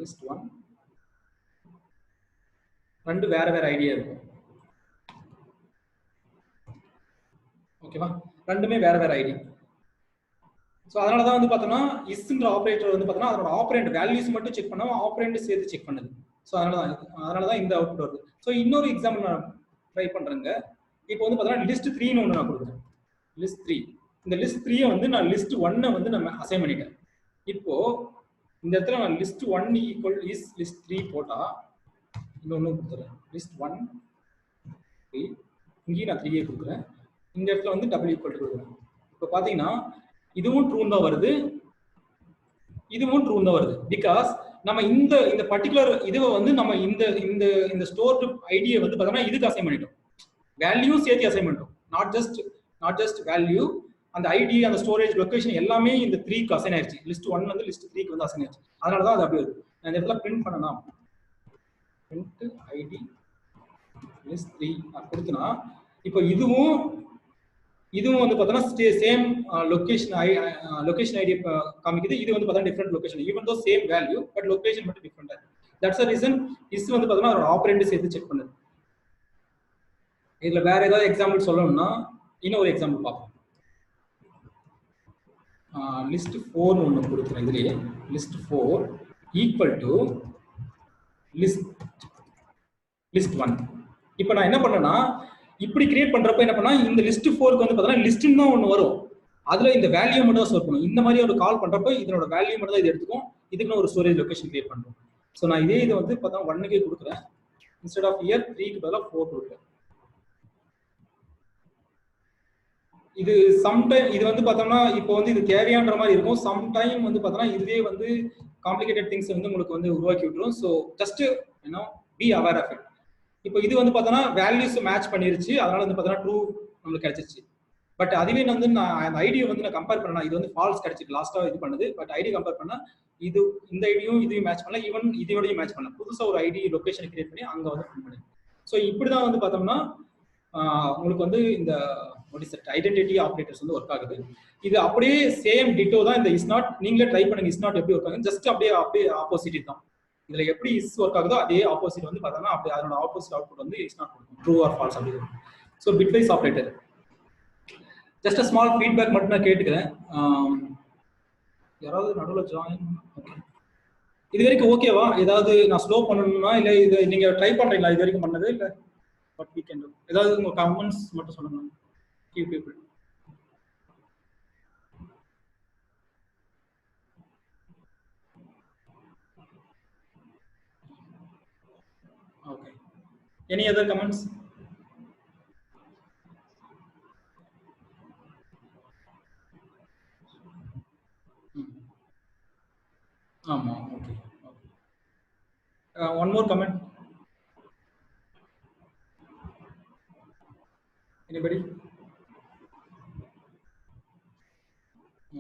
லிஸ்ட் 1 ரெண்டு வேற வேற ஐடியா இருக்கும். ஓகேவா, ரெண்டுமே வேற வேற ஐடி. ஸோ அதனால தான் வந்து பார்த்தோம்னா இஸ்ன்ற ஆப்ரேட்டர் வந்து பார்த்தோம்னா அதோட ஆப்ரேண்ட் வேல்யூஸ் மட்டும் செக் பண்ணாம ஆப்ரேண்ட் சேர்த்து செக் பண்ணுது. ஸோ அதனால தான் இந்த அவுட்புட் வருது. ஸோ இன்னொரு எக்ஸாம்பிள் நான் ட்ரை பண்றேங்க. இப்போ வந்து பார்த்தோம்னா லிஸ்ட் 3ன்னு ஒன்று நான் கொடுக்குறேன். லிஸ்ட் 3, இந்த லிஸ்ட் 3 வந்து நான் லிஸ்ட் 1 வந்து நம்ம அசைன் பண்ணிட்டேன். இப்போ இந்த இடத்துல நான் லிஸ்ட் 1 ஈக்குவல் இஸ் லிஸ்ட் 3 போட்டா இன்னொன்று கொடுத்துறேன். லிஸ்ட் 1 3, இங்கேயும் நான் 3 கொடுக்குறேன். இந்த இடத்துல வந்து டபுள் ஈக்குவல் கொடுக்குறேன். இப்போ பார்த்தீங்கன்னா இதுவும் ட்ரூ தான் வருது, இதுவும் ட்ரூ தான் வருது. பிகாஸ் நம்ம இந்த பர்டிகுலர் இதுவை வந்து நம்ம இந்த ஸ்டோர்டு ஐடியை வந்து பார்த்தோம்னா இதுக்கு அசைன் பண்ணிட்டோம், வேல்யூ சேர்த்து அசைன் பண்ணிட்டோம். நாட் ஜஸ்ட் வேல்யூ, அந்த ஐடி அந்த ஸ்டோரேஜ் லொகேஷன் எல்லாமே இந்த 3க்கு அசைன் ஆயிடுச்சு. லிஸ்ட் 1 வந்து லிஸ்ட் 3க்கு வந்து அசைன் ஆயிடுச்சு. அதனால தான் அது அப்படி வருது. நான் இந்த இடத்துல பிரிண்ட் பண்ணலாம். பிரிண்ட் ஐடி லிஸ்ட் 3 நான் கொடுத்தனா இப்போ இதுவும் வந்து பார்த்தோன்னா சேம் லொகேஷன் ஐடி காமிக்குது. இது வந்து பார்த்தா different location, even though same value but location மட்டும் டிஃப்ரெண்டா இருக்கு. தட்ஸ் த ரீசன் இஸ் வந்து பார்த்தோன்னா அதோட ஆப்ரேண்ட் சேர்த்து செக் பண்ணுது. இதுல வேற ஏதாவது எக்ஸாம்பிள் சொல்லணும்னா இன்னொரு எக்ஸாம்பிள் பார்ப்போம். லிஸ்ட் 4 ஒன்று கொடுக்குறேன். இதுலயே லிஸ்ட் 4 ஈக்குவல் டு லிஸ்ட் 1. இப்போ நான் என்ன பண்ணேன்னா இப்படி கிரியேட் பண்றப்ப என்ன பண்ணா இந்த லிஸ்ட் 4க்கு வந்து பார்த்தோன்னா லிஸ்ட்னு தான் ஒன்று வரும், அதுல இந்த வேல்யூ மட்டும் தான் ஸ்டோர் பண்ணும். இந்த மாதிரி ஒரு கால் பண்றப்ப இதனோட வேல்யூ மட்டும் தான் இது எடுத்துக்கும். இதுக்கு ஒரு ஸ்டோரேஜ் லொகேஷன் கிரியேட் பண்ணுறோம். ஸோ நான் இதை வந்து பார்த்தா 1க்கே கொடுக்குறேன். இன்ஸ்டெட் ஆஃப் இயர் 3க்கு பதிலாக 4 கொடுக்குறேன். இது சம்டைம் இது வந்து பார்த்தோம்னா இப்போ வந்து இது தேவையான்ற மாதிரி இருக்கும். சம்டைம் வந்து பார்த்தோம்னா இதுவே வந்து காம்ப்ளிகேட்டட் திங்ஸ் வந்து உங்களுக்கு வந்து உருவாக்கி விட்டுரும். So just be aware of it. இப்போ இது வந்து பார்த்தோன்னா வேல்யூஸ் மேட்ச் பண்ணிருச்சு, அதனால வந்து பார்த்தோன்னா ட்ரூ நம்மளுக்கு கிடைச்சிருச்சு. பட் அதுவே வந்து நான் அந்த ஐடியை வந்து நான் கம்பேர் பண்ணா இது வந்து ஃபால்ஸ் கிடைச்சிருக்கு, லாஸ்ட்டாக இது பண்ணுது. பட் ஐடி கம்பேர் பண்ணா இந்த ஐடியும் இதையும் மேட்ச் பண்ணல, ஈவன் இதோடையும் மேட்ச் பண்ணல. புதுசாக ஒரு ஐடி லொகேஷன் கிரியேட் பண்ணி அங்கே வந்து பிரிண்ட் பண்ணி. ஸோ இப்படி தான் வந்து பார்த்தோம்னா உங்களுக்கு வந்து இந்த ஐடென்டிட்டி ஆப்ரேட்டர்ஸ் வந்து ஒர்க் ஆகுது. இது அப்படியே சேம் டிட்டோ தான் இந்த இஸ் நாட். நீங்களே ட்ரை பண்ணுங்க இஸ் நாட் எப்படி ஒர்க் ஆகுது. ஜஸ்ட் அப்படியே ஆப்போசிட் தான். இதுல எப்படி இஸ் ஒர்க் ஆகுதோ அதே ஆப்போசிட் வந்து பார்த்தோம்னா அப்படி அதோட ஆப்போசிட் அவுட்புட் வந்து இஸ் நாட் கொடுக்கும், ட்ரூ ஆர் ஃபால்ஸ் அப்படி இருக்கும். So bitwise operator just small feedback மட்டும் நான் கேட்டுக்கிறேன். யாராவது நடுவில் ஜாயின். ஓகே, இது வரைக்கும் ஓகேவா? ஏதாவது நான் ஸ்லோ பண்ணணும்னா இல்லை இது நீங்க ட்ரை பண்றீங்களா இது வரைக்கும் பண்ணது இல்லை? வாட் வி கேன் டு, ஏதாவது உங்க கமெண்ட்ஸ் மட்டும் சொல்லுங்க. few people. Okay, any other comments? Okay. One more comment. Anybody?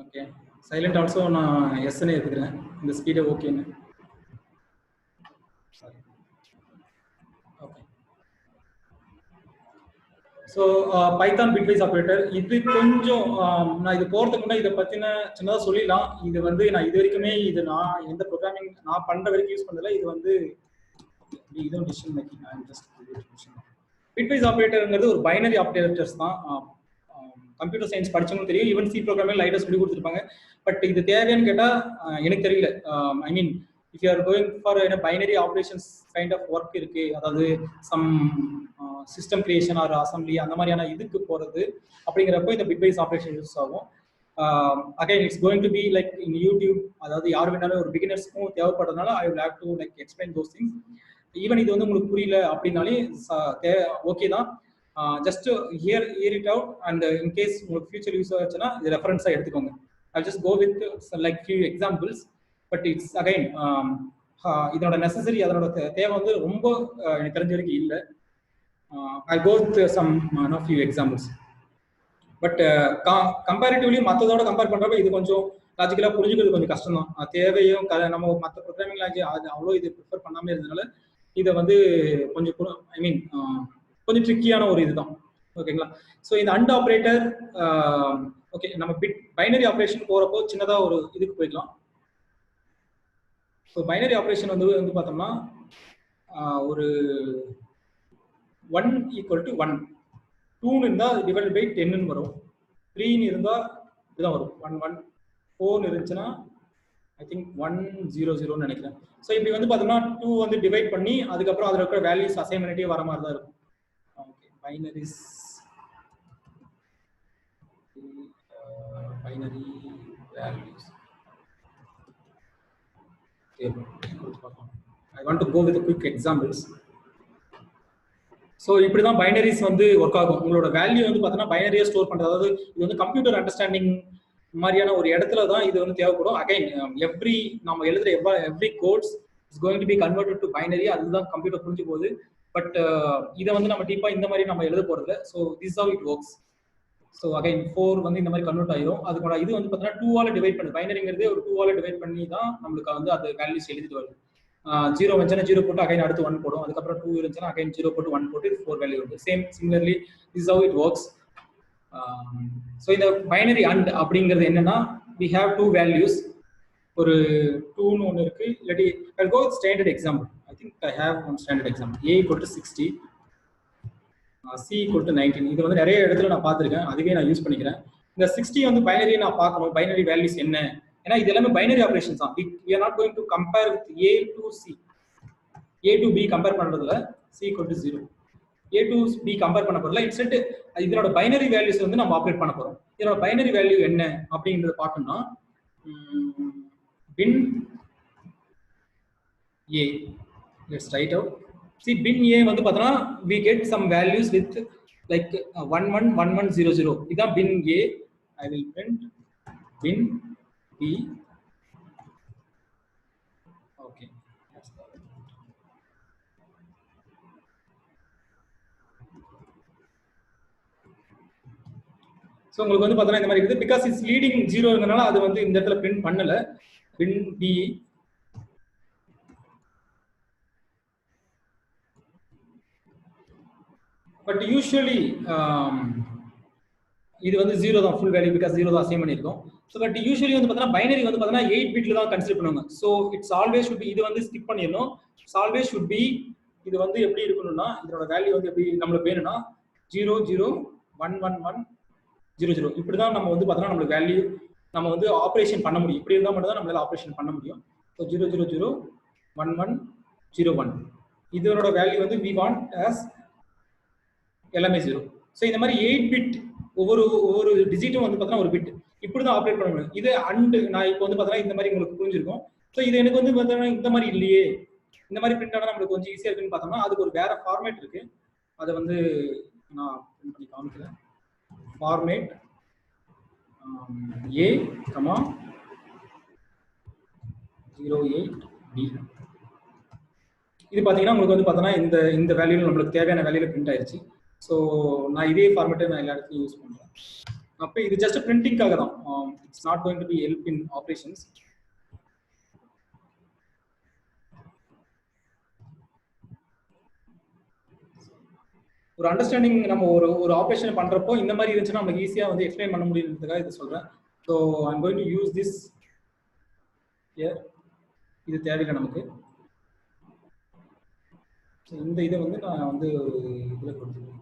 Okay, silent also na yes ne edukren the speed okay ne. Sorry. Okay, so python bitwise operator இது கொஞ்சம் நான் இது போறதுக்கு முன்னாடி இத பத்தின சின்னதா சொல்லிடலாம். இது வந்து நான் இது வரைக்குமே இது நான் எந்த ப்ரோக்ராமிங் நான் பண்ற வரைக்கும் யூஸ் பண்ணல. இது வந்து இதுவும் decision making. I am just bitwise ஆபரேட்டர்ங்கிறது ஒரு பைனரி ஆபரேட்டர்ஸ் தான். கம்ப்யூட்டர் சயின்ஸ் படிச்சவங்க தெரியும், ஈவன் சி ப்ரோக்ராமிங் லைட்டா சொல்லி கொடுத்துருப்பாங்க. பட் இது தேவையான்னு கேட்டா எனக்கு தெரியல. I mean if you are going for binary operations kind of work இருக்கு, அதாவது some system creation or assembly அந்த மாதிரியான இதுக்கு போறது அப்படிங்கிறப்போ இந்த பிட்வைஸ் ஆப்ரேஷன் யூஸ் ஆகும். Again it's going to be like in YouTube, அதாவது யார் வேணாலும் ஒரு பிகினர்ஸ்க்கும் தேவைப்படுறதுனால I will have to like explain those things. Even இது வந்து உங்களுக்கு புரியல அப்படின்னாலே ஓகே தான். Just hear it out and in case உங்களுக்கு ஃபியூச்சர் யூஸ் ஆச்சுன்னா இது ரெஃபரன்ஸாக எடுத்துக்கோங்க. I just go with like few examples. But it's again இதனோட நெசசரி, அதனோட தேவை வந்து ரொம்ப எனக்கு தெரிஞ்ச வரைக்கும் இல்லை. I go with some few examples. But comparatively மற்றதோட கம்பேர் பண்ணுறப்ப இது கொஞ்சம் லாஜிக்கலாக புரிஞ்சுக்கிறது கொஞ்சம் கஷ்டம் தான். தேவையும் நம்ம மற்ற ப்ரோக்ராமிங் லாங்குவேஜ் அது அவ்வளோ இது ப்ரிஃபர் பண்ணாமல் இருந்ததுனால இதை வந்து கொஞ்சம் ஐ மீன் கொஞ்சம் ட்ரிக்கியான ஒரு இதுதான். ஓகேங்களா? ஸோ இந்த அண்ட் ஆப்ரேட்டர் ஓகே, நம்ம பிட் பைனரி ஆப்ரேஷன் போறப்போ சின்னதா ஒரு இதுக்கு போய்க்கலாம். ஸோ பைனரி ஆப்ரேஷன் வந்து பார்த்தோம்னா ஒரு 1 = 1, 2 இருந்தால் டிவைட் பை 10 வரும், 3 இருந்தால் இதுதான் வரும் 1 1, 4 இருந்துச்சுன்னா ஐ திங்க் 100 நினைக்கிறேன். ஸோ இப்படி வந்து பார்த்தோம்னா 2 வந்து டிவைட் பண்ணி அதுக்கப்புறம் அதில் இருக்கிற வேல்யூஸ் அசைன் பண்ணிட்டே வர மாதிரி தான் இருக்கும். Okay, binaries binary values. I want to go with a quick examples. So இப்படி தான் பைனரிஸ் வந்து ஒர்க் ஆகும். உங்களோட வேல்யூ வந்து பார்த்தீங்கன்னா பைனரியை ஸ்டோர் பண்ணுறது, அதாவது இது வந்து கம்ப்யூட்டர் அண்டர்ஸ்டாண்டிங் மாதிரியான ஒரு இடத்துல தான் இது வந்து தேவைப்படும். அகைன் எவ்ரி நம்ம எழுதுற every codes is going to be converted to binary. அதுதான் கம்ப்யூட்டர் புரிஞ்சு போகுது. பட் இதை வந்து நம்ம டீப்பாக இந்த மாதிரி நம்ம எழுத போகிறதில்ல. So this how it works. So again 4 வந்து இந்த மாதிரி கன்வெர்ட் ஆயிரும். அதுக்கூட இது வந்து பார்த்தீங்கன்னா 2ஆல் டிவைட் பண்ணி, பைனரிங்கிறது ஒரு 2ஆல் டிவைட் பண்ணி தான் நம்மளுக்கு வந்து அது வேல்யூஸ் எழுதிட்டு வருது. 0 வந்துச்சுன்னா 0 போட்டு அகைன் அடுத்து 1 போடும், அதுக்கப்புறம் 2 இருந்துச்சுன்னா அகைன் 0 போட்டு 1 போட்டு 4 வேல்யூ வருது. Same similarly this how it works. So இந்த பைனரி அண்ட் அப்படிங்கிறது என்னன்னா, we have 2 values. ஒரு 2ன்னு ஒன்று இருக்கு. இல்லாட்டி I'll go with standard example. I think I have one standard example. A = 60, C = 19. இது வந்து நிறைய இடத்துல நான் பார்த்துருக்கேன், அதுவே நான் யூஸ் பண்ணிக்கிறேன். இந்த 60 வந்து பைனரி நான் பார்க்கணும், பைனரி வேல்யூஸ் என்ன, ஏன்னா இது எல்லாமே பைனரி ஆப்ரேஷன்ஸ் தான். we are not going to compare with A to C. A to B compare பண்றதுல C = 0, A to B compare பண்ண போறதுல இன்ஸ்டன்ட் இதனோட பைனரி வேல்யூஸ் வந்து நம்ம ஆப்ரேட் பண்ண போறோம். இதனோட பைனரி வேல்யூ என்ன அப்படின்றத பார்க்கணும்னா bin A, let's write out. See, bin A வந்து பார்த்தோம்னா we get some values with like 111100. இதான் bin A. I will print bin B. Okay. So உங்களுக்கு வந்து பார்த்தோன்னா இந்த மாதிரி இருக்குது. பிகாஸ் இட்ஸ் லீடிங் 0ங்கிறனால அது வந்து இந்த இடத்துல பிரிண்ட் பண்ணல. bin B. பட் யூஸ்வலி இது வந்து 0 தான் ஃபுல் வேல்யூ, பிகாஸ் 0 தான் அசைன் பண்ணியிருக்கோம். ஸோ பட் யூஸ்வலி வந்து பார்த்தீங்கன்னா பைனரி வந்து பார்த்தீங்கன்னா 8 பிட்ல தான் கன்சிடர் பண்ணுவாங்க. So it's always should be, இது வந்து ஸ்கிப் பண்ணிடணும். இட்ஸ் ஆல்வேஸ் ஷுட் பி, இது வந்து எப்படி இருக்கணும்னா இதோட வேல்யூ வந்து எப்படி நம்மளுக்கு வேணும்னா 0011100 இப்படி தான் நம்ம வந்து பார்த்தோன்னா நம்மளுக்கு வேல்யூ நம்ம வந்து ஆப்ரேஷன் பண்ண முடியும். இப்படி இருந்தால் மட்டும் தான் நம்மளால ஆப்ரேஷன் பண்ண முடியும். ஸோ 0001101 இதோட வேல்யூ வந்து we want as எல்லாமே 0. ஸோ இந்த மாதிரி 8 பிட் ஒவ்வொரு டிஜிட்டும் வந்து பார்த்தீங்கன்னா ஒரு பிட் இப்படி தான் ஆப்ரேட் பண்ண முடியும். இது அண்ட் நான் இப்போ வந்து பார்த்தீங்கன்னா இந்த மாதிரி உங்களுக்கு புரிஞ்சிருக்கும். ஸோ இது எனக்கு வந்து பார்த்தீங்கன்னா இந்த மாதிரி இல்லையே, இந்த மாதிரி பிரிண்ட் ஆனால் நம்மளுக்கு கொஞ்சம் ஈஸியாக இருக்குன்னு பார்த்தோம்னா அதுக்கு ஒரு வேற ஃபார்மேட் இருக்கு. அதை வந்து நான் பிரிண்ட் பண்ணி காமிக்கிறேன். Format A, 08B. இது பார்த்தீங்கன்னா உங்களுக்கு வந்து பார்த்தோன்னா இந்த வேல்யூல நம்மளுக்கு தேவையான வேல்யூல பிரிண்ட் ஆயிடுச்சு. ஸோ நான் இதே ஃபார்மேட்டை நான் எல்லா இடத்துலையும் யூஸ் பண்ணுறேன். அப்போ இது ஜஸ்ட் பிரிண்டிங்காக தான், it's not going to B help in operations. ஒரு அண்டர்ஸ்டாண்டிங் நம்ம ஒரு ஆப்ரேஷன் பண்ணுறப்போ இந்த மாதிரி இருந்துச்சுன்னா நமக்கு ஈஸியாக வந்து எக்ஸ்பிளைன் பண்ண முடியுன்றதுக்காக இதை சொல்கிறேன். So I'm going to use this here. இது தேவையில்லை நமக்கு. ஸோ இந்த இதை வந்து நான் வந்து ஒரு இதில் கொடுத்துருக்கேன்.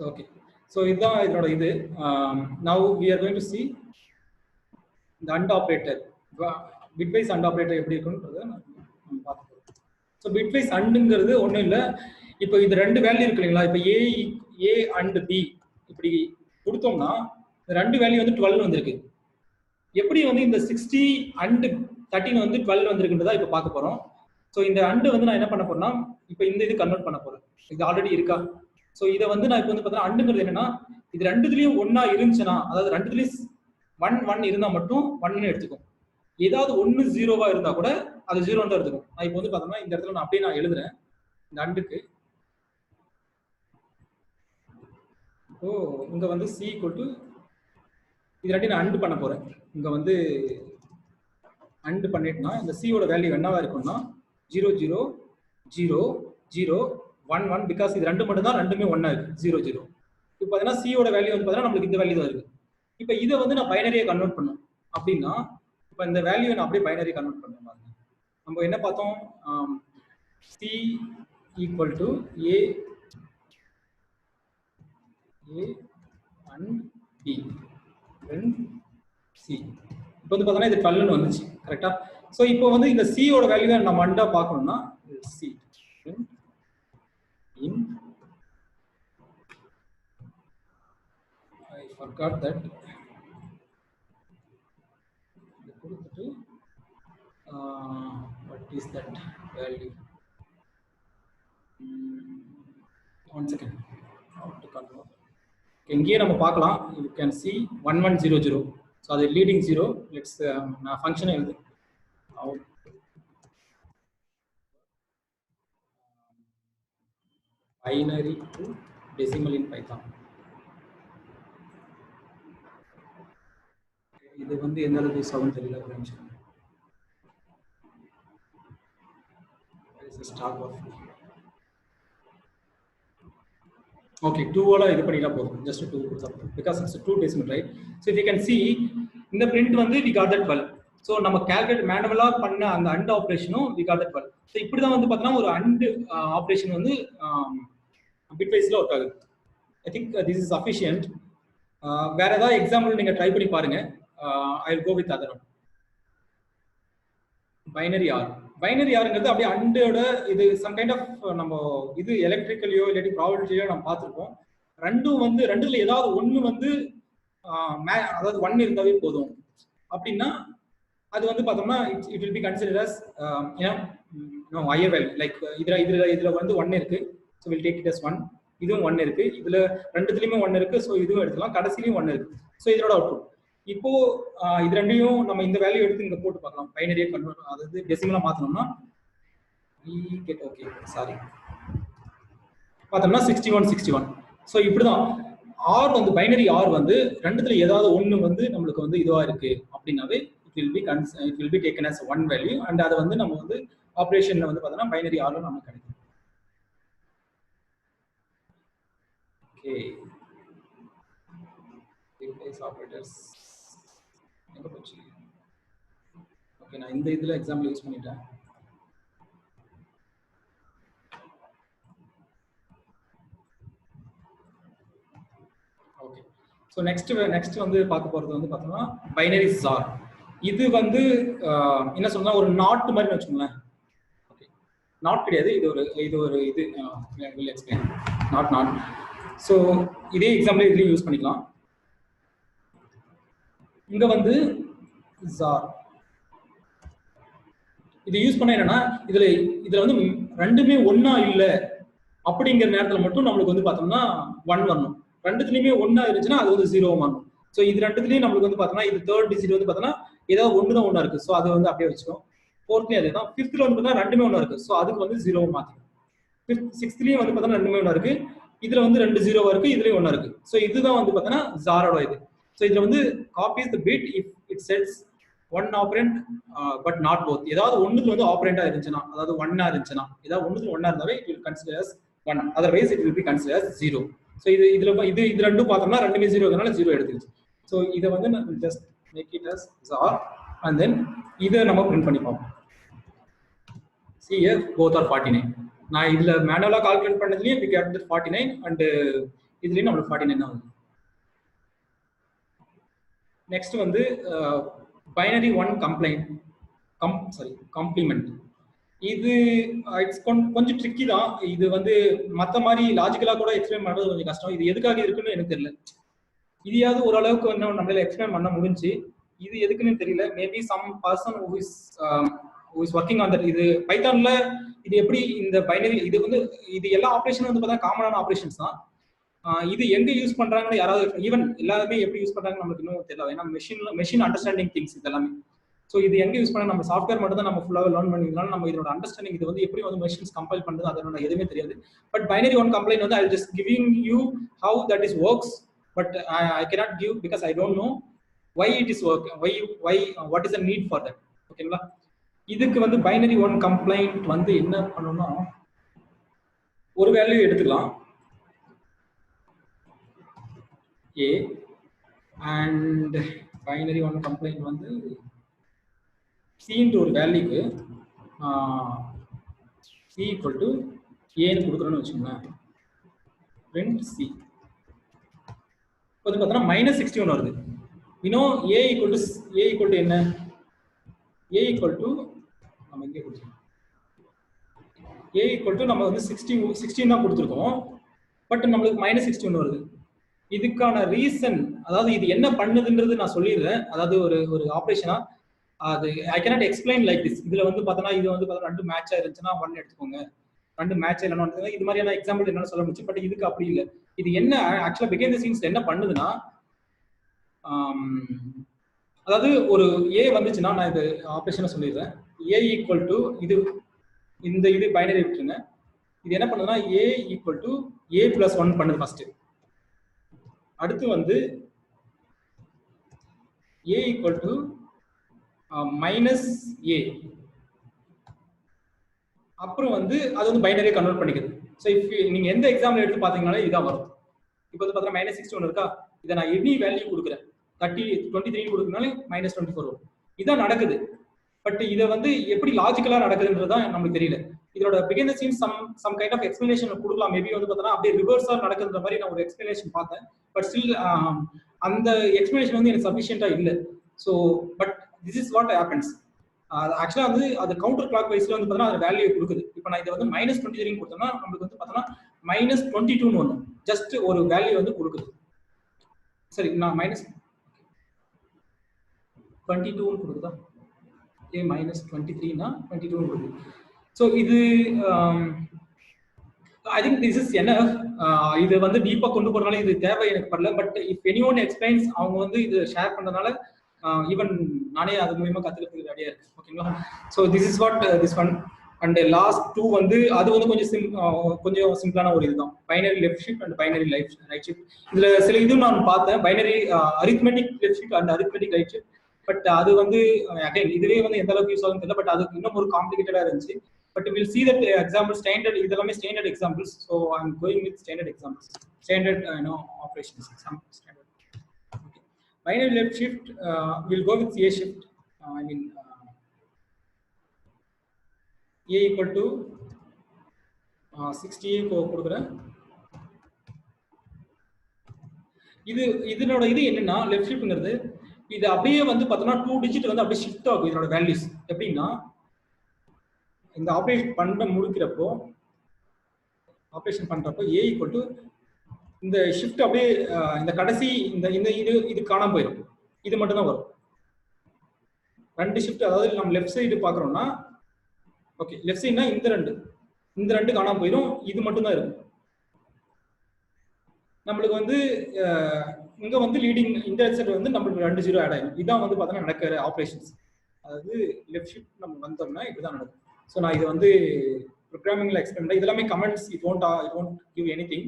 ஓகே, ஸோ இதுதான் இதனோட இது. Now we are going to see இந்த and operator, bitwise and operator எப்படி இருக்குன்றத நம்ம பார்த்துக்கோம். ஸோ பிட்வைஸ் அண்டுங்கிறது ஒன்றும் இல்லை. இப்போ இது 2 வேல்யூ இருக்கு இல்லைங்களா, இப்போ ஏ அண்ட் பி இப்படி கொடுத்தோம்னா இந்த 2 வேல்யூ வந்து 12 வந்திருக்கு. எப்படி வந்து இந்த 60 அண்ட் 13 வந்து 12 வந்திருக்குன்றதா இப்போ பார்க்க போகிறோம். ஸோ இந்த அண்டு வந்து நான் என்ன பண்ண போறேன்னா இப்போ இந்த இது கன்வெர்ட் பண்ண போறேன். இது ஆல்ரெடி இருக்கா? ஸோ இதை வந்து நான் இப்போ வந்து பார்த்தீங்கன்னா அண்டுங்கிறது என்னன்னா, இது 2துலயும் 1 இருந்துச்சுன்னா, அதாவது 2துலயும் 1 இருந்தால் மட்டும் 1ன்னு எடுத்துக்கும். ஏதாவது 1 0வா இருந்தா கூட அது 0 தான் எடுத்துக்கும். நான் இப்போ வந்து பார்த்தோம்னா இந்த இடத்துல நான் அப்படியே நான் எழுதுறேன் இந்த அண்டுக்கு ஓ இங்க வந்து c equal to இது ரெண்டையும் நான் அண்ட் பண்ண போறேன். இங்க வந்து அண்ட் பண்ணிட்டேன்னா இந்த c ஓட வேல்யூ என்னவா இருக்கும்னா 0 0 0 0 1 1 பிகாஸ் இது ரெண்டு மட்டும் தான் ரெண்டுமே ஒண்ணா இருக்கு 0 0. இப்போ பார்த்தீங்கன்னா c ஓட வேல்யூ வந்து பார்த்தீங்கன்னா நமக்கு இந்த வேல்யூ தான் இருக்கு. இப்போ இதை வந்து நான் பைனரியா கன்வெர்ட் பண்ணணும் அப்படின்னா இப்போ இந்த வேல்யூவை நான் அப்படியே பைனரி கன்வெர்ட் பண்ணணும். நம்ம என்ன பார்த்தோம், c equal to a and b when c. இப்போ வந்து பார்த்தோன்னா இது 12 வந்துச்சு கரெக்டா. ஸோ இப்போ வந்து இந்த c ஓட வேல்யூவை நம்ம அண்டா பார்க்கணும்னா c in I forgot that what is that value? One second. How to convert? இங்கேயே நம்ம பார்க்கலாம். You can see 1100. So அது leading 0. Let's நான் ஃபங்க்ஷனை எழுது. Binary to decimal in Python. இது வந்து எந்த அளவுக்கு யூஸ் ஆகும் தெரியல. ஒரு நிமிஷம். Start of okay 2 ஓட இது பண்ணிட்டா போதும். just 2 கொடுத்தா போதும் because it's a 2 decimal, right? So if you can see இந்த print வந்து we got that 12. so நம்ம calculate manually பண்ண அந்த and ஆபரேஷனும் we got that 12. so இப்படி தான் வந்து பார்த்தா ஒரு and ஆபரேஷன் வந்து bitwise ல ஒர்க் ஆகுது. I think this is sufficient. வேற ஏதாவது எக்ஸாம்பிள் நீங்க ட்ரை பண்ணி பாருங்க. I will go with other one. Binary or. Binary ஆர்ங்கிறது அப்படியே அண்டோட இது சம் கைண்ட் ஆஃப் நம்ம இது எலக்ட்ரிக்கலையோ இல்லாட்டி ப்ராபபிலிட்டியோ நம்ம பார்த்துருப்போம். ரெண்டும் வந்து ரெண்டுல ஏதாவது ஒன்று வந்து அதாவது 1 இருந்தாவே போதும் அப்படின்னா அது வந்து பார்த்தோம்னா it will be consider as higher value. Like இதுல வந்து 1 இருக்கு, so will take it as 1. இதுவும் 1 இருக்கு, இதுல ரெண்டுத்துலயுமே 1 இருக்கு, ஸோ இதுவும் எடுத்துக்கலாம். கடைசிலையும் 1 இருக்கு, ஸோ இதோட அவுட்புட். இப்போ இது ரெண்டையும் நம்ம இந்த வேல்யூ எடுத்து இங்க போட்டு பார்க்கலாம். பைனரியா கன்வெர்ட் அதாவது டெசிமலா மாத்தணும்னா ஓகே சாரி பார்த்தோம்னா 61 61. ஸோ இப்படிதான் ஆர் வந்து பைனரி ஆர் வந்து ரெண்டுத்துல ஏதாவது ஒன்று வந்து நம்மளுக்கு வந்து இதுவா இருக்கு அப்படின்னாவே it will be taken as one value and அதை வந்து நம்ம வந்து ஆப்ரேஷன்ல வந்து பார்த்தோம்னா பைனரி ஆர்ல நமக்கு கிடைக்கும். ஓகே replace operators எங்க போச்சு? ஓகே நான் இந்த இதுல எக்ஸாம்பிள் யூஸ் பண்ணிட்டேன். ஓகே ஸோ நெக்ஸ்ட் வந்து பார்க்க போறது வந்து பார்த்தோம்னா பைனரி சார். இது வந்து என்ன சொன்னா ஒரு நாட் மாதிரி வச்சுக்கோங்களேன். ஓகே நாட் கிடையாது, இது ஒரு இது வில் எக்ஸ்பிளைன் நாட். ஸோ இதே எக்ஸாம்பிள் இதுலயும் யூஸ் பண்ணிக்கலாம். இங்க வந்து ஜார் இது யூஸ் பண்ண என்னன்னா இதுல வந்து ரெண்டுமே ஒன்னா இல்ல அப்படிங்கிற நேரத்துல மட்டும் நம்மளுக்கு வந்து பார்த்தோம்னா 1 வரணும். ரெண்டுத்துலயுமே ஒன்னா இருந்துச்சுன்னா அது வந்து 0 வரணும். ஸோ இது ரெண்டுத்துலயும் நம்மளுக்கு வந்து பார்த்தோம்னா இது தேர்ட் டிஜிட் வந்து பார்த்தோம்னா ஏதாவது ஒன்று தான் ஒன்றா இருக்கு, ஸோ அது வந்து அப்படியே வச்சுக்கோம். ஃபோர்த்லயும் அதே தான். ஃபிஃப்த்ல வந்து பார்த்தா ரெண்டுமே ஒன்றா இருக்கு, ஸோ அதுக்கு வந்து 0 மாத்திக்கும். சிக்ஸ்த்லயும் வந்து பார்த்தோம்னா ரெண்டுமே ஒன்றா இருக்கு, இதுல வந்து 2 0 இருக்கு, இதுலயும் ஒன்றா இருக்கு. ஸோ இதுதான் வந்து பார்த்தோம்னா ஜாரோட இது. ஸோ இதுல வந்து copies the bit if it sets one operand but not both. ஏதாவது ஒண்ணுக்கு வந்து ஆப்ரண்டா இருந்துச்சுன்னா, அதாவது 1 இருந்துச்சுன்னா, ஏதாவது ஒண்ணுக்கு 1 இருந்தாவே it will consider as 1, otherwise it will be consider as 0. So இது ரெண்டும் பார்த்தோம்னா ரெண்டுமே 0 இருக்கனால 0 எடுத்துக்கிச்சு. ஸோ இதை வந்து நான் just make it as zar and then இதை நம்ம பிரிண்ட் பண்ணி பார்ப்போம். see here both are 49. நான் இதுல மேனுவலா கால்குலேட் பண்ணதுலயும் we get 49 and இதுலயும் நம்மளுக்கு 49 தான் வருது. நெக்ஸ்ட் வந்து பைனரி 1 காம்ப்ளிமெண்ட். இது இட்ஸ் கொஞ்சம் ட்ரிக்கி தான். இது வந்து மற்ற மாதிரி லாஜிக்கலா கூட எக்ஸ்பிளைன் பண்றது கொஞ்சம் கஷ்டம். இது எதுக்காக இருக்குன்னு எனக்கு தெரியல. இதையாவது ஓரளவுக்கு வந்து நம்மளால எக்ஸ்பிளைன் பண்ண முடிஞ்சு, இது எதுக்குன்னு தெரியல. Maybe some person who is working on that. இது பைத்தான்ல இது எப்படி இந்த பைனரி இது வந்து இது எல்லா ஆப்ரேஷனும் வந்து பார்த்தா காமனான ஆப்ரேஷன்ஸ் தான். இது எங்க யூஸ் பண்றாங்கன்னு யாராவது ஈவன் எல்லாருமே எப்படி யூஸ் பண்றாங்கன்னு நமக்கு இன்னும் தெரியல. ஏன்னா மெஷின் அண்டர்ஸ்டாண்டிங் திங்ஸ் இதெல்லாமே. ஸோ இது எங்க யூஸ் பண்ண நம்ம சாஃப்ட்வேர் மட்டும் தான் நம்ம ஃபுல்லாக லேர்ன் பண்ணிக்கலாம். நம்ம இதோட அண்டர்ஸ்டாண்டிங் இது வந்து எப்படி வந்து மெஷின்ஸ் கம்பைல் பண்ணுறது அதனோட எதுவுமே தெரியாது. பட் பைனரி ஒன் கம்ப்ளைண்ட் வந்து I just giving you how that is works. But I cannot give because I don't know why it is work, why what is the need for that. ஓகேங்களா? இதுக்கு வந்து binary one complaint வந்து என்ன பண்ணணும்னா ஒரு value எடுத்துக்கலாம் A and binary one complaint வந்து C into ஒரு வேல்யூக்கு C equal to A ன்னு கொடுக்குறோன்னு வச்சுக்கோங்களேன். print C வந்து பார்த்தோன்னா -61 வருது. we know A equal to என்ன? A equal to நம்ம இங்கே கொடுத்துருக்கோம். A equal to நம்ம வந்து 16 தான் கொடுத்துருக்கோம். பட் நம்மளுக்கு -61 வருது. இதுக்கான ரீசன், அதாவது இது என்ன பண்ணுதுன்றது நான் சொல்லிடுறேன். அதாவது ஒரு ஆப்ரேஷனா அது I cannot explain like this. இதுல வந்து பார்த்தோன்னா இது வந்து பார்த்தா 2 மேட்ச் ஆயிருந்துச்சுன்னா 1 எடுத்துக்கோங்க, 2 மேட்ச் இல்லைன்னா இது மாதிரியான எக்ஸாம்பிள் என்னன்னு சொல்ல முடிச்சு. பட் இதுக்கு அப்படி இல்லை. இது என்ன ஆக்சுவலா பிகைண்ட் தி சீன்ஸ் என்ன பண்ணுதுன்னா, அதாவது ஒரு ஏ வந்துச்சுன்னா நான் இது ஆப்ரேஷனை சொல்லிடுறேன். ஏ ஈக்குவல் டு இது பைனரி விட்டுருங்க. இது என்ன பண்ணுதுன்னா ஏ ஈக்குவல் டு A + 1 பண்ணுது ஃபர்ஸ்ட். அடுத்து வந்து A equal to -A. அப்புறம் வந்து அது வந்து பைனரியை கன்வெர்ட் பண்ணிக்குது. ஸோ இஃப் நீங்க எந்த எக்ஸாம்பிள் எடுத்து பார்த்தீங்கனாலே இதான் வரும். இப்போ வந்து பார்த்தா -61 இருக்கா, இதை நான் எனி வேல்யூ கொடுக்குறேன் 23 கொடுக்குறதுனால -24 வரும். இதான் நடக்குது. பட் இதை வந்து எப்படி லாஜிக்கலா நடக்குதுன்றது தான் நமக்கு தெரியல. இதோட behind the scenes some kind of explanation கொடுக்கலாம். மேபி வந்து பார்த்தா அப்படியே ரிவர்ஸா நடக்குதுன்ற மாதிரி நான் ஒரு எக்ஸ்பிளனேஷன் பார்த்தேன். பட் ஸ்டில் அந்த எக்ஸ்பிளனேஷன் வந்து எனக்கு சஃபிஷியண்டா இல்லை. So but this is what happens. ஆக்சுவலா வந்து அது கவுண்டர் கிளாக் வைஸ்ல வந்து பார்த்தா அது வேல்யூ கொடுக்குது. இப்போ நான் இதை வந்து -23 கொடுத்தோம்னா நம்மளுக்கு வந்து பார்த்தோம்னா -22 வரும். ஜஸ்ட் ஒரு வேல்யூ வந்து கொடுக்குது. சரி, நான் -22 கொடுக்குதா, ஏ -23னா 22 கொடுக்குது. ஸோ இது ஐ திங்க் திஸ் இஸ் என்ன, இது வந்து டீப்பா கொண்டு போறதுனால இது தேவை எனக்கு படல. But if any one explains, அவங்க வந்து இது ஷேர் பண்றதுனால ஈவன் நானே அது மூலமா கத்துக்கிறதுக்கு ரெடியா இருக்கேன். ஓகேங்களா? So this is what this one. And last 2 வந்து அது வந்து கொஞ்சம் சிம்பிளான ஒரு இதுதான், binary left shift and binary right shift. இதுல சில இது நான் பார்த்தேன், binary arithmetic left shift and arithmetic right shift. But அது வந்து அகைன் இதுவே வந்து எந்த அளவுக்கு யூஸ் ஆகும் தெரியல. பட் அது இன்னும் ஒரு காம்ப்ளிகேட்டடா இருந்துச்சு. But we'll see that example standard, இதெல்லாமே standard examples. So I'm going with standard examples, standard operations, some standard. Okay. Binary left shift, we'll go with A shift. I mean A equal to 60 கொடுக்குறேன். இதனோட இது என்னன்னா left ஷிஃப்ட்ங்கிறது இது அப்படியே வந்து பார்த்தோம்னா 2 digit வந்து அப்படியே ஷிஃப்ட் ஆகும். இதனோட வேல்யூஸ் எப்படின்னா, இந்த ஆபரேஷன் பண்றப்போ A equal to இந்த ஷிஃப்ட் அப்படியே இந்த கடைசி இந்த இது காணாம போயிடும். இது மட்டும் தான் வரும். 2 ஷிஃப்ட், அதாவது நம்ம லெஃப்ட் சைடு பாக்குறோம்னா, ஓகே லெஃப்ட் சைடுனா இந்த ரெண்டு காணாம போயிடும். இது மட்டும் தான் இருக்கும். நம்மளுக்கு வந்து இங்க வந்து லீடிங் இந்த சைடு வந்து நம்மளுக்கு 2 0 ஆட் ஆயிடும். இதான் வந்து பார்த்தா நடக்கிற ஆபரேஷன்ஸ். அதாவது லெஃப்ட் ஷிஃப்ட் நம்ம வந்தோம்னா இப்படிதான் நடக்கும். ஸோ நான் இதை வந்து ப்ரோக்ராமிங்ல எக்ஸ்பிளைன் பண்ணேன். இதெல்லாமே comments, it won't give anything.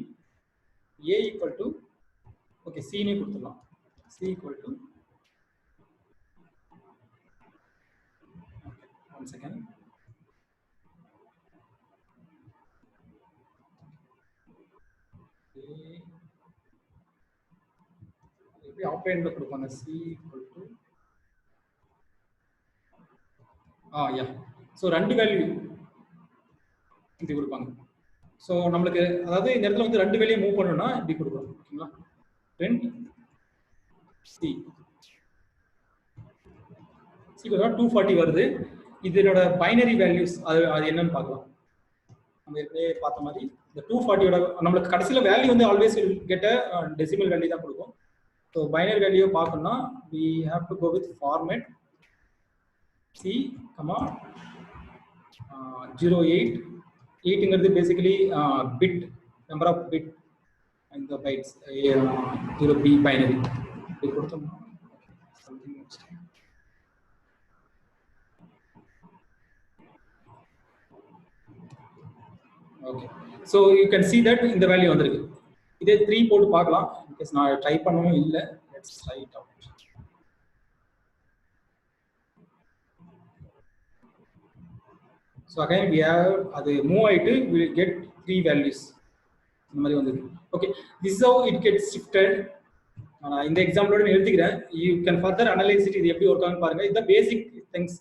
A equal to okay C-னே கொடுத்துடலாம். C equal to one second. எப்படி ஆப்ரேட்ல கொடுப்பாங்க? C equal to yeah. So 2 value இப்படி கொடுப்பாங்க. ஸோ நம்மளுக்கு அதாவது இந்த இடத்துல வந்து 2 வேல்யூ மூவ் பண்ணணும்னா இப்படி கொடுக்கணும். ஓகேங்களா? print C 240 வருது. இதனோட பைனரி வேல்யூஸ் அது என்னன்னு பார்க்கலாம். நம்ம ஏற்கனவே பார்த்த மாதிரி இந்த 240யோட நம்மளுக்கு கடைசியில் வேல்யூ வந்து ஆல்வேஸ் கெட்ட டெசிமல் வேல்யூ தான் கொடுக்கும். ஸோ பைனரி வேல்யூ பார்க்கணும்னா we have to go with format C, 08. 8ங்கிறது basically bit, number of bit இந்த பைட்ஸ் 0B பைனரி. இது கொடுத்தோம்னா something okay, so you can see that இந்த வேல்யூ வந்திருக்கு. இதே 3 போட்டு பார்க்கலாம். பிகாஸ் நான் ட்ரை பண்ணவும் இல்லை. Let's try it out. So again we have அது மூவ் ஆயிட்டு வில் கெட் 3 வேல்யூஸ் இந்த மாதிரி வந்திருக்கு. Okay, this is how it gets shifted. நான் இந்த எக்ஸாம்பிளோட நிறுத்திக்கிறேன். You can further analyse it. இது எப்படி ஒர்க் ஆகுன்னு பாருங்க. இது basic things.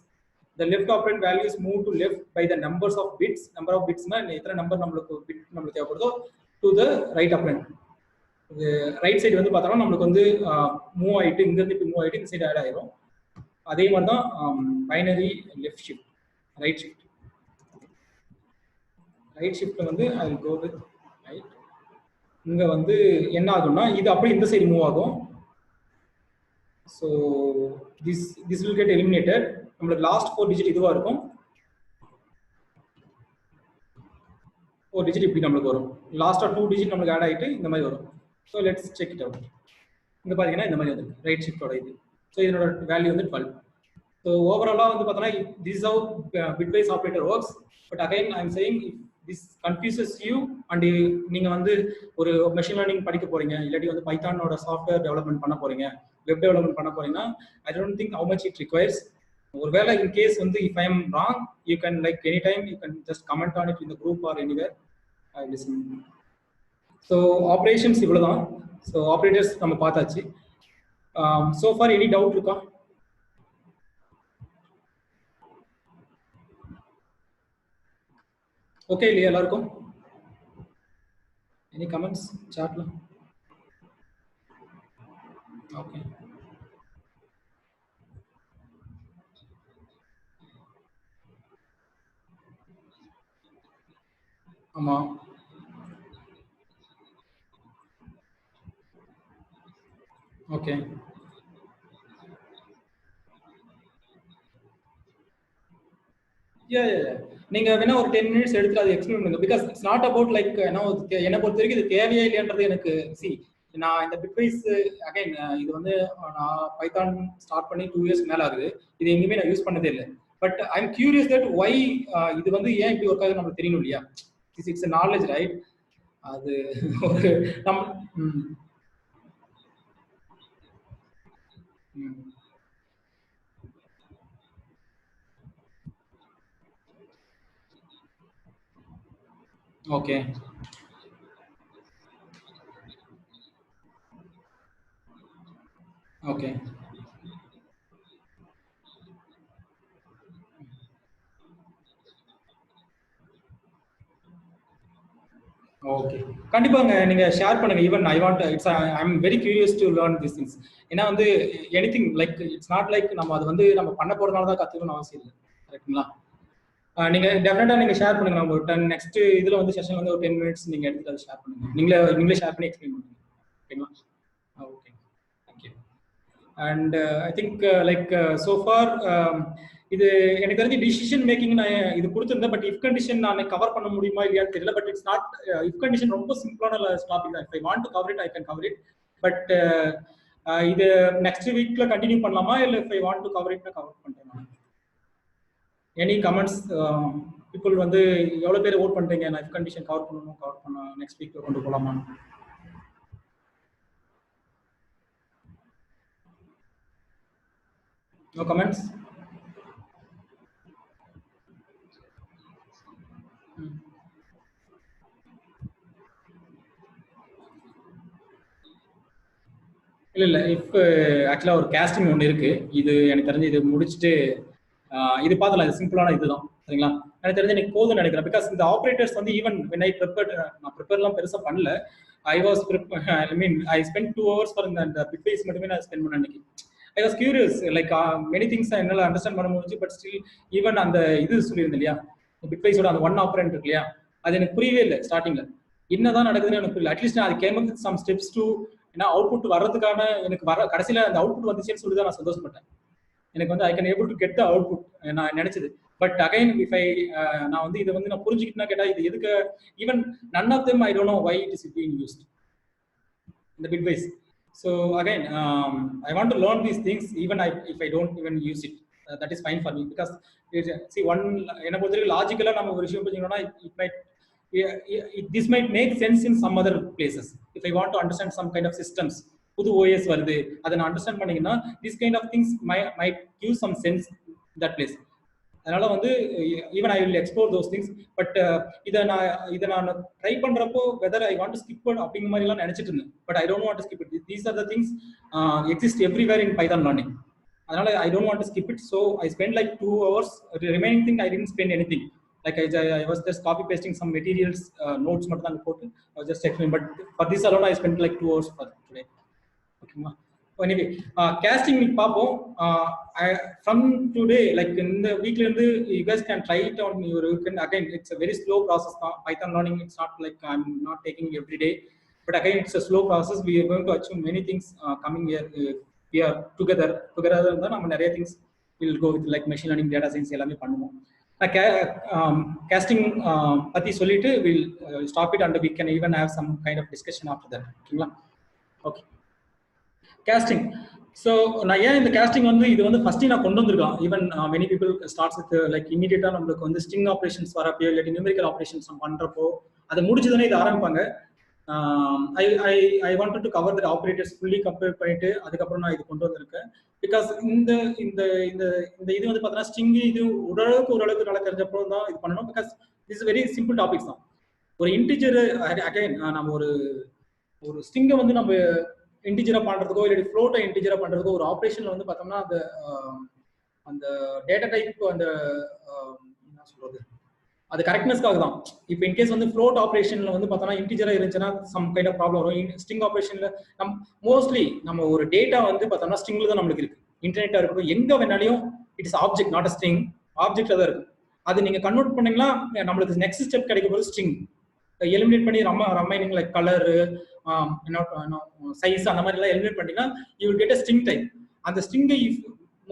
The left operand values move to left by the numbers of bits. Number of bits na எத்தனை நம்பர் நமக்கு பிட் நமக்கு தேவைப்படுதோ to the right operand. இது ரைட் சைடு வந்து பார்த்தோம்னா நமக்கு வந்து மூவ் ஆயிட்டு இங்க இருந்து மூவ் ஆயிட்டு இந்த சைடு ஆட் ஆயிரும். அதே மாதிரி தான் binary left shift, right shift. Right ஷிஃப்ட்ல வந்து I will go with right. இங்க வந்து என்ன ஆகும்னா இது அப்படியே இந்த சைடு மூவ் ஆகும். So this will get eliminated. நம்மளுக்கு லாஸ்ட் 4 டிஜிட் இதுவா இருக்கும். 4 டிஜிட் இப்படி நம்மளுக்கு வரும். லாஸ்டா 2 டிஜிட் நமக்கு ஆட் ஆயிட்டு இந்த மாதிரி வரும். So let's check it out. இங்க பாத்தீங்கன்னா இந்த மாதிரி வந்து ரைட் ஷிஃப்டோட இது. ஸோ இதனோட வேல்யூ வந்து 12. ஸோ ஓவராலா வந்து பார்த்தோன்னா this how bitwise operator works. But again I am saying if this confuses you and நீங்க வந்து ஒரு மெஷின் லேர்னிங் படிக்க போறீங்க, இல்லாட்டி வந்து பைத்தானோட சாஃப்ட்வேர் டெவலப்மெண்ட் பண்ண போறீங்க, வெப் டெவலப்மெண்ட் பண்ண போறீங்கன்னா I don't think how much it requires. ஒருவேளை இன் கேஸ் வந்து if I am wrong you can like any time you can just comment on it in the group or anywhere. I listen. So operations இவ்வளோதான். So operators நம்ம பார்த்தாச்சு. So for any doubt இருக்கா? Okay இல்லையா எல்லாருக்கும்? Any comments சாட்ல? Okay, ஆமா okay. நீங்க வேணா ஒரு 10 மினிட்ஸ் எடுத்து அதை எக்ஸ்பிளைன் பண்ணுங்க. Because it's not about like என்ன பொறுத்த வரைக்கும் இது தேவையா இல்லையான்றது எனக்கு சி. நான் இந்த பிட்வைஸ் அகைன் இது வந்து நான் பைத்தான் ஸ்டார்ட் பண்ணி 2 இயர்ஸ் மேல ஆகுது. இது எங்கேயுமே நான் யூஸ் பண்ணதே இல்லை. But I am curious that why இது வந்து ஏன் இப்படி ஒர்க் ஆகுது நமக்கு தெரியணும் இல்லையா? It's knowledge right. அது ஒரு நம்ம ஓகே ஓகே ஓகே, கண்டிப்பாங்க நீங்க ஷேர் பண்ணுங்க. Even I want it's I am very curious to learn this things. ஏன்னா வந்து anything like it's not like நம்ம அது வந்து நம்ம பண்ண போறதுனால தான் கத்துக்கணும்னு அவசியம் இல்லை. கரெக்ட்டுங்களா? நீங்க டெஃபினட்டா நீங்க ஷேர் பண்ணுங்க. நம்ம ஒரு 10 நெக்ஸ்ட் இதுல வந்து செஷன் வந்து ஒரு 10 மினிட்ஸ் நீங்க எடுத்து அதை ஷேர் பண்ணுங்க. நீங்களே ஷேர் பண்ணி எக்ஸ்பிளைன் பண்ணுங்க. ஓகேங்களா? Okay, thank you. And I think like so for இது எனக்கு தெரிஞ்சு டிசிஷன் மேக்கிங் நான் இது கொடுத்துருந்தேன். பட் இஃப் கண்டிஷன் நான் கவர் பண்ண முடியுமா இல்லையான்னு தெரியல. But it's not if condition ரொம்ப சிம்பிளான டாபிக் தான். If I want to cover it I can cover it. But இது நெக்ஸ்ட் வீக்ல கண்டினியூ பண்ணலாமா இல்லை if I want to cover it cover பண்ணிட்டேன். Any comments? பீப்புள் வந்து எவ்வளோ பேர் ஓட் பண்ணுறீங்க? நான் இஃப் கண்டிஷன் கவர் பண்ண நெக்ஸ்ட் வீக்ல கொண்டு போகலாமா? No comments? இல்லை இஃப் ஆக்சுவலாக ஒரு கேஸ்டிங் ஒன்று இருக்கு. இது எனக்கு தெரிஞ்சு இது முடிச்சுட்டு இது பார்த்தலாம். இது சிம்பிளான இதுதான் சரிங்களா? எனக்கு தெரிஞ்சு எனக்கு போதும்னு நினைக்கிறேன். பிகாஸ் இந்த ஆப்ரேட்டர்ஸ் வந்து ஈவன் வென் ஐ ப்ரிப்பேர்ட் நான் ப்ரிப்பேர்லாம் பெருசாக பண்ணல. I was I mean I spend 2 hours for இந்த பிட்வைஸ் மட்டுமே நான் ஸ்பெண்ட் பண்ண அன்னைக்கு. I was curious like many things என்னால் அண்டர்ஸ்டாண்ட் பண்ண முடிஞ்சு. பட் ஸ்டில் ஈவன் அந்த இது சொல்லியிருந்தேன் இல்லையா, பிட்வைஸோட அந்த 1 ஆப்ரண்ட் இருக்கு இல்லையா, அது எனக்கு புரியவே இல்லை ஸ்டார்டிங்ல. என்னதான் நடக்குதுன்னு எனக்கு புரியல. அட்லீஸ்ட் அது came with some steps to ஏன்னா அவுட்புட் வர்றதுக்கான எனக்கு கடைசியில் அந்த அவுட்புட் வந்துச்சுன்னு சொல்லி தான் நான் சந்தோஷப்பட்டேன். எனக்கு வந்து I can able to get the output நான் நினைச்சது. பட் அகைன் இஃப் ஐ நான் வந்து இதை வந்து நான் புரிஞ்சுக்கிட்டேன்னா கேட்டா இது எதுக்கு even none of them I don't know why it is being used இந்த பிட்வைஸ். So again I want to learn these things even if I don't even use it that is fine for me. Because see one என்னை பொறுத்த வரைக்கும் லாஜிக்கலாக நம்ம ஒரு விஷயம் புரிஞ்சுக்கணும்னா it might this might make sense in some other places. If I want to understand some kind of systems, புது OS வருது, அதை நான் அண்டர்ஸ்டாண்ட் பண்ணீங்கன்னா this kind of things might give some sense in that place. அதனால வந்து even I will explore those things. But இதை நான் try பண்றப்போ whether I want to skip அப்படிங்கிற மாதிரி எல்லாம் நினைச்சிட்டு இருந்தேன். But I don't want to skip it. These are the things exist everywhere in Python learning. அதனால I don't want to skip it. So I spend like 2 hours. Remaining thing I tend spend anything. Like I was just copy pasting some materials, notes மட்டும் தான் போட்டு I was just explaining. But for this alone I spent like 2 hours for today. Okay ma. Anyway, casting நீ பாப்போம். From today, like in the weekல இருந்து you guys can try it on your, you can again, it's a very slow process. Python learning, it's not like I'm not taking every day, but again it's a slow process. We are going to achieve many things coming here. We are together தான் நம்ம நிறைய things will go with, like machine learning, data science எல்லாமே பண்ணுவோம். Casting பத்தி சொல்லிட்டு we'll stop it and we can even have some kind of discussion after that. ஓகேங்களா? Okay, casting. So நான் ஏன் இந்த casting வந்து இது வந்து ஃபர்ஸ்ட் நான் கொண்டு வந்திருக்கேன். Even many people starts with like இமீடியட்டா நம்மளுக்கு வந்து ஸ்ட்ரிங் ஆப்ரேஷன்ஸ் வரப்போ இல்லாட்டி நியூமெரிக்கல் ஆப்ரேஷன்ஸ் பண்றப்போ அதை முடிச்சுதானே இது ஆரம்பிப்பாங்க. I wanted to cover the operators fully compare பண்ணிட்டு அதுக்கப்புறம் நான் இது கொண்டு வந்திருக்கேன். பிகாஸ் இந்த இந்த இந்த இந்த இது வந்து பார்த்தீங்கன்னா ஸ்ட்ரிங் இது ஓரளவுக்கு நல்லா தெரிஞ்சப்போ தான் இது பண்ணணும். Because it's very simple topics தான். ஒரு இன்டிஜர் அகைன் நம்ம ஒரு ஸ்ட்ரிங்கை வந்து நம்ம இன்டிஜரா பண்றதுக்கோ இல்லாட்டி ஃப்ளோட்டை இன்டிஜரா பண்றதுக்கோ ஒரு ஆப்ரேஷன்ல வந்து பார்த்தோம்னா அந்த டேட்டா டைப் அந்த என்ன சொல்றது அது கரெக்ட்னஸ்க்காக தான். இப்போ இன்கேஸ் வந்து ஃப்ளோட் ஆப்ரேஷன்ல வந்து பார்த்தோம்னா இன்டிஜரா இருந்துச்சுன்னா சம் கைண்ட் ஆஃப் ப்ராப்ளம் வரும். ஸ்ட்ரிங் ஆப்ரேஷன்ல மோஸ்ட்லி நம்ம ஒரு டேட்டா வந்து பார்த்தோம்னா ஸ்ட்ரிங்ல தான் நம்மளுக்கு இருக்கு. இன்டர்நெட்டா இருக்கட்டும் எங்க வேணாலையும் it is object, not a string. ஆப்ஜெக்ட்ல தான் இருக்கு. அது நீங்க கன்வெர்ட் பண்ணீங்கன்னா நம்மளுக்கு நெக்ஸ்ட் ஸ்டெப் கிடைக்க போது ஸ்ட்ரிங். எலிமினேட் பண்ணி ரம்மைனிங் லைக் கலரு சைஸ் அந்த மாதிரி எல்லாம் எலிமினேட் பண்ணீங்கன்னா you will get a string type. அந்த ஸ்ட்ரிங்கை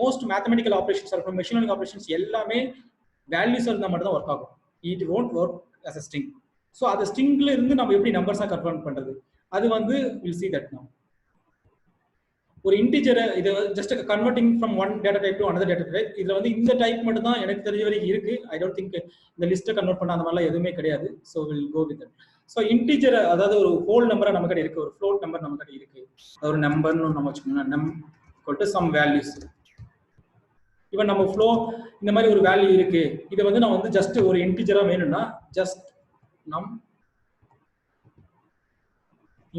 மோஸ்ட் மேத்தமெட்டிக்கல் ஆப்ரேஷன்ஸ் இருக்கட்டும் மெஷின் லேர்னிங் ஆப்ரேஷன்ஸ் எல்லாமே வேல்யூஸ் இருந்தால் மட்டும் தான் ஒர்க் ஆகும். It won't work as a string. So அந்த ஸ்ட்ரிங்ல இருந்து நம்ம எப்படி நம்பர்ஸா கன்வெர்ட் பண்றது அது வந்து we'll see that now. ஒரு இன்டிஜர் இது just converting from one data type to another data type. இதுல வந்து இந்த டைப் மட்டும் தான் எனக்கு தெரிஞ்ச வரைக்கும் இருக்கு. ஐ டோன்ட் திங்க் இந்த லிஸ்ட்டை கன்வெர்ட் பண்ண அந்த மாதிரிலாம் எதுவுமே கிடையாது. So will go with that. So integer அதாவது ஒரு ஹோல் நம்பரா நம்ம கிட்ட இருக்கு, ஒரு ஃப்ளோட் நம்பர் நம்ம கிட்ட இருக்கு. ஒரு நம்பர்னு நம்ம வச்சுக்கோங்க, நம் ஈக்குவல் டு சம் வேல்யூஸ். இவன் நம்ம ஃப்ளோ இந்த மாதிரி ஒரு வேல்யூ இருக்கு. இதை வந்து நான் வந்து ஜஸ்ட் ஒரு இன்டிஜரா வேணும்னா ஜஸ்ட் நம்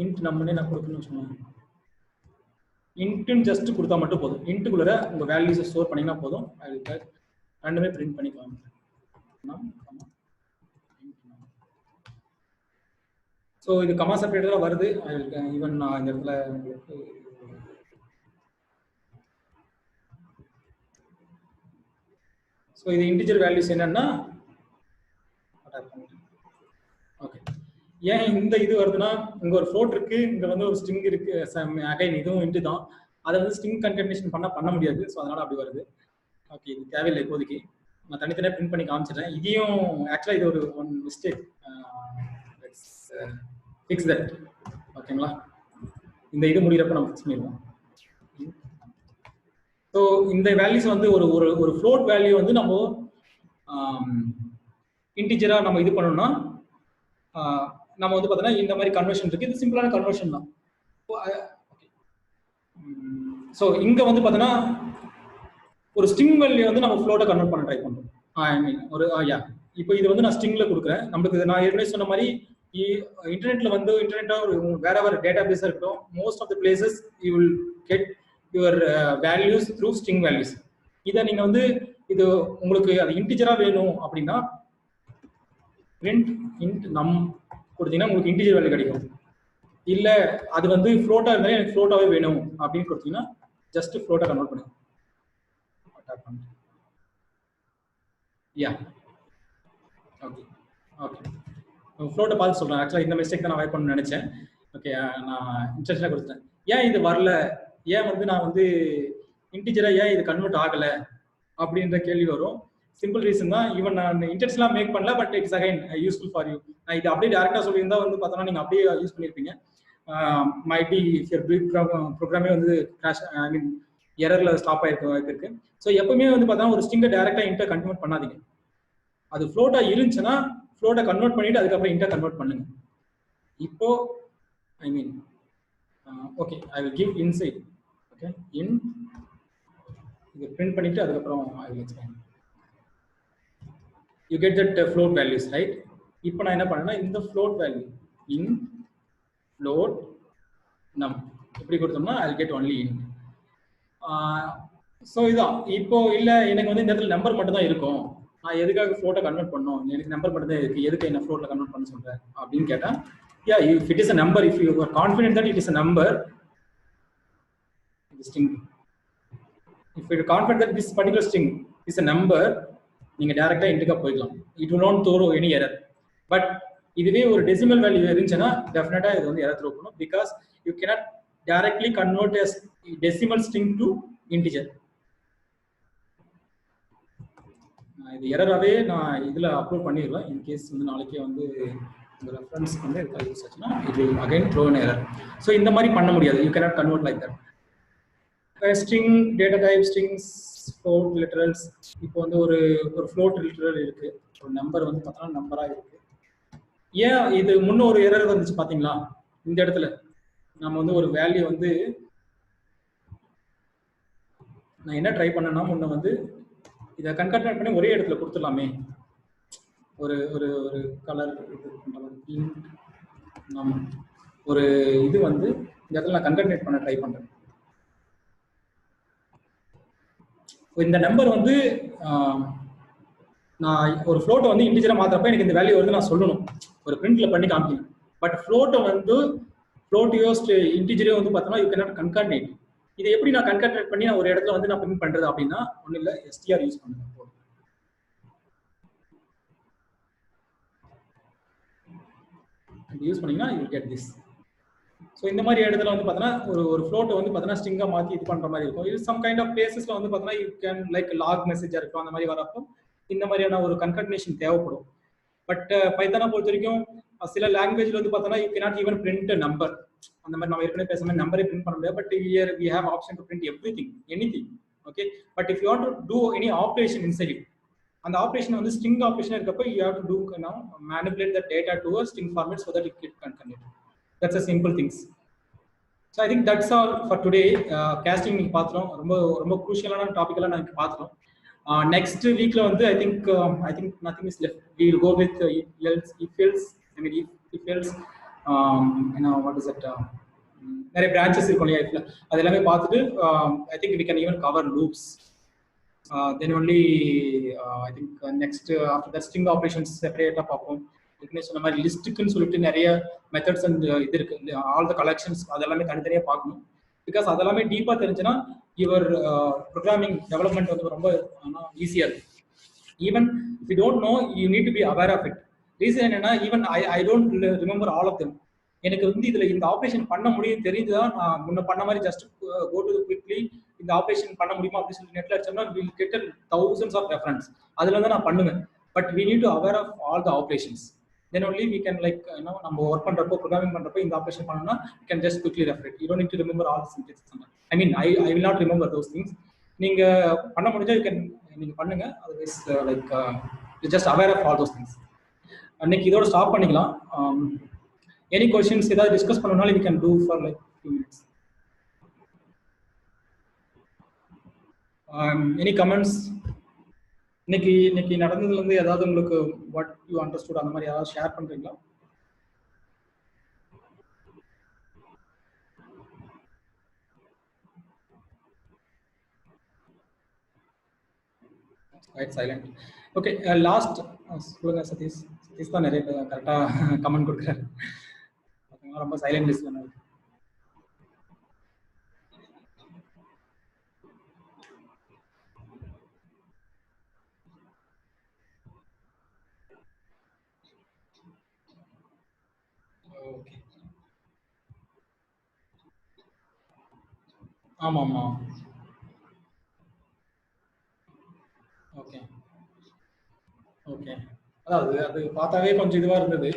இன்ட் நம்மனே நான் கொடுக்கணும்னு சொன்னேன். இன்ட்னு ஜஸ்ட் கொடுத்தா மட்டும் போதும். இன்ட்டுக்குள்ள உங்க வேல்யூஸை ஸ்டோர் பண்ணீங்கன்னா போதும். ரெண்டுமே பிரிண்ட் பண்ணிக்கலாம். ஸோ இது கமா செப்பரேட்டரா வருது. ஈவன் நான் இந்த இடத்துல உங்களுக்கு ஸோ இது இன்டிஜர் வேல்யூஸ் என்னன்னா ஓகே. ஏன் இந்த இது வருதுன்னா இங்க ஒரு ஃப்ளோட் இருக்கு, இங்க வந்து ஒரு ஸ்ட்ரிங் இருக்கு. அகைன் இதுவும் இன்ட்டு தான். அதை வந்து ஸ்ட்ரிங் கன்கேட்டனேஷன் பண்ண முடியாது. ஸோ அதனால அப்படி வருது. ஓகே, இது தேவையில்லை இப்போதைக்கு. நான் தனித்தனியாக பிரிண்ட் பண்ணி காமிச்சிடுறேன். இதையும் ஆக்சுவலாக இது ஒரு ஒன் மிஸ்டேக். Fix that. ஓகேங்களா? இந்த இது முடிகிறப்ப நம்ம ஃபிக்ஸ் பண்ணிடுவோம். ஸோ இந்த வேல்யூஸ் வந்து ஒரு ஃப்ளோட் வேல்யூ வந்து நம்ம இன்டிஜரா நம்ம இது பண்ணணும்னா நம்ம வந்து பார்த்தோன்னா இந்த மாதிரி கன்வர்ஷன் இருக்கு. இது சிம்பிளான கன்வர்ஷன் தான். ஸோ இங்க வந்து பார்த்தோன்னா ஒரு ஸ்ட்ரிங் வேல்யூ வந்து நம்ம ஃப்ளோட்டை கன்வெர்ட் பண்ண ட்ரை பண்ணுறோம். ஐ மீன் ஒரு இப்போ இது வந்து நான் ஸ்ட்ரிங்ல கொடுக்குறேன். நம்மளுக்கு நான் ஏற்கனவே சொன்ன மாதிரி இன்டர்நெட்ல வந்து இன்டர்நெட்டா ஒரு வேற டேட்டா பேஸா இருக்கட்டும், most of the places you will get your values through string values. இதை நீங்க வந்து இது உங்களுக்கு அது இன்டிஜரா வேணும் அப்படின்னா பிரிண்ட் இன்ட் நம் கொடுத்தீங்கன்னா உங்களுக்கு இன்டிஜர் வேல்யூ கிடைக்கும். இல்ல அது வந்து ஃப்ளோட்டா இருந்தாலும் எனக்கு ஃப்ளோட்டாவே வேணும் அப்படின்னு கொடுத்தீங்கன்னா ஜஸ்ட் ஃப்ளோட்டா கன்வெர்ட் பண்ணுங்க. Yeah okay okay. ஃப்ளோட்டை பார்த்து சொல்றேன். ஆக்சுவலாக இந்த மிஸ்டேக் தான் நான் அவாய்ட் பண்ணணும்னு நினைச்சேன். ஓகே, நான் இன்ட்ரெஸ்டாக கொடுத்தேன். ஏன் இது வரல, ஏன் வந்து நான் வந்து இன்டிஜரா ஏன் இது கன்வெர்ட் ஆகல அப்படின்ற கேள்வி வரும். சிம்பிள் ரீசன் தான். ஈவன் நான் இன்டெக்ஸ்லாம் மேக் பண்ணல, but it's again useful for you. நான் இது அப்படியே டேரக்டா சொல்லியிருந்தா வந்து பார்த்தோன்னா நீங்க அப்படியே யூஸ் பண்ணியிருப்பீங்க. மைட் பி ப்ரோக்ராமே வந்து கிராஷ், ஐ மீன் எரர்ல ஸ்டாப் ஆயிருக்க வாய்ப்பு இருக்கு. ஸோ எப்பவுமே வந்து பார்த்தா ஒரு ஸ்ட்ரிங்கை டேரக்டா இன்டர் கன்வெர்ட் பண்ணாதீங்க. அது ஃப்ளோட்டா இருந்துச்சுன்னா ஃப்ளோட்டை கன்வெர்ட் பண்ணிட்டு அதுக்கப்புறம் இன்ட்டை கன்வெர்ட் பண்ணுங்க. இப்போ I mean okay, I will give insight. Okay, in இது பிரிண்ட் பண்ணிட்டு அதுக்கப்புறம் I will explain. You get that float values, right? இப்போ நான் என்ன பண்ணேன்னா இந்த ஃப்ளோட் வேல்யூ இன் ஃப்ளோட் நம் இப்படி கொடுத்தோம்னா I get only in. So இதுதான். இப்போ இல்லை எனக்கு வந்து இந்த இடத்துல நம்பர் மட்டும் தான் இருக்கும், நான் எதுக்காக ஃப்ளோட்டை கன்வெர்ட் பண்ணணும், எனக்கு நம்பர் மட்டும் தான் இருக்கு, எதுக்கு என்ன ஃப்ளோட்டில் கன்வெர்ட் பண்ண சொல்கிறேன் அப்படின்னு கேட்டால், yeah, if it is a number, if you are confident that it is a number, string, if you are confident that this particular string is a number, நீங்க டைரக்டா இன்ட்க்கு போய்க்கலாம். It will not throw any error. But இதுவே ஒரு decimal value இருந்துச்சுன்னா டெஃபினட்டா இது வந்து error throw பண்ணும், because you cannot directly convert a decimal string to integer. இது எரராவே நான் இதுல அப்லோட் பண்ணிடுவேன். இன் கேஸ் வந்து நாளைக்கே வந்து இந்த ரெஃபரன்ஸ் வந்து யூஸ் ஆச்சுன்னா it will again throw an error. So இந்த மாதிரி பண்ண முடியாது, you cannot convert like that. String data type strings float literals. இப்போ வந்து ஒரு ஃப்ளோட் லிட்டரல் இருக்கு, ஒரு நம்பர் வந்து பார்த்தோம்னா நம்பரா இருக்கு. ஏன் இது முன்ன ஒரு எரர் வந்துச்சு பாத்தீங்களா? இந்த இடத்துல நம்ம வந்து ஒரு வேல்யூ வந்து நான் என்ன ட்ரை பண்ணேன்னா முன்ன வந்து இதை கன்கட்னேட் பண்ணி ஒரே இடத்துல கொடுத்துடலாமே, ஒரு ஒரு ஒரு கலர் ஒரு இது வந்து இந்த இடத்துல நான் கன்கட்னேட் பண்ண ட்ரை பண்றேன். இந்த நம்பர் வந்து நான் ஒரு ஃப்ளோட்டை வந்து இன்டிஜரா மாத்திரப்ப எனக்கு இந்த வேல்யூ வந்து நான் சொல்லணும், ஒரு பிரிண்ட்ல பண்ணி காமிக்கணும். பட் ஃப்ளோட்டை வந்து ஃப்ளோட்டையோ இன்டிஜரோ வந்து பார்த்தோம்னா யூ கேனாட் கன்கார்டினேட். இதை எப்படி நான் கன்கார்டினேட் பண்ணி நான் ஒரு இடத்துல வந்து நான் பிரிண்ட் பண்றது அப்படின்னா ஒன்றும் இல்லை, எஸ்டிஆர் யூஸ் பண்ணுங்க. யூஸ் பண்ணீங்கன்னா யூ கெட் திஸ். ஸோ இந்த மாதிரி இடத்துல வந்து பார்த்தோன்னா ஒரு ஃப்ளோட்டை வந்து பார்த்தோன்னா ஸ்ட்ரிங்கா மாற்றி இது பண்ணுற மாதிரி இருக்கும். இது சம் கைண்ட் ஆஃப் பிளேசஸ்ல வந்து பார்த்தோன்னா யூ கேன் லைக் லாக் மெசேஜாக இருக்கும், அந்த மாதிரி வரப்போ இந்த மாதிரியான ஒரு கன்கர்டினேஷன் தேவைப்படும். பட் பைத்தானை பொறுத்த வரைக்கும் சில லாங்குவேஜ்ல வந்து பார்த்தோன்னா you cannot even print number, அந்த மாதிரி நம்ம ஏற்கனவே பேச மாதிரி நம்பரே பிரிண்ட் பண்ண முடியாது. But here we have option to print everything, anything. Okay, but if you want to do any operation inside it, அந்த ஆப்ரேஷன் வந்து ஸ்ட்ரிங் ஆப்ரேஷன் இருக்கப்போ you have to do manipulate the data to a string format so that it can concatenate. That's a simple things. So I think that's all for today. Casting நீங்க பார்த்தோம், ரொம்ப ரொம்ப குரூஷியலான டாபிக்லாம் நாங்க பார்த்தோம். Next weekல வந்து I think nothing is left. We will go with else, if else, I mean if else, what is it, நிறைய branches இருக்கும் இல்லையா ifல, அது எல்லாமே பார்த்துட்டு I think we can even cover loops. Then only I think next after that string operations separate பார்ப்போம். சொன்ன மாதிரி லிஸ்ட்டுக்குன்னு சொல்லிட்டு நிறைய மெத்தட்ஸ் அண்ட் இது இருக்கு, ஆல் த கலெக்ஷன்ஸ் அதெல்லாமே தனித்தனியாக பார்க்கணும். பிகாஸ் அதெல்லாமே டீப்பாக தெரிஞ்சுன்னா யுவர் ப்ரோக்ராமிங் டெவலப்மெண்ட் வந்து ரொம்ப ஈஸியாக இருக்கு. Even if you don't know you need to be aware of it. Reason என்னன்னா even I don't remember all of them. எனக்கு வந்து இதுல இந்த ஆப்ரேஷன் பண்ண முடியும் தெரிஞ்சுதான் நான் முன்ன பண்ண மாதிரி ஜஸ்ட் கோ டு குவிக்லி இந்த ஆப்ரேஷன் பண்ண முடியுமா அப்படின்னு சொல்லி நெட்ல அடிச்சோம்னா will get thousands of reference, அதுல தான் நான் பண்ணுவேன். But we need to aware of all the operations, then only we can like நம்ம ஒர்க் பண்றப்போ ப்ரோக்ராமிங் பண்றப்போ இந்த ஆப்ரேஷன் பண்ணனும்னா you can just quickly refer it. You don't need to remember all the syntax. I mean I will not remember those things. நீங்க பண்ண முடிஞ்சா நீங்க பண்ணுங்க, otherwise like you just aware of all those things. அன்னைக்கு இதோட stop பண்ணிக்கலாம். Any questions ஏதாவது discuss பண்ணனும்னாலும் we can do for like few minutes. Any comments? இன்னைக்கு நடந்ததுல இருந்து ஏதாவது உங்களுக்கு வாட் யூ அண்டர்ஸ்டுட் அந்த மாதிரி ஏதாவது ஷேர் பண்றீங்களா? Right, silent. ஓகே, லாஸ்ட் சொல்லுங்க சதீஷ். சதீஷ் தான் நிறைய கரெக்டா கமெண்ட் கொடுக்குறாரு, ரொம்ப சைலண்ட் லிஸ்ட் தானே. ஓகே, ஆமா ஆமா, ஓகே ஓகே. அதாவது அது பார்த்தாவே கொஞ்சம் இதுவா இருந்தது.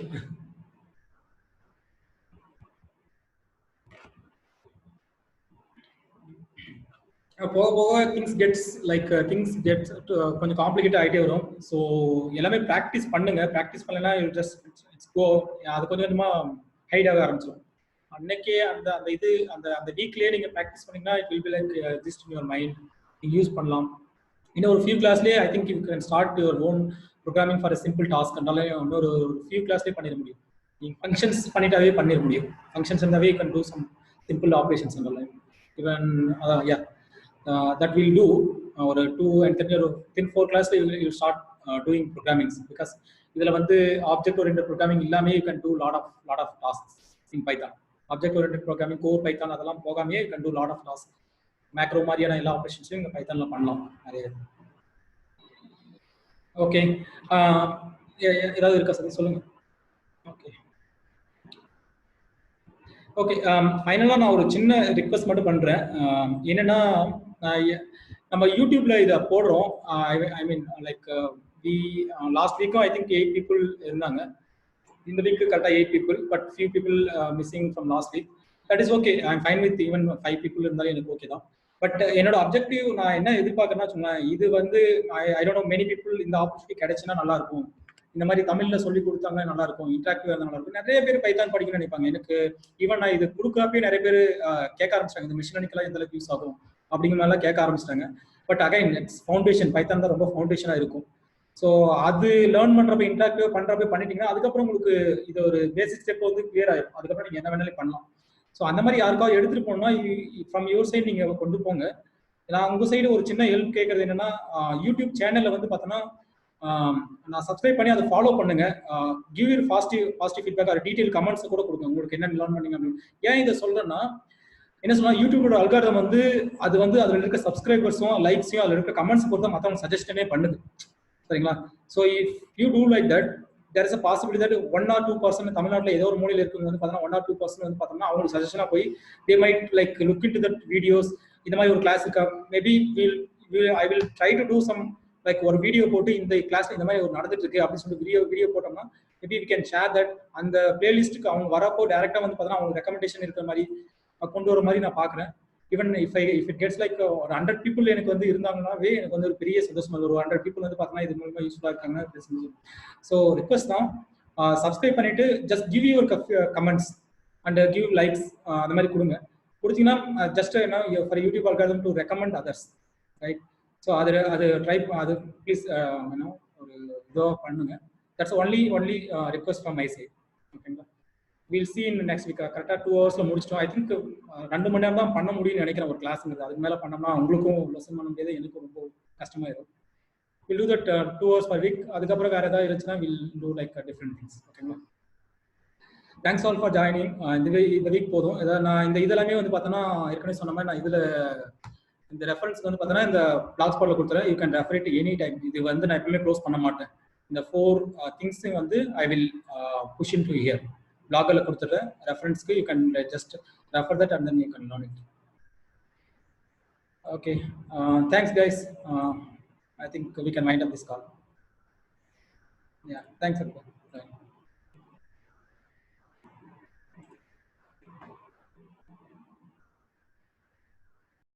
போக போக திங்ஸ் கெட்ஸ் கொஞ்சம் காம்ப்ளிகேட் ஆகிட்டே வரும். ஸோ எல்லாமே ப்ராக்டிஸ் பண்ணுங்க. ப்ராக்டிஸ் பண்ணலன்னா ஜஸ்ட் இட்ஸ் கோ, அது கொஞ்சம் கொஞ்சமாக ஹைட் ஆக ஆரம்பிச்சிடும். அன்னைக்கே அந்த அந்த இது அந்த அந்த வீக்லேயே நீங்கள் ப்ராக்டிஸ் பண்ணீங்கன்னா it will be like just in your mind, நீங்கள் யூஸ் பண்ணலாம். இன்னும் ஒரு ஃபியூ கிளாஸ்லேயே I think you can start your own programming for simple task. அதனால இன்னொரு ஃபியூ கிளாஸ்லேயே பண்ணிட முடியும். நீங்கள் ஃபங்க்ஷன்ஸ் பண்ணிட்டாவே பண்ணிட முடியும். ஃபங்க்ஷன்ஸ் இருந்தாவே you can do some simple operations அதனால even yeah that will do or 2 and 10 or within 4 class you start doing programming, because இதுல வந்து object oriented programming இல்லாமே you can do lot of tasks in Python. Object oriented programming, core Python அதெல்லாம் போகாமே you can do lot of tasks. Macro மாதிரியான எல்லா ஆபரேஷன்ஸையும் இந்த பைத்தான்ல பண்ணலாம் நிறைய. Okay, ஏதாவது இருக்கா சார் சொல்லுங்க. ஓகே ஓகே, ஃபைனலாக நான் ஒரு சின்ன ரிக்வெஸ்ட் மட்டும் பண்ணுறேன். என்னென்னா, நம்ம யூடியூப்ல இதை போடுறோம். ஐ மீன் லைக் லாஸ்ட் வீக்கும் ஐ திங்க் 8 people இருந்தாங்க. இந்த வீக்கு கரெக்டாக 8 people, but few people missing from last week. That is okay, I am fine with even 5 people இருந்தாலும் எனக்கு ஓகே தான். பட் என்னோட அப்ஜெக்டிவ் நான் என்ன எதிர்பார்க்கறேன்னா சொன்னேன், இது வந்து ஐ டோன்ட் நோ மெனி people இந்த ஆப்பர்ச்சுனிட்டி கிடைச்சுன்னா நல்லா இருக்கும். இந்த மாதிரி தமிழ்ல சொல்லி கொடுத்தாங்க நல்லா இருக்கும், இன்ட்ராக்டிவா இருந்தா நல்லா இருக்கும். நிறைய பேர் பைத்தான் படிக்கணும்னு நினைப்பாங்க. எனக்கு ஈவன் நான் இது கொடுக்குறப்பே நிறைய பேர் கேட்க ஆரம்பிச்சிட்டாங்க, இந்த மிஷின் லேர்னிங்லாம் எந்த அளவுக்கு யூஸ் ஆகும் அப்படிங்கிற மாதிரிலாம் கேட்க ஆரம்பிச்சிட்டாங்க. But again it's foundation, Python தான் ரொம்ப ஃபவுண்டேஷனா இருக்கும். ஸோ அது லேர்ன் பண்றப்ப இன்ட்ராக்டிவா பண்றப்ப பண்ணிட்டீங்கன்னா அதுக்கப்புறம் உங்களுக்கு இது ஒரு பேசிக் ஸ்டெப் வந்து கிளியர் ஆயிடும். அதுக்கப்புறம் நீங்க என்ன வேணாலும் பண்ணலாம். ஸோ அந்த மாதிரி யாருக்காவது எடுத்துட்டு போனோம்னா ஃப்ரம் யுவர் சைடு நீங்க கொண்டு போங்க. நான் உங்க சைடு ஒரு சின்ன ஹெல்ப் கேட்கறது என்னன்னா, யூடியூப் சேனல்ல வந்து பார்த்தோன்னா நான் சப்ஸ்கிரைப் பண்ணி அதை ஃபாலோ பண்ணுங்க. Give your positive feedback or detail comments கூட கொடுங்க, உங்களுக்கு என்ன லேர்ன் பண்ணீங்க அப்படின்னு. ஏன் இதை சொல்றேன்னா, என்ன சொன்னா யூடியூபோட அல்காரிதம் வந்து அதில் இருக்க சப்ஸ்கிரைபர்ஸும் லைக்ஸையும் அதில் இருக்க கமெண்ட்ஸ் பொறுத்த மற்றவங்க சஜஷனே பண்ணுது, சரிங்களா? So if you do like that, there is a possibility that 1 or 2% தமிழ்நாட்டில் ஏதோ ஒரு மூலையில் இருக்குங்க வந்து பார்த்தோன்னா 1 or 2% வந்து பார்த்தோம்னா அவங்களுக்கு சஜஷனாக போய் they might like look into that videos. இந்த மாதிரி ஒரு கிளாஸ் இருக்கா, maybe I will try to do some like ஒரு வீடியோ போட்டு இந்த கிளாஸ்ல இந்த மாதிரி ஒரு நடந்துட்டு இருக்கு அப்படின்னு சொல்லிட்டு வீடியோ போட்டோம்னா maybe we can share that. அந்த பிளேலிஸ்ட்டுக்கு அவங்க வரப்போ டேரக்டா வந்து பார்த்தோன்னா அவங்க ரெக்கமெண்டேஷன் இருக்கிற மாதிரி கொண்டு வர மாதிரி நான் பார்க்குறேன். Even if it gets like ஒரு 100 people எனக்கு வந்து இருந்தாங்கன்னாவே எனக்கு வந்து ஒரு பெரிய சந்தோஷமா. ஒரு 100 people வந்து பார்த்தோன்னா இது மூலமா யூஸ்ஃபுல்லாக இருக்காங்க. ஸோ ரிக்வஸ்ட் தான், சப்ஸ்கிரைப் பண்ணிட்டு just give your comments and give likes அந்த மாதிரி கொடுத்தீங்கன்னா ஜஸ்ட் என்ன for YouTube algorithm to recommend others, right? So அது ட்ரை அது ப்ளீஸ் ஒரு இதுவாக பண்ணுங்க. That's only request from my side. ஓகேங்களா? We'll see in next week. கரெக்டாக 2 hours முடிச்சிட்டோம். ஐ திங்க் 2 மணி நேரம் தான் பண்ண முடியும்னு நினைக்கிறேன் ஒரு கிளாஸுங்கிறது. அதுக்கு மேலே பண்ணோம்னா உங்களுக்கும் லெசன் பண்ண முடியாது, எனக்கும் ரொம்ப கஷ்டமாயிடும். We'll do that 2 hours per week. அதுக்கப்புறம் வேறு ஏதாவது இருந்துச்சுன்னா we'll do like different things. ஓகேங்களா? Thanks all for joining. இந்த வீக் போதும். ஏதாவது நான் இந்த இதெல்லாமே வந்து பார்த்தோன்னா ஏற்கனவே சொன்ன மாதிரி நான் இதில் இந்த ரெஃபரன்ஸ் வந்து பார்த்தோன்னா இந்த பிளாக் ஸ்பாட்ல கொடுத்துறேன். You can refer it any time. இது வந்து நான் எப்பவுமே க்ளோஸ் பண்ண மாட்டேன். இந்த 4 திங்ஸையும் வந்து I will push in to here. பிளாக்ல கொடுத்துட்றேன் ரெஃபரன்ஸ்க்கு. You can just refer that and then you can learn it. Okay, thanks guys. I think we can wind up this call. Yeah, thanks everyone.